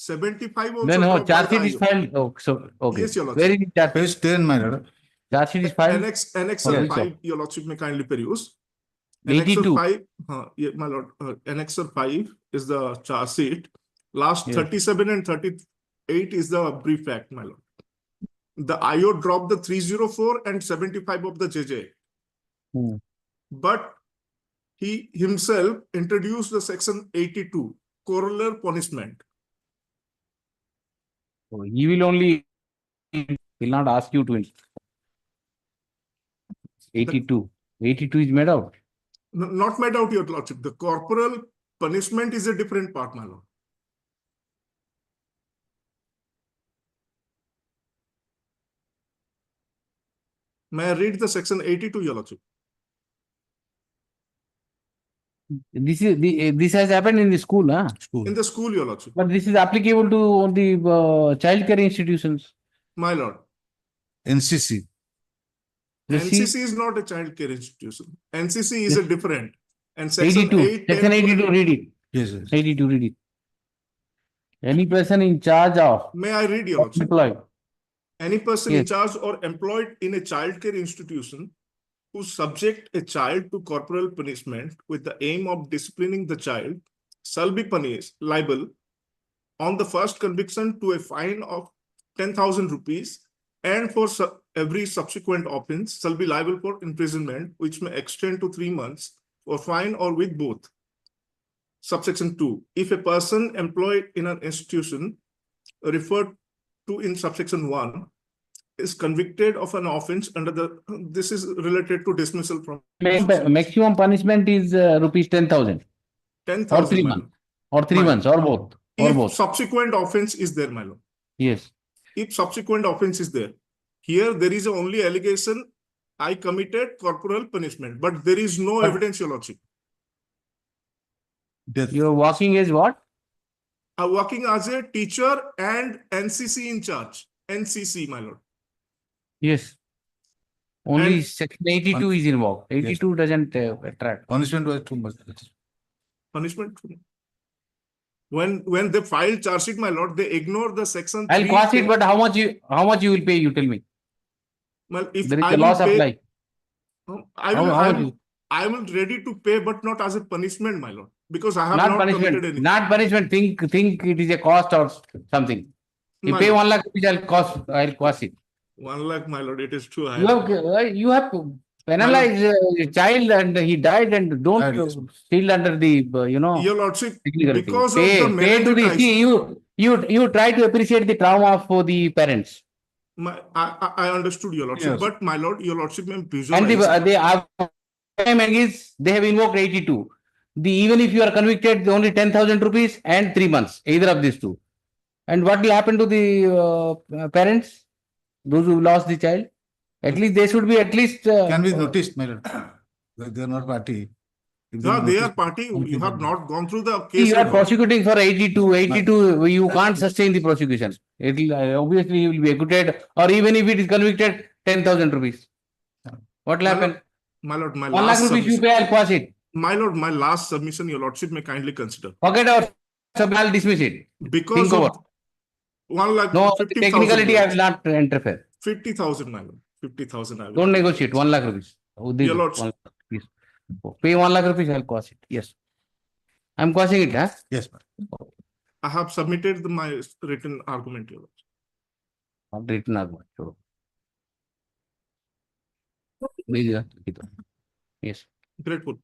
75 also Then no, dropped by charge the sheet is IO. filed. Oh, so okay. Yes, your Where lordship. is charge? page 10 my lord Charge sheet is filed. Annex Yes. 5, your lordship may kindly peruse. Annexer 82. 5, yeah, my lord, Annexer 5 is the charge sheet. Last Yes. 37 and 38 is the brief act, my lord. The IO dropped the 304 and 75 of the JJ. But he himself introduced the section 82, corollary punishment. So he will only, will not ask you to. 82. 82 is made out. Not made out, your lordship. The corporal punishment is a different part, my lord. May I read the section 82, your lordship? This has happened in the school, huh? In the school, your lordship. But this is applicable to the child care institutions. My lord, NCC NCC is not a child care institution. NCC is a different. And section 82. 8, Section 82, read it. yes 82, read it. Any person in charge of may I read, your lordship? employed. Any person in Yes. charge or employed in a child care institution who subject a child to corporal punishment with the aim of disciplining the child shall be punished, liable on the first conviction to a fine of 10,000 rupees, and for every subsequent offense shall be liable for imprisonment, which may extend to 3 months, or fine, or with both. Subsection 2. If a person employed in an institution referred to in subsection 1 is convicted of an offense under the, this is related to dismissal from Maximum punishment is rupees 10,000. 10,000. Or 3 my months. lord. Or 3 My months, or both. Or If both. subsequent offense is there, my lord. Yes. If subsequent offense is there, here there is only allegation I committed corporal punishment, but there is no evidence, your lordship. Your working is what? Working as a teacher and NCC in charge. NCC, my lord. Yes. Only And- section 82 is involved. 82 doesn't attract. punishment was too much Punishment. When they file charge sheet, my lord, they ignore the section. I'll 3. cost it, but how much you will pay? You tell me. Well, if There is I a will loss of pay, life. I will ready to pay, but not as a punishment, my lord, because I have Not not committed punishment. anything. Not punishment. Think it is a cost or something. You My pay lord. 1 lakh rupees, I'll cost it. 1 lakh, my lord, it is too high. You have to penalize a child and he died, and don't still under the Your lordship, technicality. because of Pay the to the meningitis, see you try to appreciate the trauma for the parents. I understood, your lordship, Yes. but my lord, your lordship, may And visualize. they have invoked 82. Even if you are convicted, only 10,000 rupees and 3 months, either of these two. And what will happen to the parents, those who lost the child? At least they should be at least. can be noticed my lord they are not party. If Yeah, they are noticed, party. You have not gone through the See, case. you are at all. prosecuting for 82. 82, you can't sustain the prosecution. It will obviously he will be acquitted, or even if it is convicted, 10,000 rupees. What will happen? My lord, my 1 lakh last rupees you submission. pay, I'll quash it. My lord, my last submission, your lordship may kindly consider. Forget our I'll dismiss it. Because Think of over. 1 lakh, No, 50,000. technicality I will not interfere. 50,000, my lord. 50,000. I will. Don't negotiate. 1 lakh rupees. Your lordship. 1 lakh rupees. Pay 1 lakh rupees, I'll quash it. Yes. I'm quashing it, huh? yes I have submitted my written argument, your lordship. Not written argument. Sure. Please, Yes. Grateful.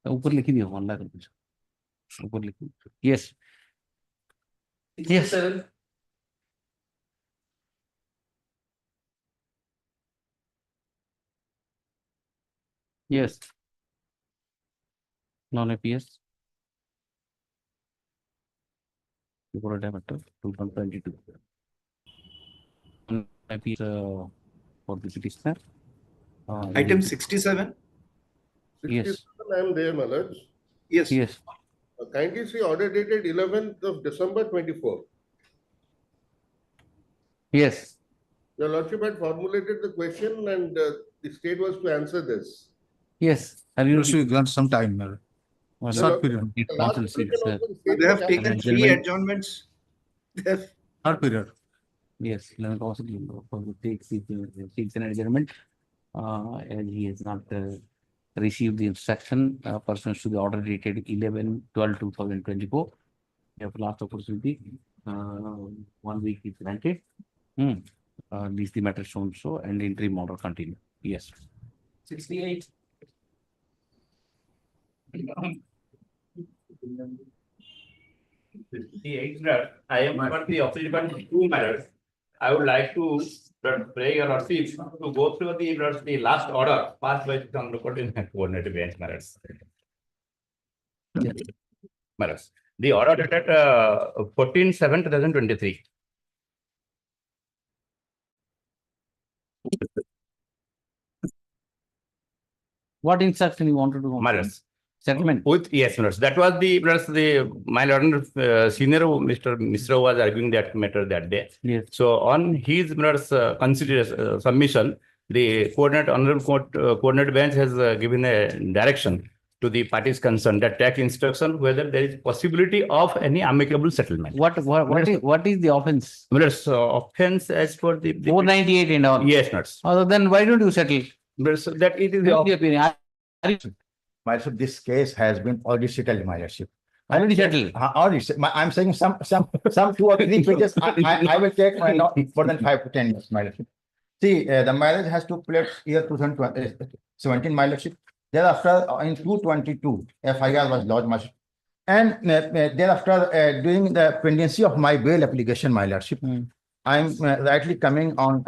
ऊपर लिखी दियो 1 लाख रुपए ऊपर लिखी. Yes. Yes. Yes. Non-APS. Before a diameter 2022. Non-APS for the petitioner. Item 67. Yes. I am there, my lords. Yes. Yes. Kindly see order dated 11th of December 24. Yes. Your lordship had formulated the question and the state was to answer this. Yes. Should grant some time. Short period. The last question also the state They have was taken answered. 3 adjournments. They have short period. Yes. Let me also take seeks an adjournment. As he has not received the instruction pursuant to the order dated 11/12/2024. We have last opportunity. 1 week is granted. This the matter shown so and interim order continue. Yes. 68. I am for the opposite 2 matters. I would like to pray your lordship to go through the last order passed by the coordinated bench matters. Matters. The order dated 14/7/2023. What instruction you want to do? Matters. Settlement. With yes, matters. That was the my lord senior Mr. Mishra was arguing that matter that day. Yes. So on his matters submission, the coordinated bench has given a direction to the parties concerned that take instruction whether there is possibility of any amicable settlement. What is the offense? Matters offense as for the 498 and all. Yes, matters. Then why don't you settle? That it is the opinion. My lordship, this case has been already settled, my lordship. Already settled. I'm saying some 2 or 3 pages. I will take not more than 5 to 10 years, my lordship. See, the marriage has took place year 2017, my lordship. Thereafter, in 222, FIR was lodged, my lordship. And thereafter, during the pendency of my bail application, my lordship, I'm rightly coming on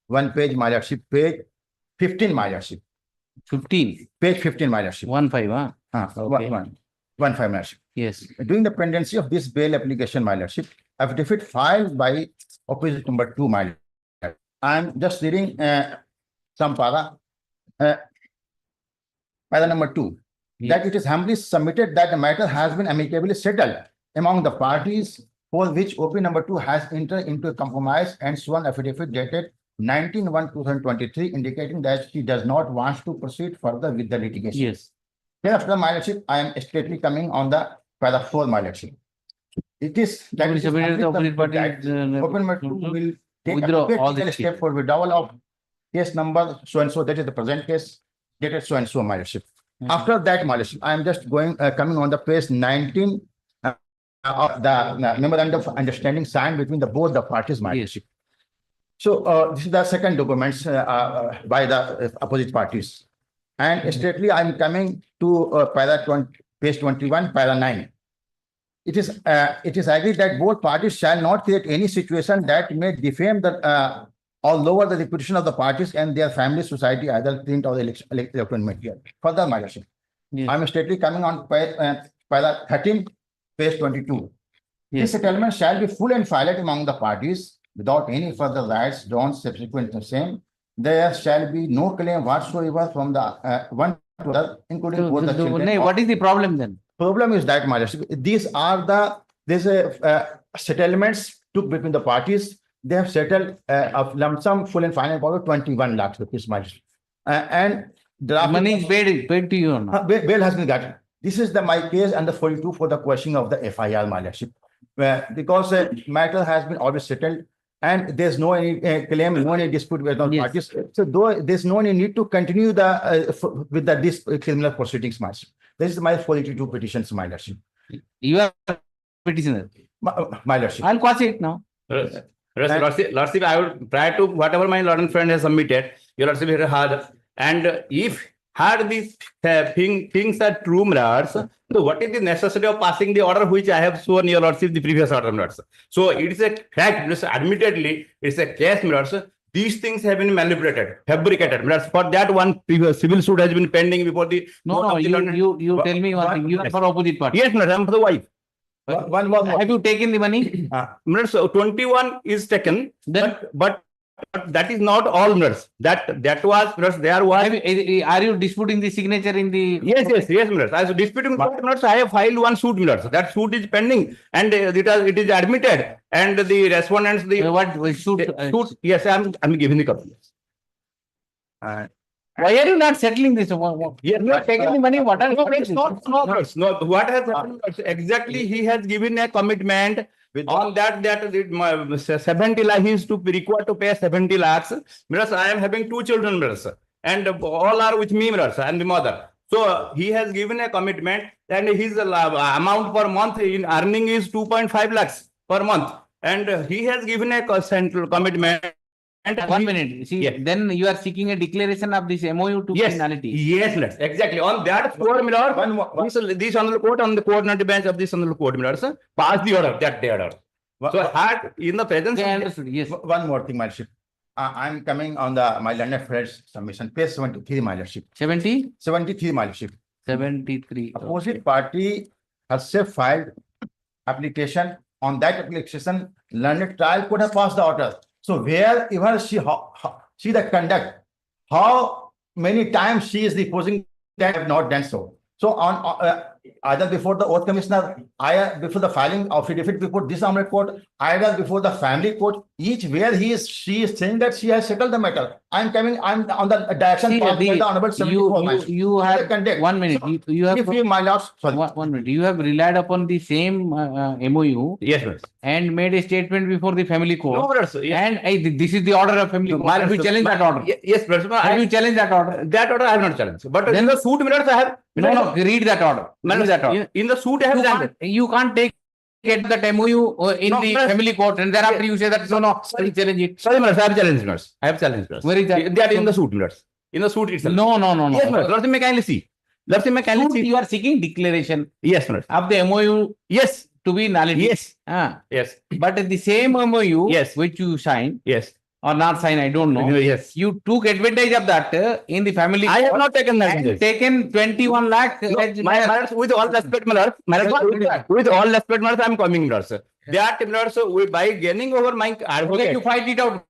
1 page, my lordship, page 15, my lordship. 15. Page 15, my lordship. 15, huh? Okay. 15, my lordship. Yes. During the pendency of this bail application, my lordship, affidavit filed by opposite number 2, my lordship. I'm just reading some para. Para number 2. Yes. That it is humbly submitted that the matter has been amicably settled among the parties for which OP number 2 has entered into a compromise and sworn affidavit dated 19/1/2023, indicating that she does not want to proceed further with the litigation. Yes. Thereafter, my lordship, I am straightly coming on the paragraph 4, my lordship. It is that it is the opposite party open number 2 will take withdraw all a the step for withdrawal of case number so and so, that is the present case, dated so and so, my lordship. After that, my lordship, I am just going coming on the page 19 of the memorandum of understanding signed between both the parties, my lordship. So this is the second documents by the opposite parties. And straightly I'm coming to page 21, para 9. It is agreed that both parties shall not create any situation that may defame the or lower the reputation of the parties and their family, society, either print or electronic material. Further, my lordship, I'm straightly coming on para 13, page 22. This settlement shall be full and final among the parties, without any further rights drawn subsequent to the same. There shall be no claim whatsoever from the one to the other, including both the children. What is the problem then? Problem is that, my lordship, these are there's settlements took between the parties. They have settled of lump sum full and final about 21 lakhs rupees, my lordship. And the money is paid to you. Bail has been gotten. This is my case and the 42 for the question of the FIR, my lordship. Because matter has been always settled. And there's no any claim, no any dispute with the parties. So though there's no any need to continue with this criminal proceedings, my lordship. This is my 42 petitions, my lordship. You are petitioner. My lordship. I'll quash it now. Lordship, I would prior to whatever my lord and friend has submitted, your lordship has heard. And if had these things are true, my lords, so what is the necessity of passing the order which I have shown your lordship the previous order, my lords? So it is a fact, admittedly, it's a case, my lords. These things have been manipulated, fabricated. My lords. For that, one previous civil suit has been pending before the. No, you tell me one thing. You are for opposite party. Yes, my lords, I am for the wife. One more. Have you taken the money? So 21 is taken, but that is not all, minutes. That was, minutes, there was. Are you disputing the signature in the? Yes, minutes. As disputing minutes, I have filed one suit, minutes. That suit is pending, and it is admitted, and the respondents, the what suit? Yes, I'm giving the copy. Why are you not settling this? Yes, you are taking the money. What are no, what has happened? Exactly, he has given a commitment on that 70 lakhs, he is to be required to pay 70 lakhs. Mirrors, I am having 2 children, mirrors, and all are with me, mirrors, and the mother. So he has given a commitment, and his amount per month in earning is 2.5 lakhs per month, and he has given a central commitment. And 1 minute. See, then you are seeking a declaration of this MOU to finality. Yes, let's exactly. On that score, this honorable court on the coordinated bench of this honorable court, pass the order, that day order. So had in the presence. Yes. One more thing, my lordship. I'm coming on my learned friend's submission, page 73, my lordship. 70? 73, my lordship. 73. Opposite party has filed application. On that application, learned trial could have passed the order. So where even she the conduct, how many times she is the opposing that have not done so. So on either before the oath commissioner, either before the filing of a defeat before this honorable court, either before the family court, each where she is saying that she has settled the matter. I'm on the direction by the honorable 74. You have 1 minute. You have my lords, sorry. 1 minute. You have relied upon the same MOU. Yes, sir. And made a statement before the family court. No, sir. Yes. And this is the order of family court. Have you challenged that order? Yes, sir. Have you challenged that order? That order I have not challenged. But then the suit minutes I have. No, read that order. Read that order. In the suit I have done. You can't take that MOU in the family court, and thereafter you say that no, I will challenge it. Sorry, minutes. I have challenged minutes. I have challenged minutes. Where is that? That in the suit minutes. In the suit itself. No. Yes, minutes. Lordship may kindly see. Lordship may kindly see. You are seeking declaration. Yes, minutes. Of the MOU. Yes. To be nullity. Yes. Yes. But the same MOU. Yes. Which you sign. Yes. Or not sign, I don't know. Yes. You took advantage of that in the family. I have not taken that. And taken 21 lakh. No, with all respect, my lord, with all respect, my lord, I am coming, lord, sir. That, lord, so by gaining over my advocate. You fight it out.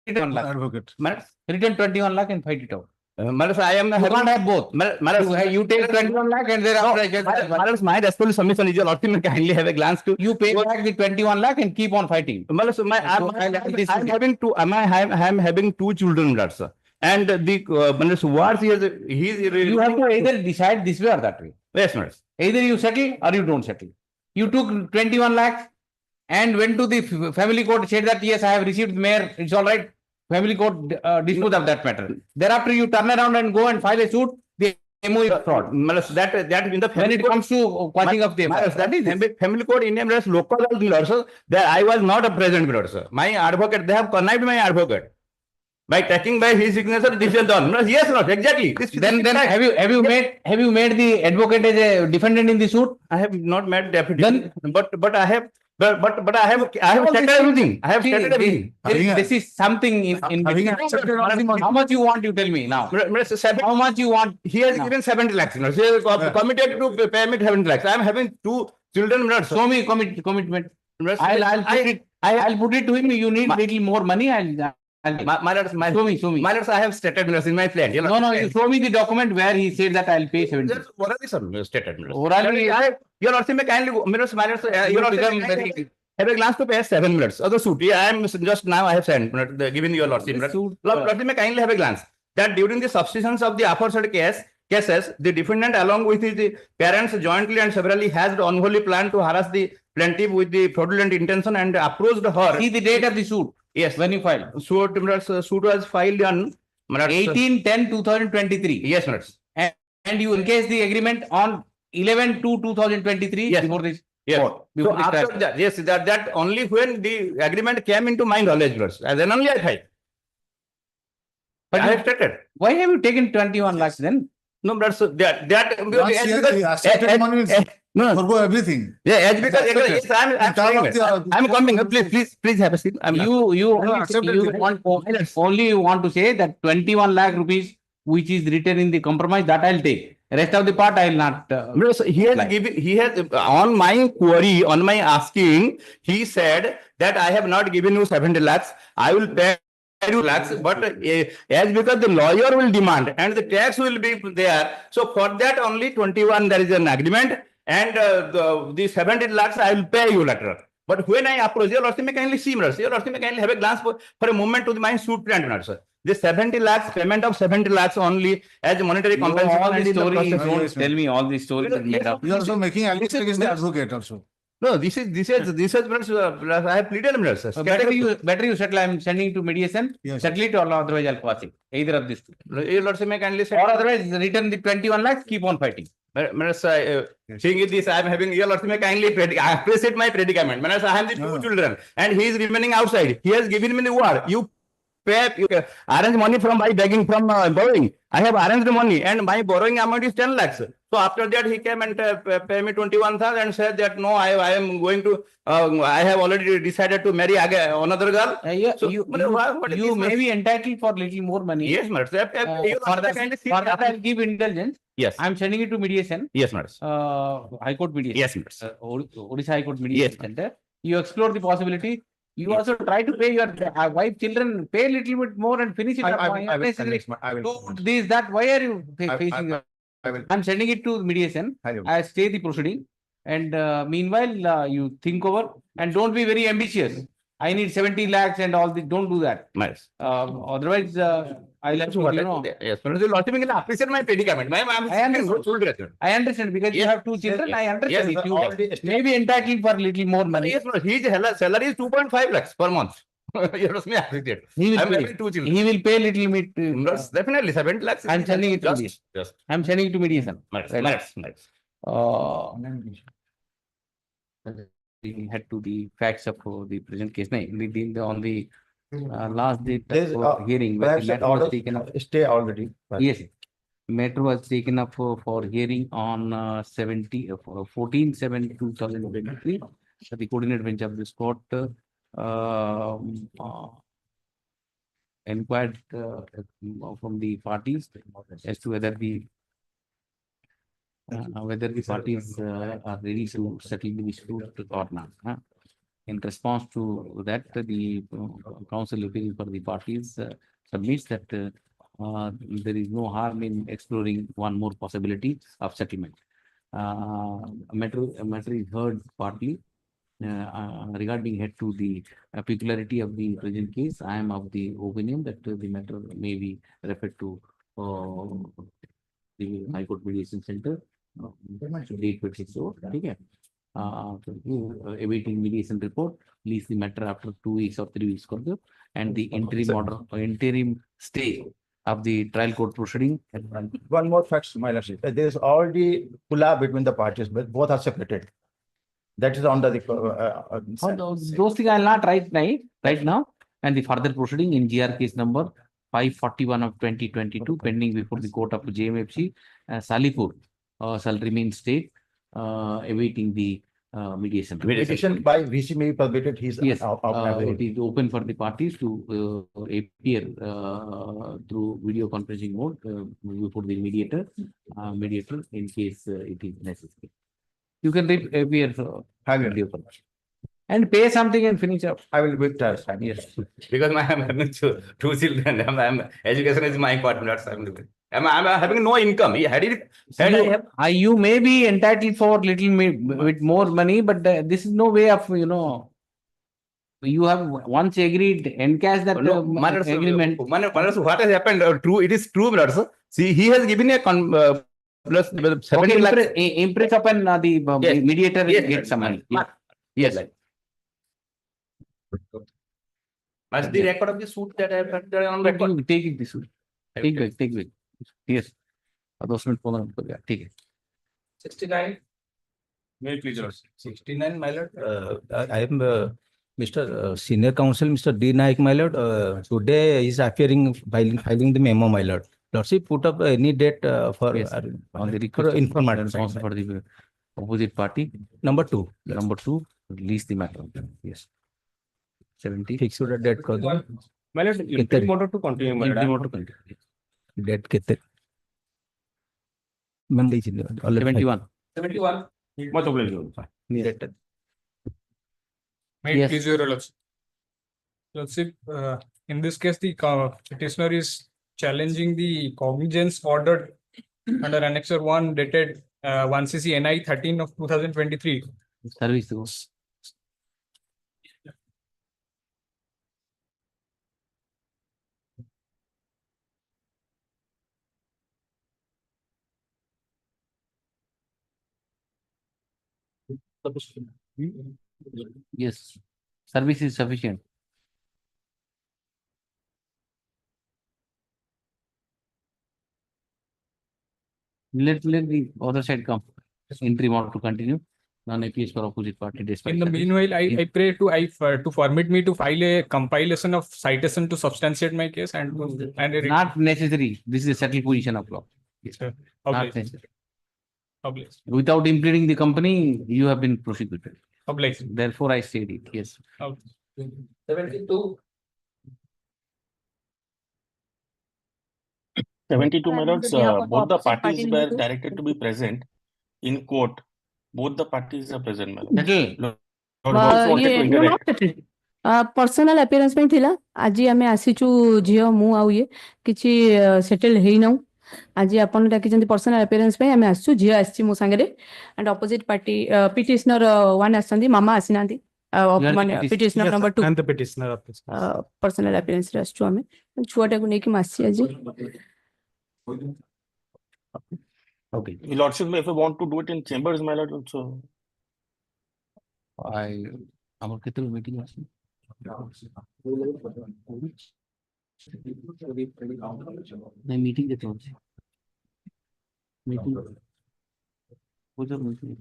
Advocate. Return 21 lakh and fight it out. I am. You can't have both. You take 21 lakh and thereafter. My respectful submission is your lordship may kindly have a glance to. You pay back the 21 lakh and keep on fighting. I am having 2. I am having 2 children, lord, sir. And the what he you have to either decide this way or that way. Yes, madam. Either you settle or you don't settle. You took 21 lakhs and went to the family court, said that yes, I have received mayor, it's all right. Family court dispose of that matter. Thereafter, you turn around and go and file a suit. The MOU is fraud. That in the when it comes to quashing of the that is family court in local laws. That I was not a present, sir. My advocate, they have connived my advocate by taking by his signature. This is done. Yes, not exactly. Then have you made the advocate as a defendant in the suit? I have not made deputy. But I have. But I have stated everything. I have stated everything. This is something in how much you want, you tell me now. How much you want? He has given 70 lakhs. He has committed to pay me 70 lakhs. I am having 2 children. Show me commitment. I'll put it to him. You need little more money. Show me. I have stated in my plan. No. You show me the document where he said that I'll pay 70. Orally stated. Orally. Your lordship may kindly have a glance to pay 7 minutes. Other suit. I am just now I have sent given your lordship. Lordship may kindly have a glance that during the subsistence of the aforesaid cases, the defendant along with his parents jointly and severally has the unholy plan to harass the plaintiff with the fraudulent intention and approached her. See the date of the suit. Yes. When you filed. Suit was filed on 18/10/2023. Yes, minutes. And you encased the agreement on 11/2/2023. Yes. Before this. Yes. Before so after that, yes, that only when the agreement came into my knowledge, and then only I filed. But I have stated. why have you taken 21 lakhs then? No, that's that. Once he has accepted money, means No, forgo everything. yeah, as because yes, I'm saying it. I'm coming. Please have a seat. You accepted it. want only you want to say that 21 lakh rupees which is written in the compromise that I'll take. Rest of the part I will not. No, so he has given. He has on my query, on my asking, he said that I have not given you 70 lakhs. I will pay 2 lakhs, but as because the lawyer will demand and the tax will be there. So for that only 21 there is an agreement, and the 70 lakhs I will pay you later. But when I approach, your lordship may kindly see, your lordship may kindly have a glance for a moment to my suit print, sir. The 70 lakhs, payment of 70 lakhs only as monetary compensation. All the stories, don't tell me all the stories are made up. You are also making allegation against the advocate also. No, this is I have pleaded, sir. Better you settle. I'm sending it to mediation. Yes. Settle it or otherwise I'll pass it. Either of these two. Your lordship may kindly say. Or otherwise return the 21 lakhs, keep on fighting. Seeing this, I am having your lordship may kindly appreciate my predicament. I have the two children and he is remaining outside. He has given me the word. You arrange money from by begging from borrowing. I have arranged the money and my borrowing amount is 10 lakhs. So after that he came and pay me 21,000 and said that no, I am going to, I have already decided to marry again another girl. So, you may be entitled for little more money. Yes, madam. For that I'll give indulgence. Yes. I'm sending it to mediation. Yes, madam. High Court mediation. Yes, madam. Odisha High Court mediation center. You explore the possibility. You also try to pay your wife, children, pay a little bit more and finish it up. I will. This, that, why are you facing? I'm sending it to mediation. I stay the proceeding. And meanwhile, you think over and don't be very ambitious. I need 70 lakhs and all this. Don't do that. Nice. Otherwise, I'll have to, you know. Yes, but the lordship can appreciate my predicament. I understand because you have two children. I understand. Yes, You may be entitled for little more money. Yes, but his salary is 2.5 lakhs per month. You must be appreciate. He will pay. Two children. He will pay little bit. Definitely 70 lakhs. I'm sending it to mediation. Yes. I'm sending it to mediation. Nice. We head to the facts of the present case. On the last date hearing, where the matter was taken up. Stay already. Yes, matter was taken up for hearing on 14/7/2023. The coordinate bench of this court inquired from the parties as to whether the parties are ready to settle the dispute or not. In response to that, the counsel appealing for the parties submits that there is no harm in exploring one more possibility of settlement. Matter is heard partly regarding head to the peculiarity of the present case. I am of the opinion that the matter may be referred to the High Court Mediation Center. Date 24. Okay. Awaiting mediation report, release the matter after 2 weeks or 3 weeks further, and the interim stay of the trial court proceeding. One more fact, my lordship. There is already pulla between the parties, but both are separated. That is under the. Those things I will not write right now. And the further proceeding in GR case number 541 of 2022, pending before the court of JMFC, Salipur, shall remain state, awaiting the mediation. Mediation by VC may be permitted. Yes, it is open for the parties to appear through video conferencing mode before the mediator in case it is necessary. You can appear video conference and pay something and finish up. I will wait. Yes, because I am having two children. Education is my important. I'm having no income. You may be entitled for little bit more money, but this is no way of, you have once agreed, encash that agreement. What has happened? True, it is true, sir. See, he has given a plus 70 lakhs. Impress upon the mediator get some money. Yes. That's the record of the suit that I have had on record. Take it, the suit. Take back. Yes. 69. May please. 69, my lord. I am Mr. Senior Counsel, Mr. D. Naik, my lord, today is appearing filing the memo, my lord. Lordship put up any date for Yes, on the for request informant for the opposite party. number 2. Number 2, release the matter. Yes. 70. Fix the date कर दो. My lord, interim order to continue, my lord. Interim order to continue. Date कितने? मैं नहीं चिन्ह. 71. 71. Much obliged. Date. May it Yes. please your lordship. Lordship, in this case, the petitioner is challenging the cognizance ordered under Annexure 1 dated 1 CC NI 13 of 2023. Service to yes. Service is sufficient. Let the other side come. Interim order to continue. Non-APS for opposite party. Despite In the service. meanwhile, I pray to permit me to file a compilation of citation to substantiate my case and Not necessary. This is a settled position of law. Sir, Not obliged. necessary. Obliged. Without implementing the company, you have been prosecuted. Obliged. Therefore, I said it. Yes. 72. 72, my lords, On behalf of both the opposite parties party were number two. directed to be present in court. Both the parties are present, my lord. Settle. Lord House wanted to interact. Personal appearance में थिला आज आमे आसीचु झियो मु आउ ये किछि settle हेइ now आज आपन डाकिचंती पर्सनल अपियरेंस में आमे आसु झियो आसी मो संगरे and opposite party petitioner one आसंदी मामा आसीनांती माने petitioner number 2 And the petitioner of this. Personal appearance रे आसु आमे छुआटा को नेकी मासी आज Okay. Your lordship, if you want to do it in chambers, my lord, also. Our kettle meeting was. The meeting that was. Meeting. Who's the meeting?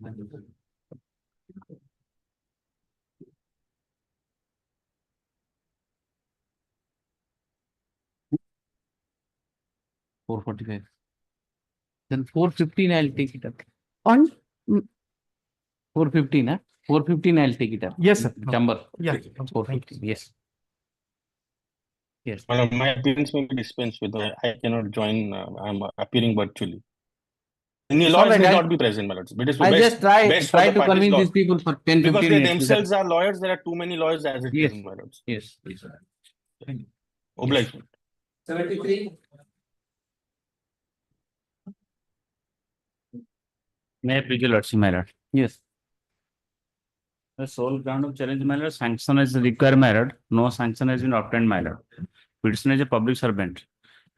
4:45. Then 4:15 I'll take it up. On 4:15, huh? 4:15 I'll take it up. Yes, sir. Chamber. Yeah. 4:15. Yes. Yes. My lord, my appearance may be dispensed with. I cannot join. I'm appearing virtually. Any It's all lawyers right, may I'll- not be present, my lords. It is I'll best- just try best for the to parties' convince law. these people for 10, 15 Because they minutes. themselves are lawyers, there are too many lawyers as it Yes. is, my lords. Yes. Yes. Obliged. 73. May I please your lordship, my lord? Yes. The sole ground of challenge, my lord, sanction is required, my lord. No sanction has been obtained, my lord. Petitioner is a public servant,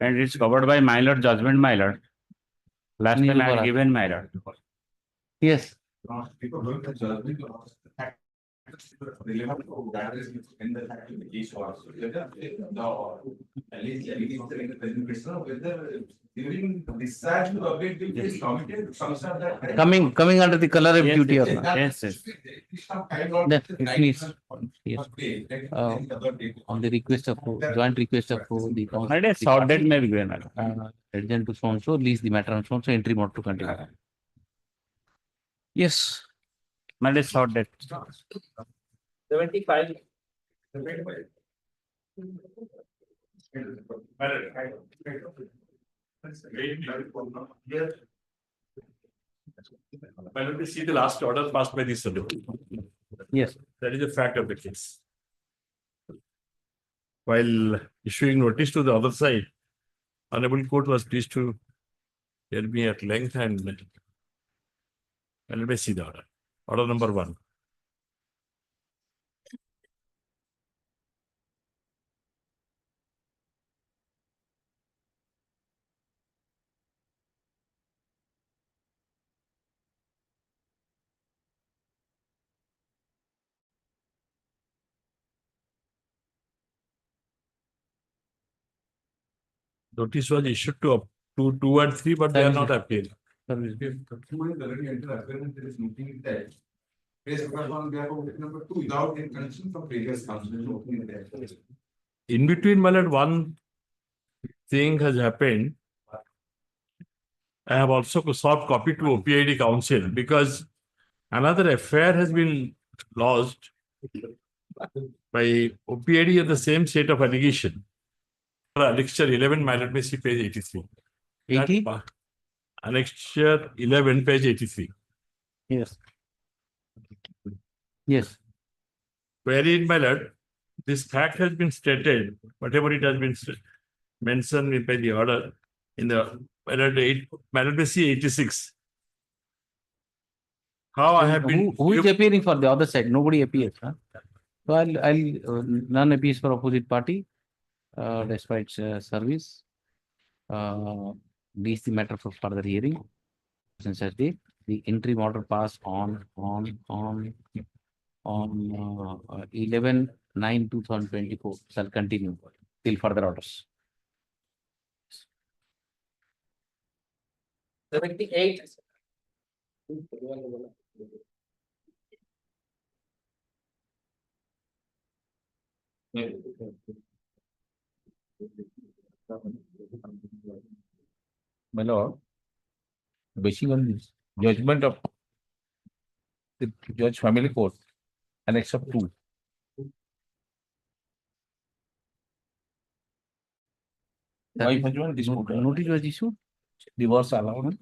and it's covered by my lord judgment, my lord. Last time I had given, my lord. Yes. Coming under the color of duty or not? Yes, yes. That it needs. Yes. On the request of joint request of the council. My dear, short date may be given, madam. Urgent to so and so, lease the matter and so and so, entry mode to continue. Yes. My dear, short date. 75. Why don't we see the last order passed by the Assembly? Yes. That is a fact of the case. While issuing notice to the other side, Honorable Court was pleased to hear me at length and let me see the order. Order number 1. Notice was issued to 2 and 3, but they are not appealing. raise referral on behalf of witness number 2 without any connection from previous counsel. In between, my lord, one thing has happened. I have also soft copy to OPID counsel because another affair has been lodged by OPID at the same state of allegation. Annexure 11, my lord, may see page 83. 80? Annexure 11, page 83. Yes. Yes. Wherein, my lord, this fact has been stated, whatever it has been mentioned by the order in the my lord, may see 86. How I have been. Who is appearing for the other side? Nobody appears. Huh? So none appears for opposite party, despite service. This is the matter for further hearing. Since the interim order passed on 11/9/2024 shall continue till further orders. 78. My lord, basing on this judgment of the Judge Family Court, Annex of 2. Why judgment this notice was issued? Divorce allowed.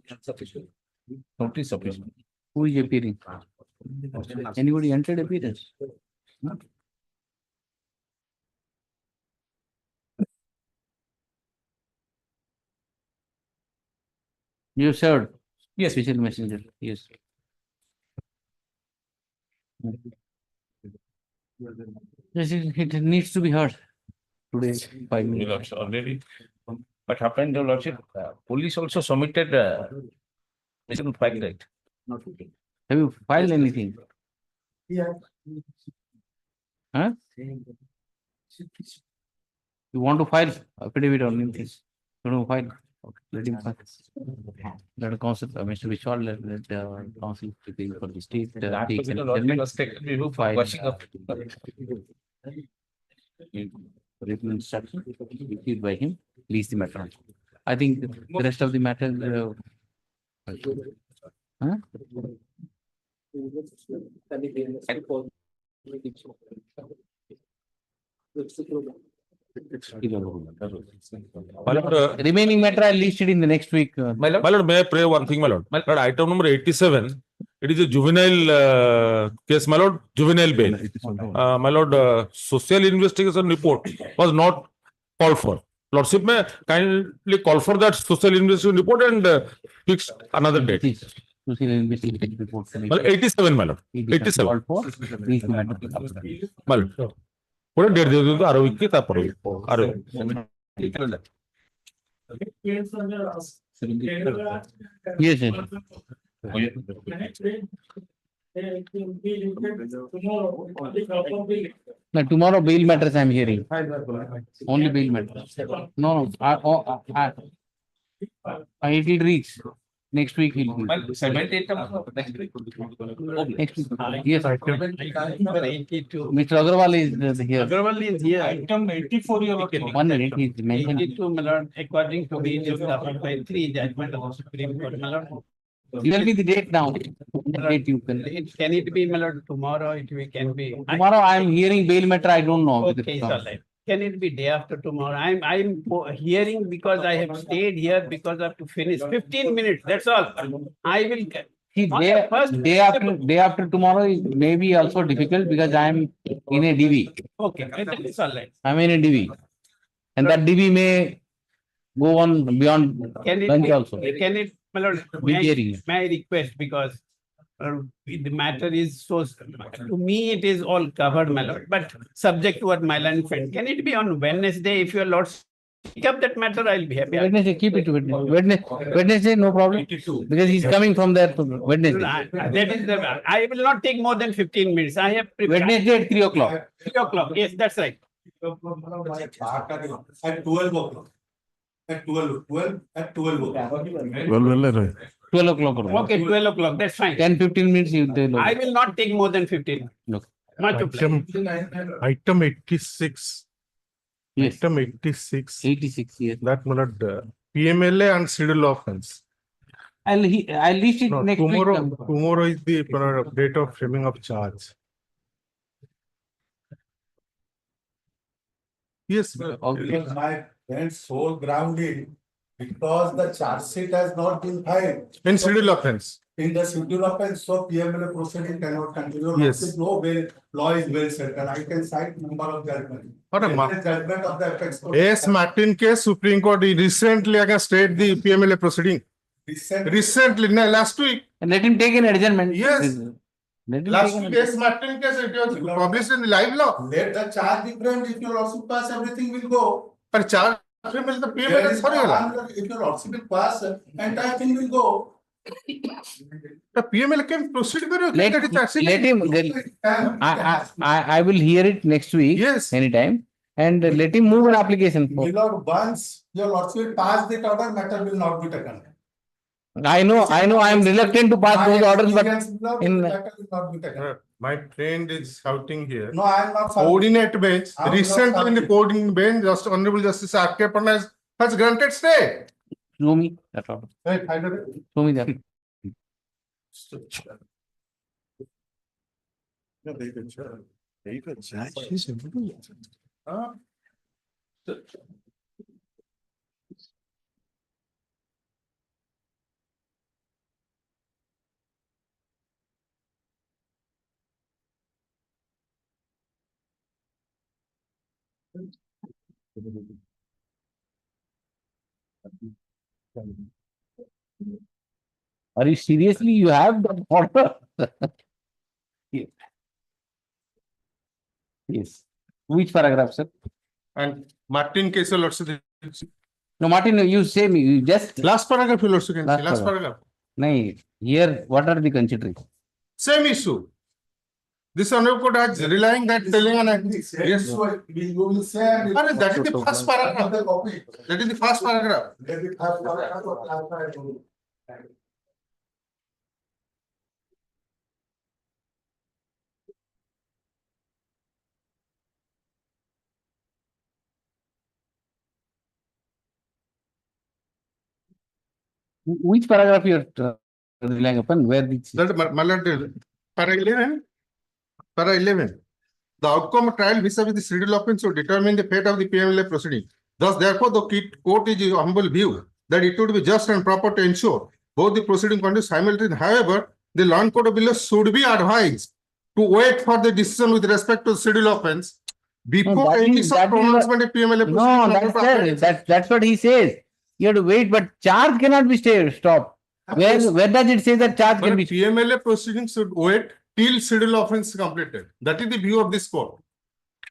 Notice sufficient. Who is appearing? Anybody entered appearance? You served? Yes. Special messenger, yes. Yes, it needs to be heard today. 5 minutes. Already. What happened, Your Lordship? Police also submitted fact, right? Have you filed anything? Yeah. Huh? You want to file affidavit on anything? You want to file? Okay, let him file. Let the counsel, Mr. Vishal, let the counsel prepare for the state. Takes an amendment. File. Written instruction issued by him, release the matter. I think the rest of the matter. Huh? Remaining matter I listed in the next week. My lord, may I pray one thing, my lord? My lord, item number 87. It is a juvenile case, my lord, juvenile bail. My lord, social investigation report was not called for. Lordship may kindly call for that social investigation report and fix another date. Social investigation report. 87, my lord. 87. Called for. Please the matter. My lord. What date do you do? Are we kicked up? Yes, sir. Now, tomorrow bail matters I am hearing. Only bail matters. No, it will reach. Next week he'll be. Well, 78 next week. Next week. Yes. Mr. Agarwal is here. Agarwal is here. Item 84 you are talking. 1 minute, he's mentioned. 82, my lord, according to me, is covered by 3 judgment of the Supreme Court, my lord. Tell me the date now. The date you can. Can it be, my lord, tomorrow? Can be. Tomorrow I am hearing bail matter. I don't know. Okay, it's all right. Can it be day after tomorrow? I'm hearing because I have stayed here because I have to finish 15 minutes. That's all. I will. See, day after tomorrow is maybe also difficult because I am in a DV. Okay, it's all right. I'm in a DV, and that DV may go on beyond bench also. Can it, my lord? May I request because the matter is so, to me it is all covered, my lord, but subject to what my land friend. Can it be on Wednesday? If your lords pick up that matter, I'll be happy. Wednesday, keep it to Wednesday, no problem. Because he's coming from there to Wednesday. That is the, I will not take more than 15 minutes. I have prepared. Wednesday at 3 o'clock. 3 o'clock, yes, that's right. At 12 o'clock. At 12 o'clock. 12 o'clock. or Okay, 12 o'clock, that's fine. 10-15 minutes. I will not take more than 15. Okay. Much obliged. Item 86. Yes. Item 86. 86, yes. That Malad, PMLA and schedule offense. I'll list it No, next tomorrow, week. tomorrow is the date of framing of charge. Yes. Okay. My friend's sole grounding because the charge sheet has not been filed. In schedule offense. In the schedule offense, so PMLA proceeding cannot continue. Yes. No way, law is well set, and I can cite number of judgment. What a Judgment of the apex court. Yes, Martin case, Supreme Court recently again stayed the PMLA proceeding. Recently, no, last week. And let him take an adjournment. Yes. Let him Last take an week, yes, Martin case, it was published in the live law. Let the charge be framed. If your lordship pass, everything will go. But charge frame is the There PMLA is sorry. no harm. If your lordship will pass, entire thing will go. The PMLA can proceed with Let him. I will hear it next week. Yes. Anytime. And let him move an application. My lord, once your lordship pass the order, matter will not be taken. I know, I am reluctant to pass those orders, but in Matter will not be taken. My friend is shouting here. No, I am not. Coordinate bench. I am not Recently in the shouting. coordinate bench, just Honorable Justice R.K. Panna has granted stay. show me that order. Hey, finally. Show me that. Are you seriously? You have that order? Yes. Yes. Which paragraph, sir? And Martin case will also. No, Martin, you say me. You just Last paragraph will also can Last see. Last paragraph. paragraph. No, here, what are the considerations? Same issue. This Honorable Court has relying that telling an yes. We will say. But that is the first paragraph. That is the first paragraph. Which paragraph you are relying upon? Where the That para 11. Para 11. The outcome of trial vis-a-vis the schedule offense will determine the fate of the PMLA proceeding. Thus, therefore, the court is of humble view that it would be just and proper to ensure both the proceeding conduct simultaneously. However, the land court of below should be advised to wait for the decision with respect to the schedule offense before any such pronouncement of PMLA proceeding. No, that's what he says. You have to wait, but charge cannot be stopped. Where does it say that charge can be? PMLA proceedings should wait till schedule offense is completed. That is the view of this court.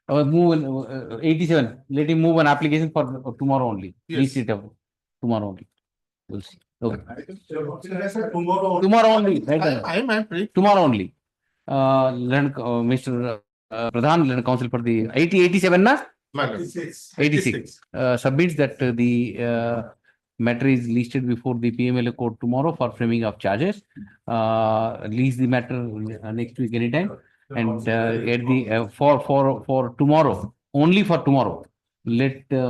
Move 87. Let him move an application for tomorrow only. Yes. List it up tomorrow only. We'll see. Okay. Tomorrow. Tomorrow only. Right? I'm free. Tomorrow only. Mr. Pradhan, Land Counsel for the 87 na? 86. Submits that the matter is listed before the PMLA court tomorrow for framing of charges. Release the matter next week anytime. And at the for tomorrow, only for tomorrow, let the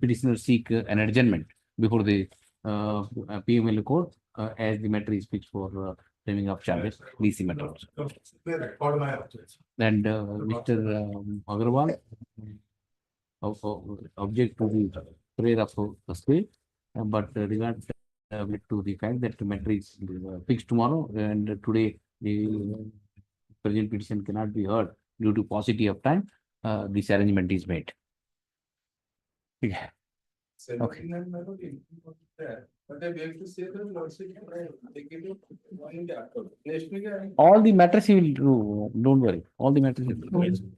petitioner seek an adjournment before the PMLA court as the matter is fixed for framing of charges. These matters. And Mr. Agarwal object to the prayer of stay, but regard to the fact that the matter is fixed tomorrow and today the present petition cannot be heard due to paucity of time. This arrangement is made. Okay. All the matters he will do. Don't worry. All the matters he will do.